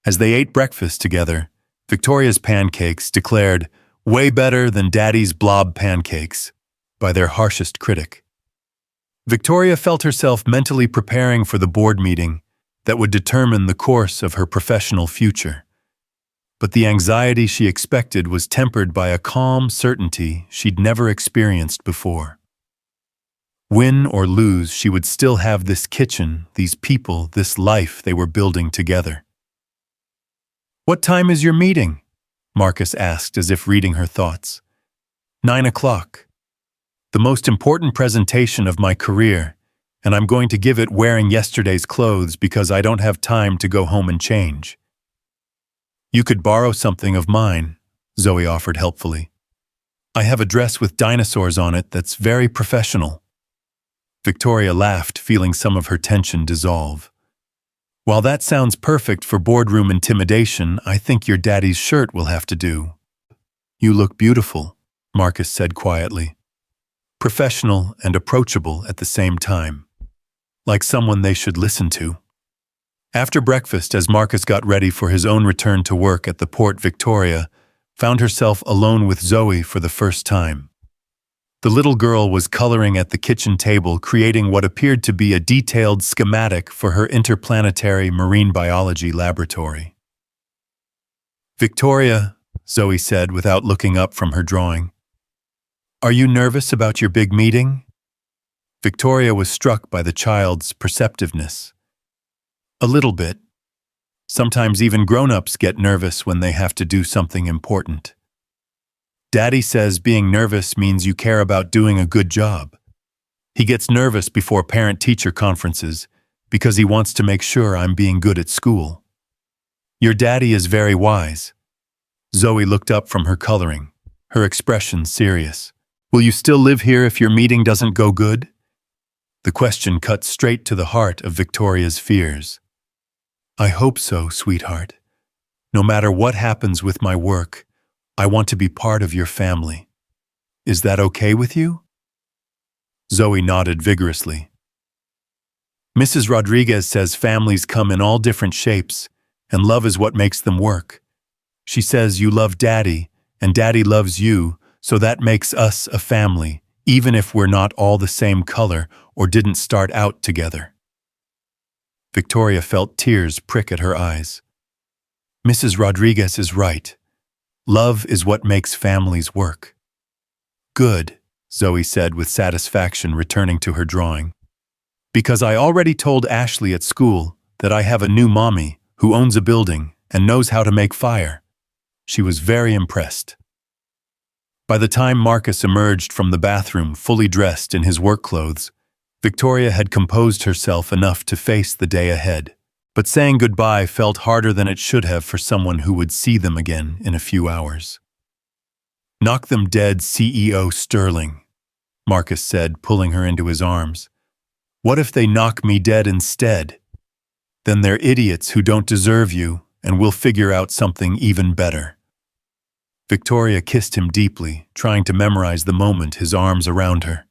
Speaker 1: As they ate breakfast together, Victoria's pancakes declared way better than Daddy's blob pancakes by their harshest critic. Victoria felt herself mentally preparing for the board meeting that would determine the course of her professional future. But the anxiety she expected was tempered by a calm certainty she'd never experienced before. Win or lose, she would still have this kitchen, these people, this life they were building together. "What time is your meeting?" Marcus asked, as if reading her thoughts. 9 o'clock. The most important presentation of my career, and I'm going to give it wearing yesterday's clothes because I don't have time to go home and change." "You could borrow something of mine," Zoe offered helpfully. "I have a dress with dinosaurs on it that's very professional." Victoria laughed, feeling some of her tension dissolve. "While that sounds perfect for boardroom intimidation, I think your daddy's shirt will have to do." "You look beautiful," Marcus said quietly. Professional and approachable at the same time. Like someone they should listen to. After breakfast, as Marcus got ready for his own return to work at the port, Victoria found herself alone with Zoe for the first time. The little girl was coloring at the kitchen table, creating what appeared to be a detailed schematic for her interplanetary marine biology laboratory. "Victoria," Zoe said without looking up from her drawing, Are you nervous about your big meeting? Victoria was struck by the child's perceptiveness. A little bit. Sometimes even grown-ups get nervous when they have to do something important. Daddy says being nervous means you care about doing a good job. He gets nervous before parent-teacher conferences because he wants to make sure I'm being good at school. Your daddy is very wise. Zoe looked up from her coloring, her expression serious. Will you still live here if your meeting doesn't go good? The question cut straight to the heart of Victoria's fears. I hope so, sweetheart. No matter what happens with my work, I want to be part of your family. Is that okay with you? Zoe nodded vigorously. Mrs. Rodriguez says families come in all different shapes, and love is what makes them work. She says you love Daddy, and Daddy loves you, so that makes us a family, even if we're not all the same color or didn't start out together. Victoria felt tears prick at her eyes. Mrs. Rodriguez is right. Love is what makes families work. Good, Zoe said with satisfaction, returning to her drawing. Because I already told Ashley at school that I have a new mommy who owns a building and knows how to make fire. She was very impressed. By the time Marcus emerged from the bathroom fully dressed in his work clothes, Victoria had composed herself enough to face the day ahead. But saying goodbye felt harder than it should have for someone who would see them again in a few hours. Knock them dead, CEO Sterling, Marcus said, pulling her into his arms. What if they knock me dead instead? Then they're idiots who don't deserve you, and we'll figure out something even better. Victoria kissed him deeply, trying to memorize the moment, his arms around her.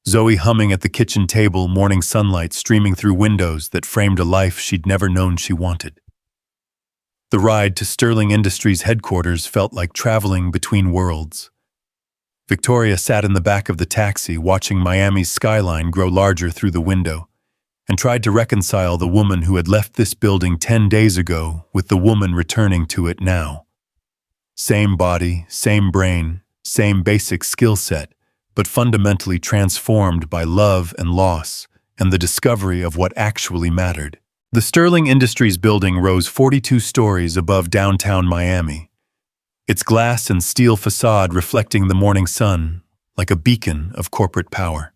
Speaker 1: Zoe humming at the kitchen table, morning sunlight streaming through windows that framed a life she'd never known she wanted. The ride to Sterling Industries headquarters felt like traveling between worlds. Victoria sat in the back of the taxi, watching Miami's skyline grow larger through the window, and tried to reconcile the woman who had left this building 10 days ago with the woman returning to it now. Same body, same brain, same basic skill set, but fundamentally transformed by love and loss and the discovery of what actually mattered. The Sterling Industries building rose 42 stories above downtown Miami, its glass and steel facade reflecting the morning sun like a beacon of corporate power.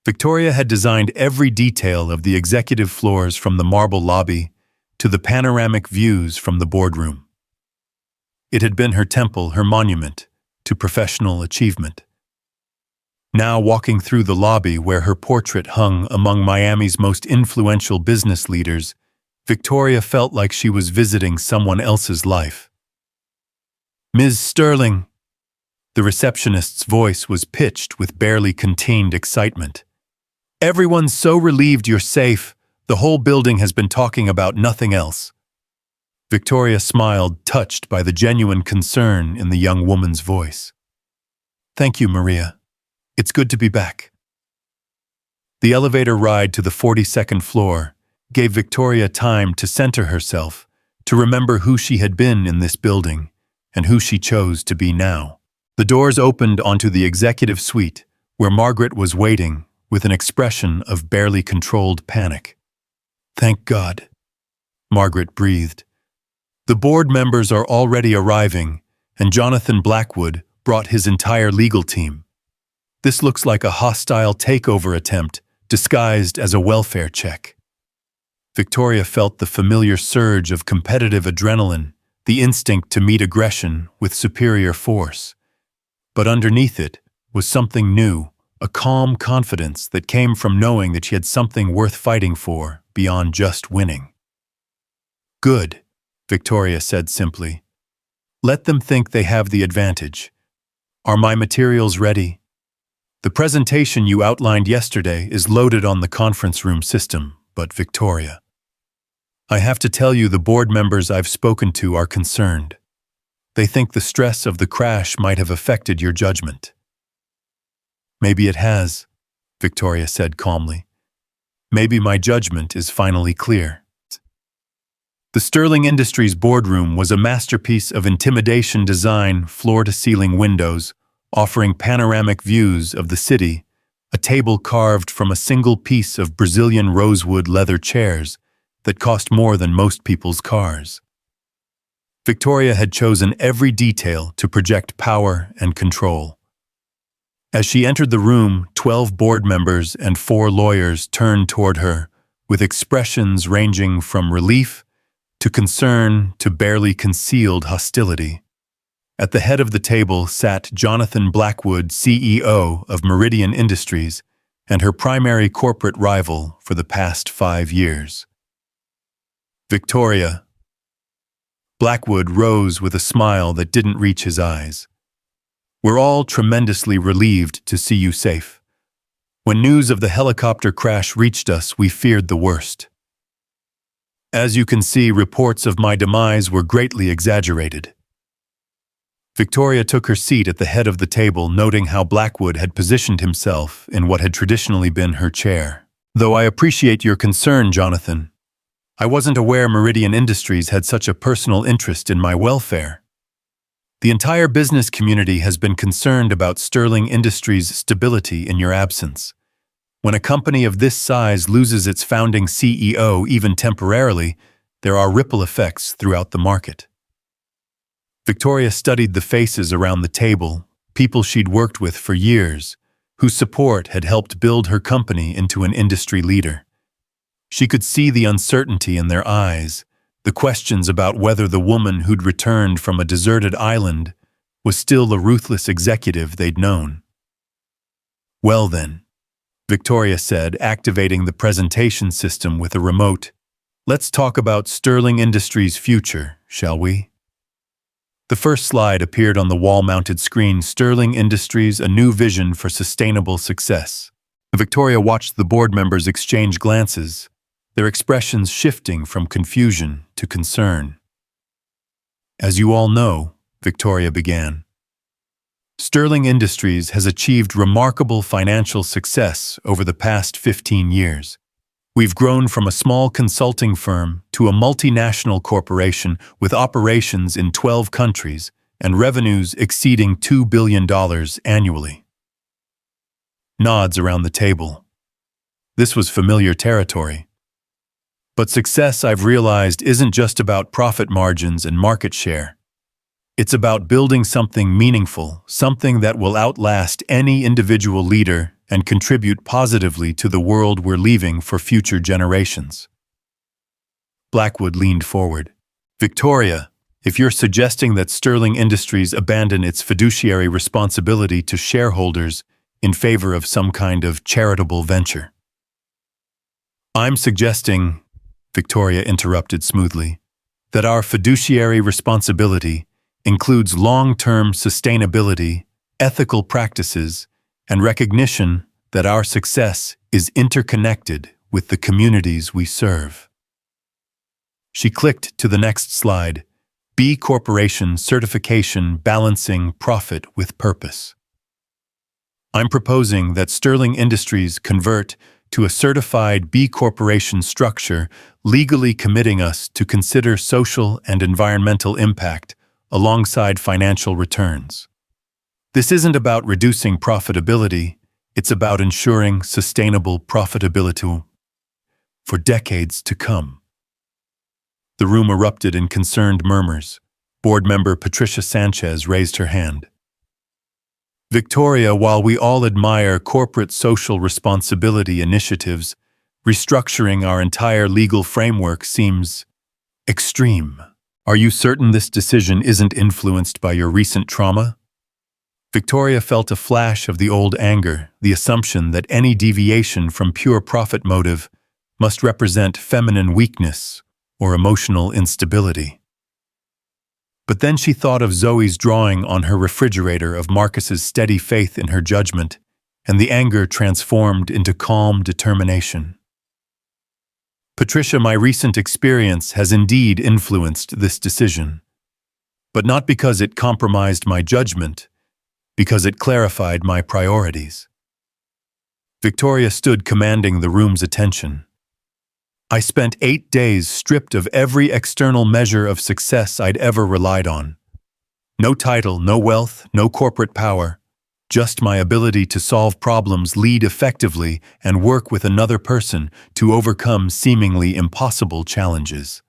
Speaker 1: Victoria had designed every detail of the executive floors, from the marble lobby to the panoramic views from the boardroom. It had been her temple, her monument to professional achievement. Now, walking through the lobby where her portrait hung among Miami's most influential business leaders, Victoria felt like she was visiting someone else's life. Ms. Sterling. The receptionist's voice was pitched with barely contained excitement. Everyone's so relieved you're safe. The whole building has been talking about nothing else. Victoria smiled, touched by the genuine concern in the young woman's voice. Thank you, Maria. It's good to be back. The elevator ride to the 42nd floor gave Victoria time to center herself, to remember who she had been in this building and who she chose to be now. The doors opened onto the executive suite, where Margaret was waiting with an expression of barely controlled panic. Thank God, Margaret breathed. The board members are already arriving, and Jonathan Blackwood brought his entire legal team. This looks like a hostile takeover attempt disguised as a welfare check. Victoria felt the familiar surge of competitive adrenaline, the instinct to meet aggression with superior force. But underneath it was something new, a calm confidence that came from knowing that she had something worth fighting for beyond just winning. Good, Victoria said simply. Let them think they have the advantage. Are my materials ready? The presentation you outlined yesterday is loaded on the conference room system, but Victoria, I have to tell you, the board members I've spoken to are concerned. They think the stress of the crash might have affected your judgment. Maybe it has, Victoria said calmly. Maybe my judgment is finally clear. The Sterling Industries boardroom was a masterpiece of intimidation design, floor-to-ceiling windows, offering panoramic views of the city, a table carved from a single piece of Brazilian rosewood leather chairs that cost more than most people's cars. Victoria had chosen every detail to project power and control. As she entered the room, 12 board members and 4 lawyers turned toward her, with expressions ranging from relief to concern to barely concealed hostility. At the head of the table sat Jonathan Blackwood, CEO of Meridian Industries, and her primary corporate rival for the past 5 years. Victoria. Blackwood rose with a smile that didn't reach his eyes. We're all tremendously relieved to see you safe. When news of the helicopter crash reached us, we feared the worst. As you can see, reports of my demise were greatly exaggerated. Victoria took her seat at the head of the table, noting how Blackwood had positioned himself in what had traditionally been her chair. Though I appreciate your concern, Jonathan, I wasn't aware Meridian Industries had such a personal interest in my welfare. The entire business community has been concerned about Sterling Industries' stability in your absence. When a company of this size loses its founding CEO, even temporarily, there are ripple effects throughout the market. Victoria studied the faces around the table, people she'd worked with for years, whose support had helped build her company into an industry leader. She could see the uncertainty in their eyes, the questions about whether the woman who'd returned from a deserted island was still the ruthless executive they'd known. Well then, Victoria said, activating the presentation system with a remote, let's talk about Sterling Industries' future, shall we? The first slide appeared on the wall-mounted screen, Sterling Industries, a new vision for sustainable success. Victoria watched the board members exchange glances, their expressions shifting from confusion to concern. As you all know, Victoria began, Sterling Industries has achieved remarkable financial success over the past 15 years. We've grown from a small consulting firm to a multinational corporation with operations in 12 countries and revenues exceeding $2 billion annually. Nods around the table. This was familiar territory. But success, I've realized, isn't just about profit margins and market share. It's about building something meaningful, something that will outlast any individual leader and contribute positively to the world we're leaving for future generations. Blackwood leaned forward. Victoria, if you're suggesting that Sterling Industries abandon its fiduciary responsibility to shareholders in favor of some kind of charitable venture. I'm suggesting, Victoria interrupted smoothly, that our fiduciary responsibility includes long-term sustainability, ethical practices, and recognition that our success is interconnected with the communities we serve. She clicked to the next slide, B Corporation certification balancing profit with purpose. I'm proposing that Sterling Industries convert to a certified B Corporation structure, legally committing us to consider social and environmental impact alongside financial returns. This isn't about reducing profitability, it's about ensuring sustainable profitability for decades to come. The room erupted in concerned murmurs. Board member Patricia Sanchez raised her hand. Victoria, while we all admire corporate social responsibility initiatives, restructuring our entire legal framework seems extreme. Are you certain this decision isn't influenced by your recent trauma? Victoria felt a flash of the old anger, the assumption that any deviation from pure profit motive must represent feminine weakness or emotional instability. But then she thought of Zoe's drawing on her refrigerator of Marcus's steady faith in her judgment, and the anger transformed into calm determination. Patricia, my recent experience has indeed influenced this decision, but not because it compromised my judgment, because it clarified my priorities. Victoria stood commanding the room's attention. I spent 8 days stripped of every external measure of success I'd ever relied on. No title, no wealth, no corporate power, just my ability to solve problems, lead effectively, and work with another person to overcome seemingly impossible challenges.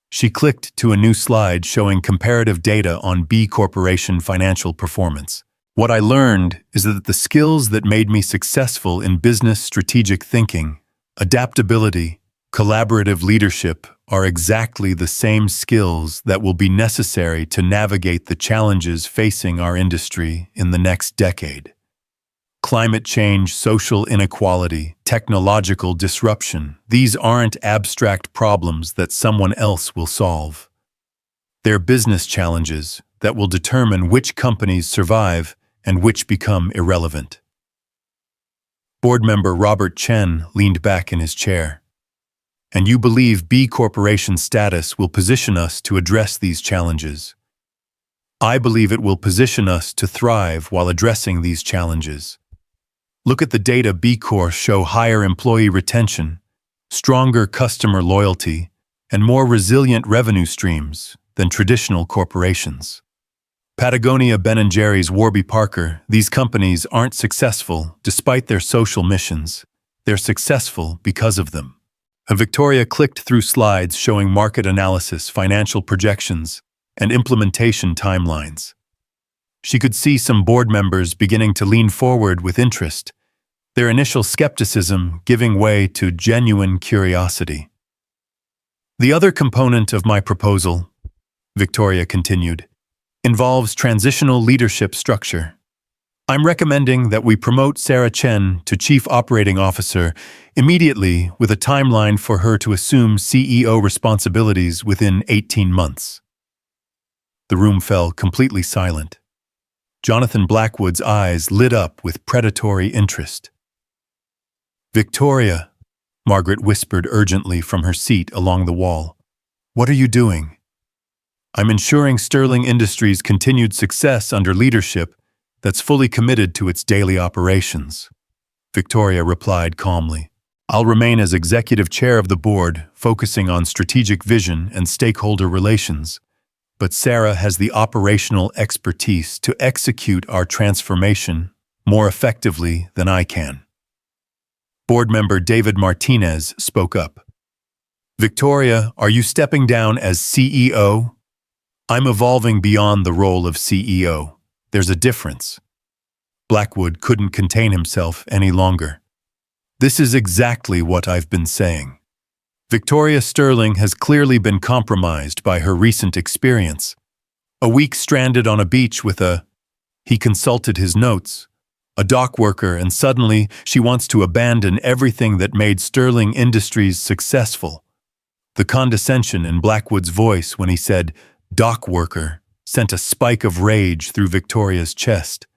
Speaker 1: She clicked to a new slide showing comparative data on B Corporation financial performance. What I learned is that the skills that made me successful in business strategic thinking, adaptability, collaborative leadership are exactly the same skills that will be necessary to navigate the challenges facing our industry in the next decade. Climate change, social inequality, technological disruption, these aren't abstract problems that someone else will solve. They're business challenges that will determine which companies survive and which become irrelevant. Board member Robert Chen leaned back in his chair. And you believe B Corporation status will position us to address these challenges. I believe it will position us to thrive while addressing these challenges. Look at the data. B Corps show higher employee retention, stronger customer loyalty, and more resilient revenue streams than traditional corporations. Patagonia, Ben & Jerry's, Warby Parker, these companies aren't successful despite their social missions. They're successful because of them. Victoria clicked through slides showing market analysis, financial projections, and implementation timelines. She could see some board members beginning to lean forward with interest, their initial skepticism giving way to genuine curiosity. The other component of my proposal, Victoria continued, involves transitional leadership structure. I'm recommending that we promote Sarah Chen to Chief Operating Officer immediately with a timeline for her to assume CEO responsibilities within 18 months. The room fell completely silent. Jonathan Blackwood's eyes lit up with predatory interest. "Victoria," Margaret whispered urgently from her seat along the wall. "What are you doing?" "I'm ensuring Sterling Industries' continued success under leadership that's fully committed to its daily operations," Victoria replied calmly. "I'll remain as executive chair of the board, focusing on strategic vision and stakeholder relations, but Sarah has the operational expertise to execute our transformation more effectively than I can." Board member David Martinez spoke up. "Victoria, are you stepping down as CEO?" "I'm evolving beyond the role of CEO. There's a difference." Blackwood couldn't contain himself any longer. "This is exactly what I've been saying. Victoria Sterling has clearly been compromised by her recent experience. A week stranded on a beach with he consulted his notes, a dock worker, and suddenly she wants to abandon everything that made Sterling Industries successful." The condescension in Blackwood's voice when he said dock worker sent a spike of rage through Victoria's chest.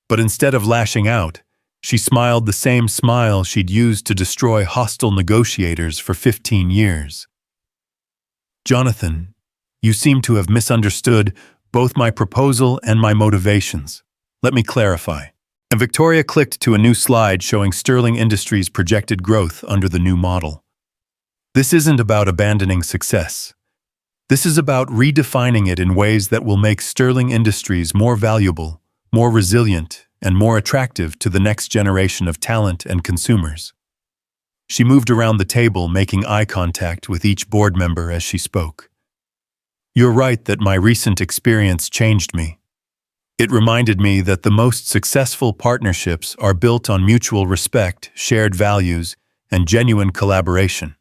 Speaker 1: But instead of lashing out, she smiled the same smile she'd used to destroy hostile negotiators for 15 years. "Jonathan, you seem to have misunderstood both my proposal and my motivations. Let me clarify." And Victoria clicked to a new slide showing Sterling Industries' projected growth under the new model. "This isn't about abandoning success. This is about redefining it in ways that will make Sterling Industries more valuable, more resilient, and more attractive to the next generation of talent and consumers." She moved around the table, making eye contact with each board member as she spoke. "You're right that my recent experience changed me. It reminded me that the most successful partnerships are built on mutual respect, shared values, and genuine collaboration.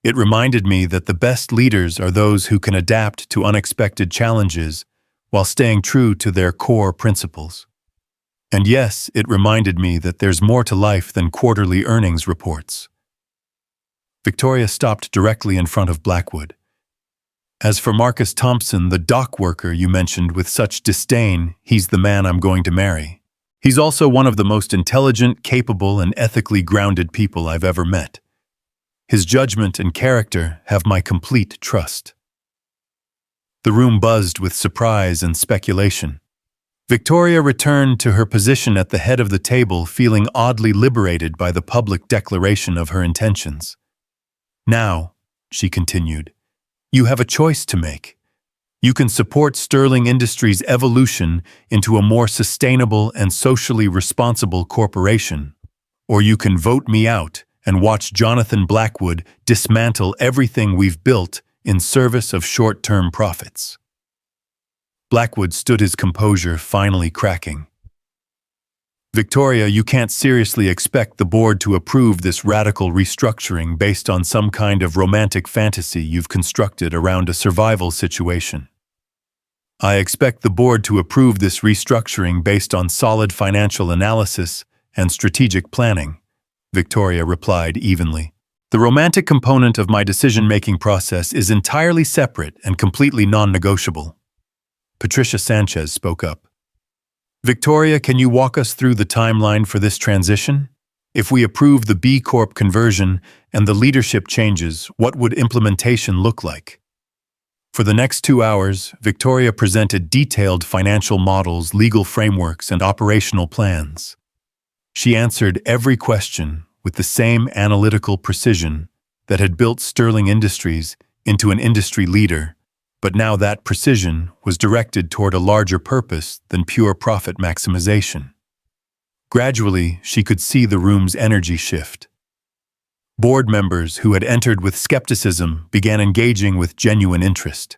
Speaker 1: It reminded me that the best leaders are those who can adapt to unexpected challenges while staying true to their core principles. And yes, it reminded me that there's more to life than quarterly earnings reports." Victoria stopped directly in front of Blackwood. "As for Marcus Thompson, the dock worker you mentioned with such disdain, he's the man I'm going to marry. He's also one of the most intelligent, capable, and ethically grounded people I've ever met. His judgment and character have my complete trust." The room buzzed with surprise and speculation. Victoria returned to her position at the head of the table, feeling oddly liberated by the public declaration of her intentions. "Now," she continued, "you have a choice to make. You can support Sterling Industries' evolution into a more sustainable and socially responsible corporation, or you can vote me out and watch Jonathan Blackwood dismantle everything we've built in service of short-term profits." Blackwood stood his composure, finally cracking. "Victoria, you can't seriously expect the board to approve this radical restructuring based on some kind of romantic fantasy you've constructed around a survival situation. I expect the board to approve this restructuring based on solid financial analysis and strategic planning," Victoria replied evenly. "The romantic component of my decision-making process is entirely separate and completely non-negotiable." Patricia Sanchez spoke up. "Victoria, can you walk us through the timeline for this transition? If we approve the B Corp conversion and the leadership changes, what would implementation look like?" For the next 2 hours, Victoria presented detailed financial models, legal frameworks, and operational plans. She answered every question with the same analytical precision that had built Sterling Industries into an industry leader, but now that precision was directed toward a larger purpose than pure profit maximization. Gradually, she could see the room's energy shift. Board members who had entered with skepticism began engaging with genuine interest.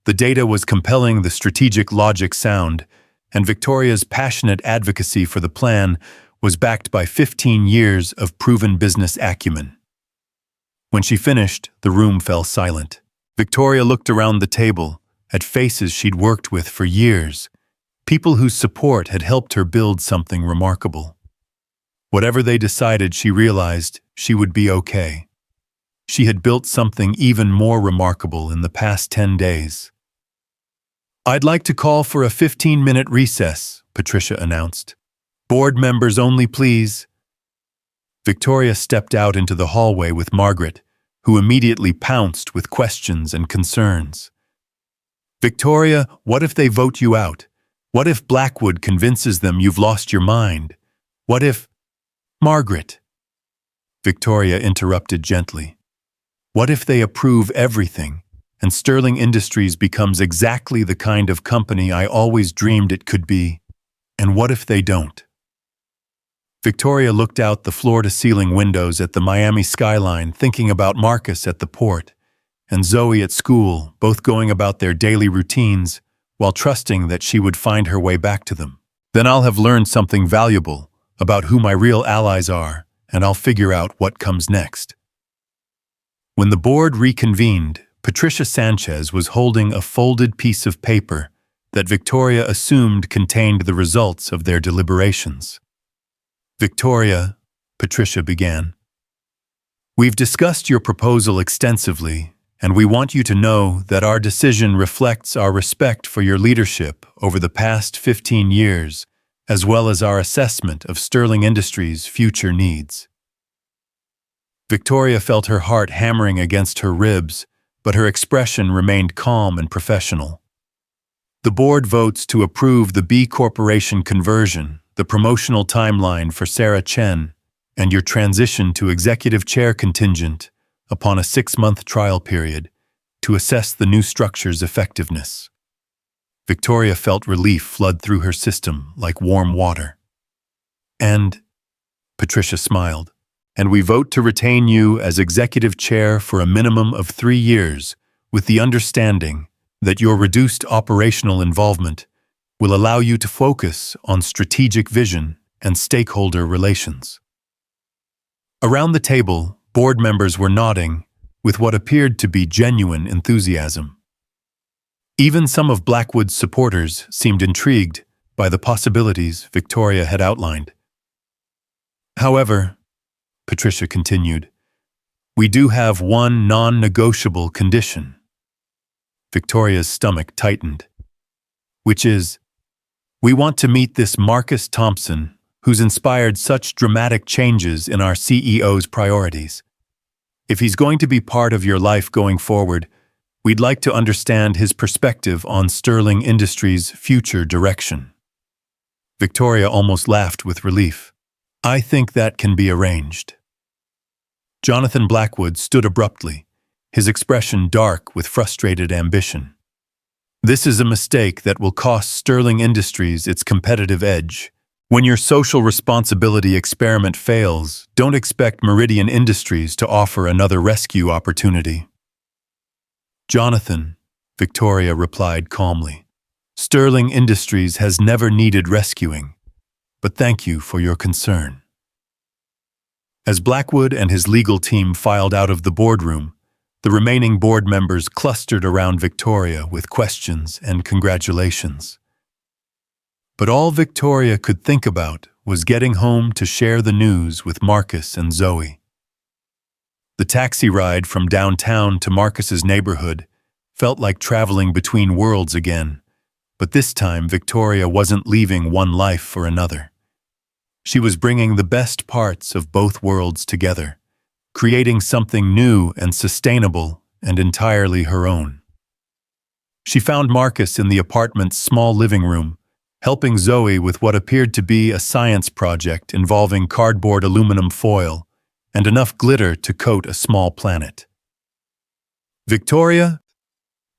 Speaker 1: The data was compelling, the strategic logic sound, and Victoria's passionate advocacy for the plan was backed by 15 years of proven business acumen. When she finished, the room fell silent. Victoria looked around the table at faces she'd worked with for years, people whose support had helped her build something remarkable. Whatever they decided, she realized she would be okay. She had built something even more remarkable in the past 10 days. "I'd like to call for a 15-minute recess," Patricia announced. "Board members only, please." Victoria stepped out into the hallway with Margaret, who immediately pounced with questions and concerns. "Victoria, what if they vote you out? What if Blackwood convinces them you've lost your mind? What if—" "Margaret," Victoria interrupted gently. "What if they approve everything, and Sterling Industries becomes exactly the kind of company I always dreamed it could be? And what if they don't?" Victoria looked out the floor-to-ceiling windows at the Miami skyline, thinking about Marcus at the port and Zoe at school, both going about their daily routines while trusting that she would find her way back to them. "Then I'll have learned something valuable about who my real allies are, and I'll figure out what comes next." When the board reconvened, Patricia Sanchez was holding a folded piece of paper that Victoria assumed contained the results of their deliberations. "Victoria," Patricia began, "we've discussed your proposal extensively, and we want you to know that our decision reflects our respect for your leadership over the past 15 years, as well as our assessment of Sterling Industries' future needs." Victoria felt her heart hammering against her ribs, but her expression remained calm and professional. "The board votes to approve the B Corporation conversion, the promotional timeline for Sarah Chen, and your transition to executive chair contingent upon a 6-month trial period to assess the new structure's effectiveness." Victoria felt relief flood through her system like warm water. "And," Patricia smiled, "and we vote to retain you as executive chair for a minimum of 3 years, with the understanding that your reduced operational involvement will allow you to focus on strategic vision and stakeholder relations." Around the table, board members were nodding with what appeared to be genuine enthusiasm. Even some of Blackwood's supporters seemed intrigued by the possibilities Victoria had outlined. "However," Patricia continued, "we do have one non-negotiable condition." Victoria's stomach tightened. "Which is, we want to meet this Marcus Thompson, who's inspired such dramatic changes in our CEO's priorities. If he's going to be part of your life going forward, we'd like to understand his perspective on Sterling Industries' future direction." Victoria almost laughed with relief. "I think that can be arranged." Jonathan Blackwood stood abruptly, his expression dark with frustrated ambition. This is a mistake that will cost Sterling Industries its competitive edge. When your social responsibility experiment fails, don't expect Meridian Industries to offer another rescue opportunity. Jonathan, Victoria replied calmly. Sterling Industries has never needed rescuing, but thank you for your concern. As Blackwood and his legal team filed out of the boardroom, the remaining board members clustered around Victoria with questions and congratulations. But all Victoria could think about was getting home to share the news with Marcus and Zoe. The taxi ride from downtown to Marcus's neighborhood felt like traveling between worlds again, but this time Victoria wasn't leaving one life for another. She was bringing the best parts of both worlds together, creating something new and sustainable and entirely her own. She found Marcus in the apartment's small living room, helping Zoe with what appeared to be a science project involving cardboard aluminum foil and enough glitter to coat a small planet. Victoria?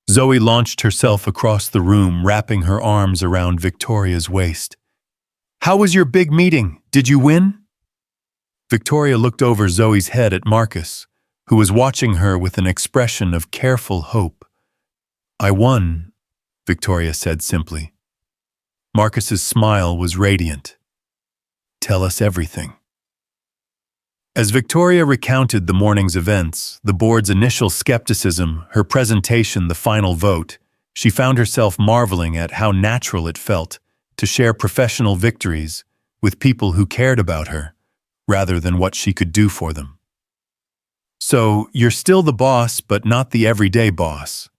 Speaker 1: Zoe launched herself across the room, wrapping her arms around Victoria's waist. How was your big meeting? Did you win? Victoria looked over Zoe's head at Marcus, who was watching her with an expression of careful hope. I won, Victoria said simply. Marcus's smile was radiant. Tell us everything. As Victoria recounted the morning's events, the board's initial skepticism, her presentation, the final vote, she found herself marveling at how natural it felt to share professional victories with people who cared about her, rather than what she could do for them. So, you're still the boss, but not the everyday boss?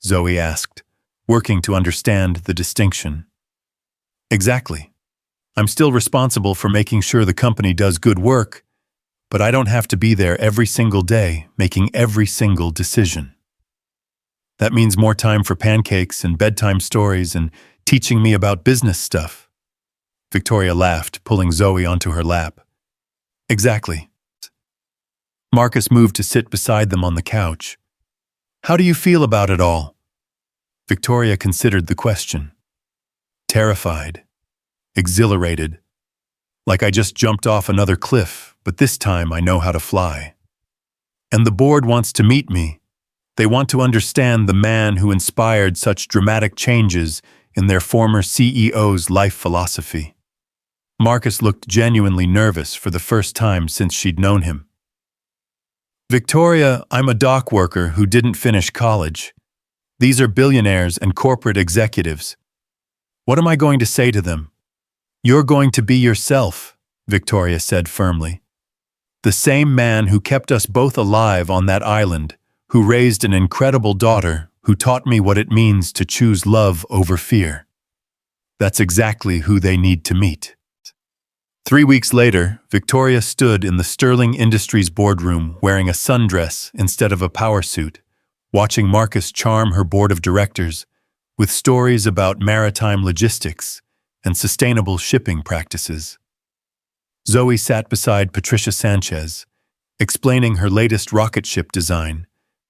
Speaker 1: Zoe asked, working to understand the distinction. Exactly. I'm still responsible for making sure the company does good work, but I don't have to be there every single day, making every single decision. That means more time for pancakes and bedtime stories and teaching me about business stuff. Victoria laughed, pulling Zoe onto her lap. Exactly. Marcus moved to sit beside them on the couch. How do you feel about it all? Victoria considered the question. Terrified. Exhilarated. Like I just jumped off another cliff, but this time I know how to fly. And the board wants to meet me. They want to understand the man who inspired such dramatic changes in their former CEO's life philosophy. Marcus looked genuinely nervous for the first time since she'd known him. Victoria, I'm a dock worker who didn't finish college. These are billionaires and corporate executives. What am I going to say to them? You're going to be yourself, Victoria said firmly. The same man who kept us both alive on that island, who raised an incredible daughter, who taught me what it means to choose love over fear. That's exactly who they need to meet. 3 weeks later, Victoria stood in the Sterling Industries boardroom wearing a sundress instead of a power suit, watching Marcus charm her board of directors with stories about maritime logistics and sustainable shipping practices. Zoe sat beside Patricia Sanchez, explaining her latest rocket ship design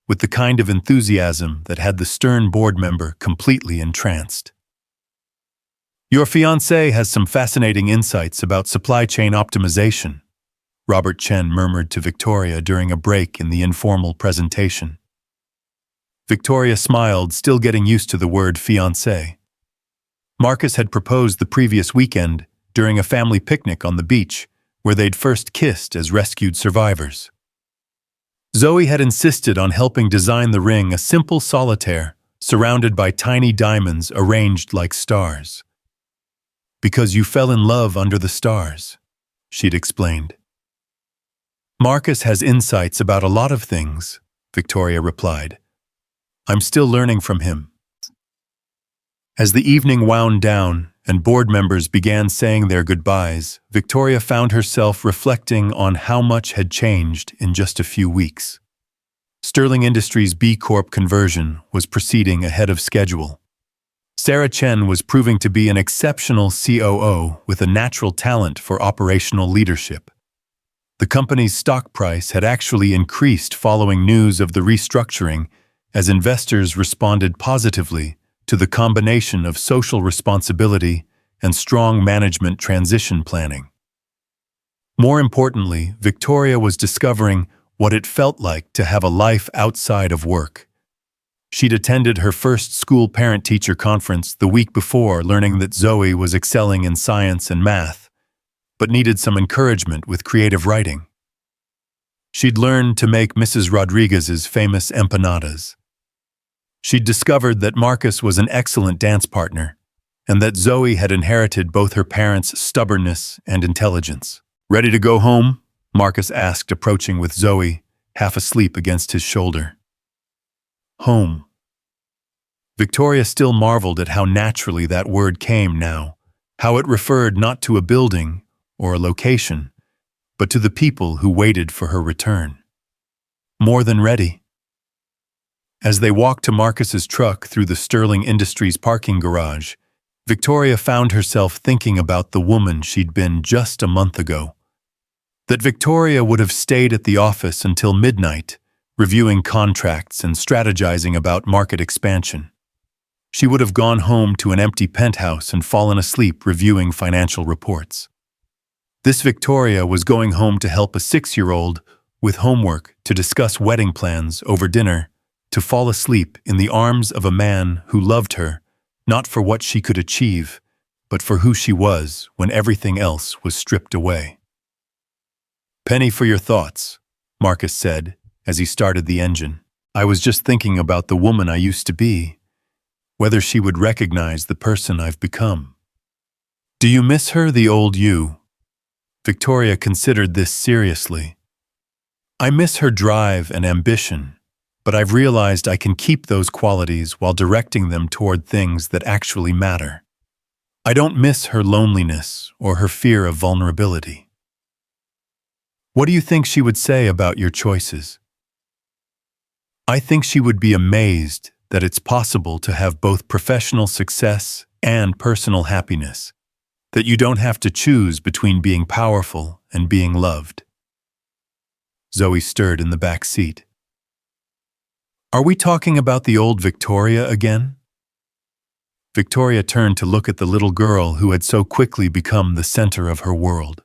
Speaker 1: with the kind of enthusiasm that had the stern board member completely entranced. Your fiancé has some fascinating insights about supply chain optimization, Robert Chen murmured to Victoria during a break in the informal presentation. Victoria smiled, still getting used to the word fiancé. Marcus had proposed the previous weekend during a family picnic on the beach, where they'd first kissed as rescued survivors. Zoe had insisted on helping design the ring, a simple solitaire, surrounded by tiny diamonds arranged like stars. Because you fell in love under the stars, she'd explained. Marcus has insights about a lot of things, Victoria replied. I'm still learning from him. As the evening wound down and board members began saying their goodbyes, Victoria found herself reflecting on how much had changed in just a few weeks. Sterling Industries' B Corp conversion was proceeding ahead of schedule. Sarah Chen was proving to be an exceptional COO with a natural talent for operational leadership. The company's stock price had actually increased following news of the restructuring as investors responded positively to the combination of social responsibility and strong management transition planning. More importantly, Victoria was discovering what it felt like to have a life outside of work. She'd attended her first school parent-teacher conference the week before, learning that Zoe was excelling in science and math, but needed some encouragement with creative writing. She'd learned to make Mrs. Rodriguez's famous empanadas. She'd discovered that Marcus was an excellent dance partner, and that Zoe had inherited both her parents' stubbornness and intelligence. "Ready to go home?" Marcus asked, approaching with Zoe, half asleep against his shoulder. Home. Victoria still marveled at how naturally that word came now, how it referred not to a building or a location, but to the people who waited for her return. More than ready. As they walked to Marcus's truck through the Sterling Industries parking garage, Victoria found herself thinking about the woman she'd been just a month ago. That Victoria would have stayed at the office until midnight, reviewing contracts and strategizing about market expansion. She would have gone home to an empty penthouse and fallen asleep reviewing financial reports. This Victoria was going home to help a 6-year-old with homework, to discuss wedding plans over dinner, to fall asleep in the arms of a man who loved her, not for what she could achieve, but for who she was when everything else was stripped away. "Penny for your thoughts," Marcus said as he started the engine. "I was just thinking about the woman I used to be, whether she would recognize the person I've become." "Do you miss her, the old you?" Victoria considered this seriously. "I miss her drive and ambition, but I've realized I can keep those qualities while directing them toward things that actually matter. I don't miss her loneliness or her fear of vulnerability." "What do you think she would say about your choices?" "I think she would be amazed that it's possible to have both professional success and personal happiness, that you don't have to choose between being powerful and being loved." Zoe stirred in the back seat. "Are we talking about the old Victoria again?" Victoria turned to look at the little girl who had so quickly become the center of her world.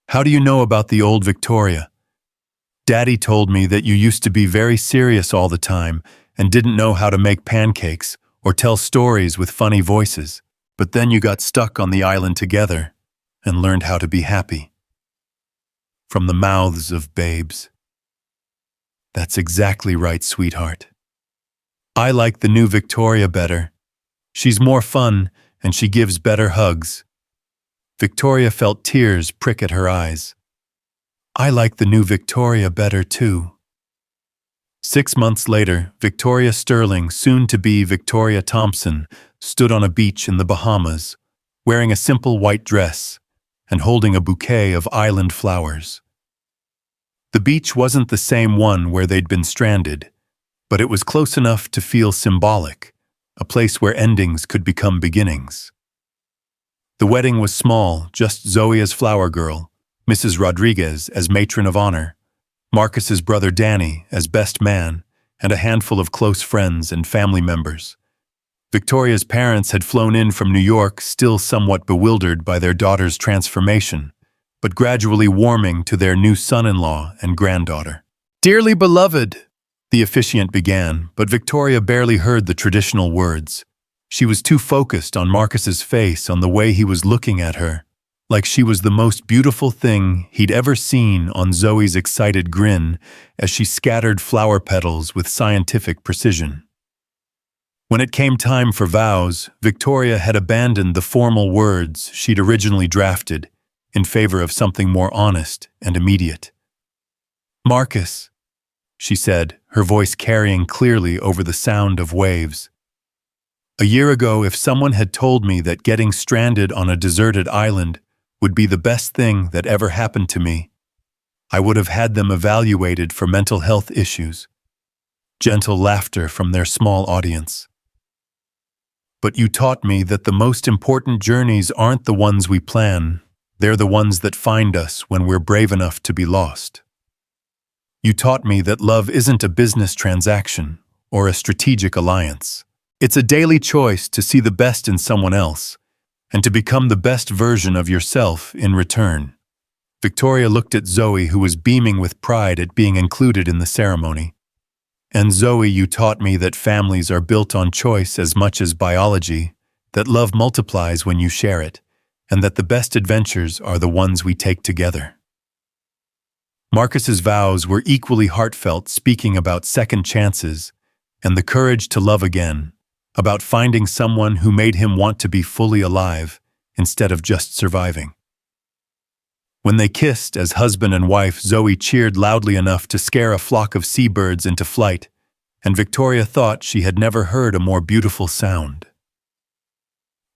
Speaker 1: "How do you know about the old Victoria?" "Daddy told me that you used to be very serious all the time and didn't know how to make pancakes or tell stories with funny voices, but then you got stuck on the island together and learned how to be happy." From the mouths of babes. "That's exactly right, sweetheart. I like the new Victoria better. She's more fun and she gives better hugs." Victoria felt tears prick at her eyes. "I like the new Victoria better too." 6 months later, Victoria Sterling, soon to be Victoria Thompson, stood on a beach in the Bahamas, wearing a simple white dress and holding a bouquet of island flowers. The beach wasn't the same one where they'd been stranded, but it was close enough to feel symbolic, a place where endings could become beginnings. The wedding was small, just Zoe as flower girl, Mrs. Rodriguez as matron of honor, Marcus's brother Danny as best man, and a handful of close friends and family members. Victoria's parents had flown in from New York, still somewhat bewildered by their daughter's transformation, but gradually warming to their new son-in-law and granddaughter. "Dearly beloved," the officiant began, but Victoria barely heard the traditional words. She was too focused on Marcus's face, on the way he was looking at her, like she was the most beautiful thing he'd ever seen, on Zoe's excited grin as she scattered flower petals with scientific precision. When it came time for vows, Victoria had abandoned the formal words she'd originally drafted in favor of something more honest and immediate. "Marcus," she said, her voice carrying clearly over the sound of waves. "A year ago, if someone had told me that getting stranded on a deserted island would be the best thing that ever happened to me, I would have had them evaluated for mental health issues." Gentle laughter from their small audience. "But you taught me that the most important journeys aren't the ones we plan, they're the ones that find us when we're brave enough to be lost. You taught me that love isn't a business transaction or a strategic alliance. It's a daily choice to see the best in someone else and to become the best version of yourself in return. Victoria looked at Zoe, who was beaming with pride at being included in the ceremony. And Zoe, you taught me that families are built on choice as much as biology, that love multiplies when you share it, and that the best adventures are the ones we take together. Marcus's vows were equally heartfelt, speaking about second chances and the courage to love again, about finding someone who made him want to be fully alive instead of just surviving. When they kissed as husband and wife, Zoe cheered loudly enough to scare a flock of seabirds into flight, and Victoria thought she had never heard a more beautiful sound.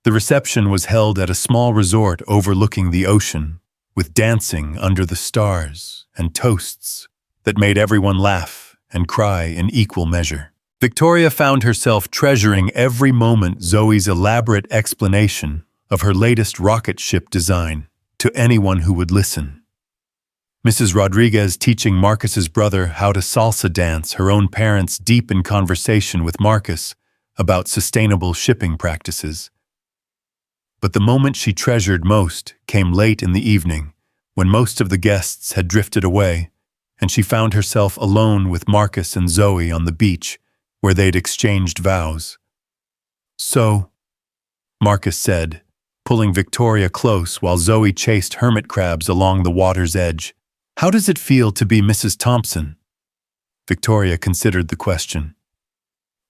Speaker 1: The reception was held at a small resort overlooking the ocean, with dancing under the stars and toasts that made everyone laugh and cry in equal measure. Victoria found herself treasuring every moment Zoe's elaborate explanation of her latest rocket ship design to anyone who would listen. Mrs. Rodriguez teaching Marcus's brother how to salsa dance, her own parents deep in conversation with Marcus about sustainable shipping practices. But the moment she treasured most came late in the evening, when most of the guests had drifted away, and she found herself alone with Marcus and Zoe on the beach, where they'd exchanged vows. "So," Marcus said, pulling Victoria close while Zoe chased hermit crabs along the water's edge, "how does it feel to be Mrs. Thompson?" Victoria considered the question.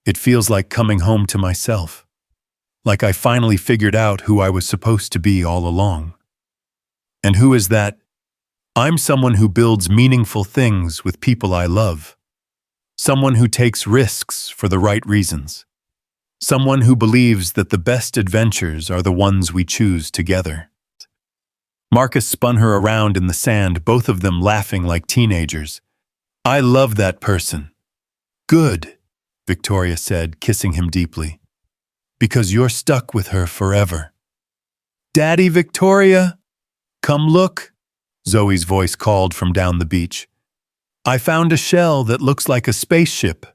Speaker 1: "It feels like coming home to myself. Like I finally figured out who I was supposed to be all along." "And who is that?" "I'm someone who builds meaningful things with people I love. Someone who takes risks for the right reasons. Someone who believes that the best adventures are the ones we choose together." Marcus spun her around in the sand, both of them laughing like teenagers. "I love that person." "Good," Victoria said, kissing him deeply. "Because you're stuck with her forever." "Daddy, Victoria, come look," Zoe's voice called from down the beach. "I found a shell that looks like a spaceship."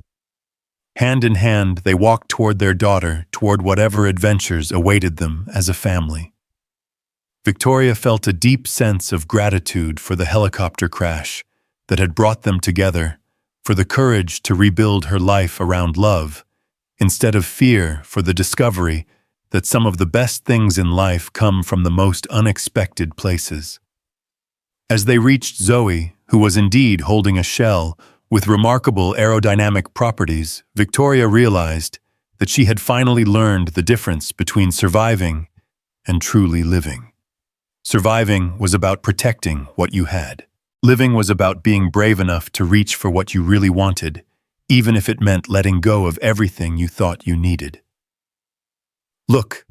Speaker 1: Hand in hand, they walked toward their daughter, toward whatever adventures awaited them as a family. Victoria felt a deep sense of gratitude for the helicopter crash that had brought them together, for the courage to rebuild her life around love, instead of fear, for the discovery that some of the best things in life come from the most unexpected places. As they reached Zoe, who was indeed holding a shell with remarkable aerodynamic properties, Victoria realized that she had finally learned the difference between surviving and truly living. Surviving was about protecting what you had. Living was about being brave enough to reach for what you really wanted, even if it meant letting go of everything you thought you needed. "Look,"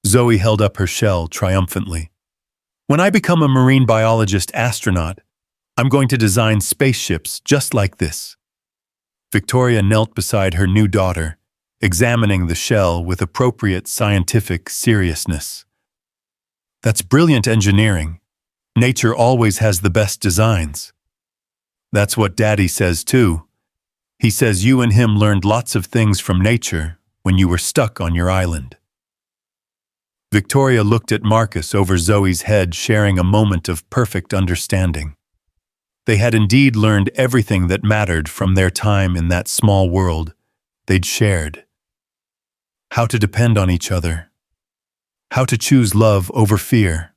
Speaker 1: Zoe held up her shell triumphantly. "When I become a marine biologist astronaut, I'm going to design spaceships just like this." Victoria knelt beside her new daughter, examining the shell with appropriate scientific seriousness. "That's brilliant engineering. Nature always has the best designs." "That's what Daddy says too. He says you and him learned lots of things from nature when you were stuck on your island." Victoria looked at Marcus over Zoe's head, sharing a moment of perfect understanding. They had indeed learned everything that mattered from their time in that small world they'd shared. How to depend on each other. How to choose love over fear.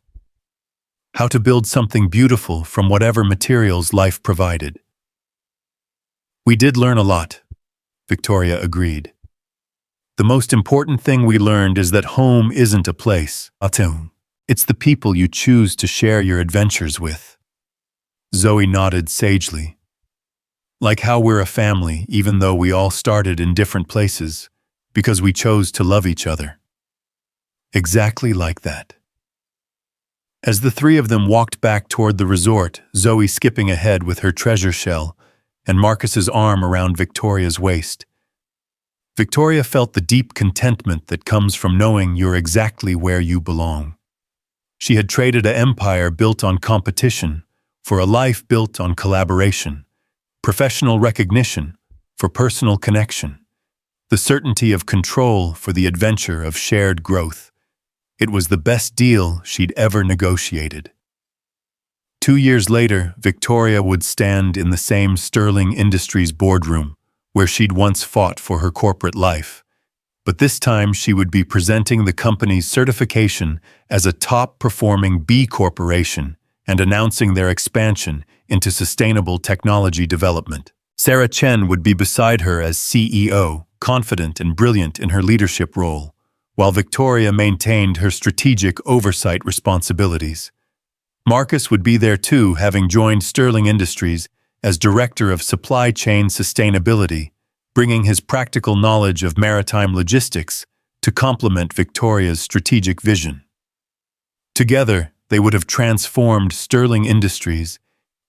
Speaker 1: How to build something beautiful from whatever materials life provided. "We did learn a lot," Victoria agreed. "The most important thing we learned is that home isn't a place. It's the people you choose to share your adventures with." Zoe nodded sagely. "Like how we're a family, even though we all started in different places, because we chose to love each other." Exactly like that. As the three of them walked back toward the resort, Zoe skipping ahead with her treasure shell and Marcus's arm around Victoria's waist, Victoria felt the deep contentment that comes from knowing you're exactly where you belong. She had traded an empire built on competition for a life built on collaboration, professional recognition for personal connection, the certainty of control for the adventure of shared growth. It was the best deal she'd ever negotiated. 2 years later, Victoria would stand in the same Sterling Industries boardroom where she'd once fought for her corporate life. But this time she would be presenting the company's certification as a top-performing B Corporation and announcing their expansion into sustainable technology development. Sarah Chen would be beside her as CEO, confident and brilliant in her leadership role, while Victoria maintained her strategic oversight responsibilities. Marcus would be there too, having joined Sterling Industries as Director of Supply Chain Sustainability, bringing his practical knowledge of maritime logistics to complement Victoria's strategic vision. Together, they would have transformed Sterling Industries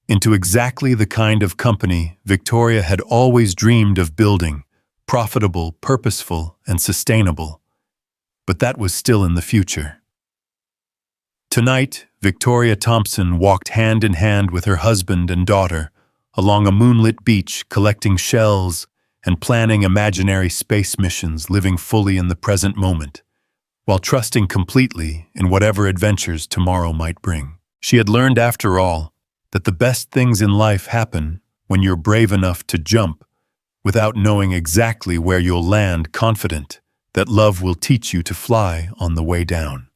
Speaker 1: into exactly the kind of company Victoria had always dreamed of building: profitable, purposeful, and sustainable. But that was still in the future. Tonight, Victoria Thompson walked hand in hand with her husband and daughter along a moonlit beach, collecting shells and planning imaginary space missions, living fully in the present moment, while trusting completely in whatever adventures tomorrow might bring. She had learned, after all, that the best things in life happen when you're brave enough to jump without knowing exactly where you'll land, confident that love will teach you to fly on the way down.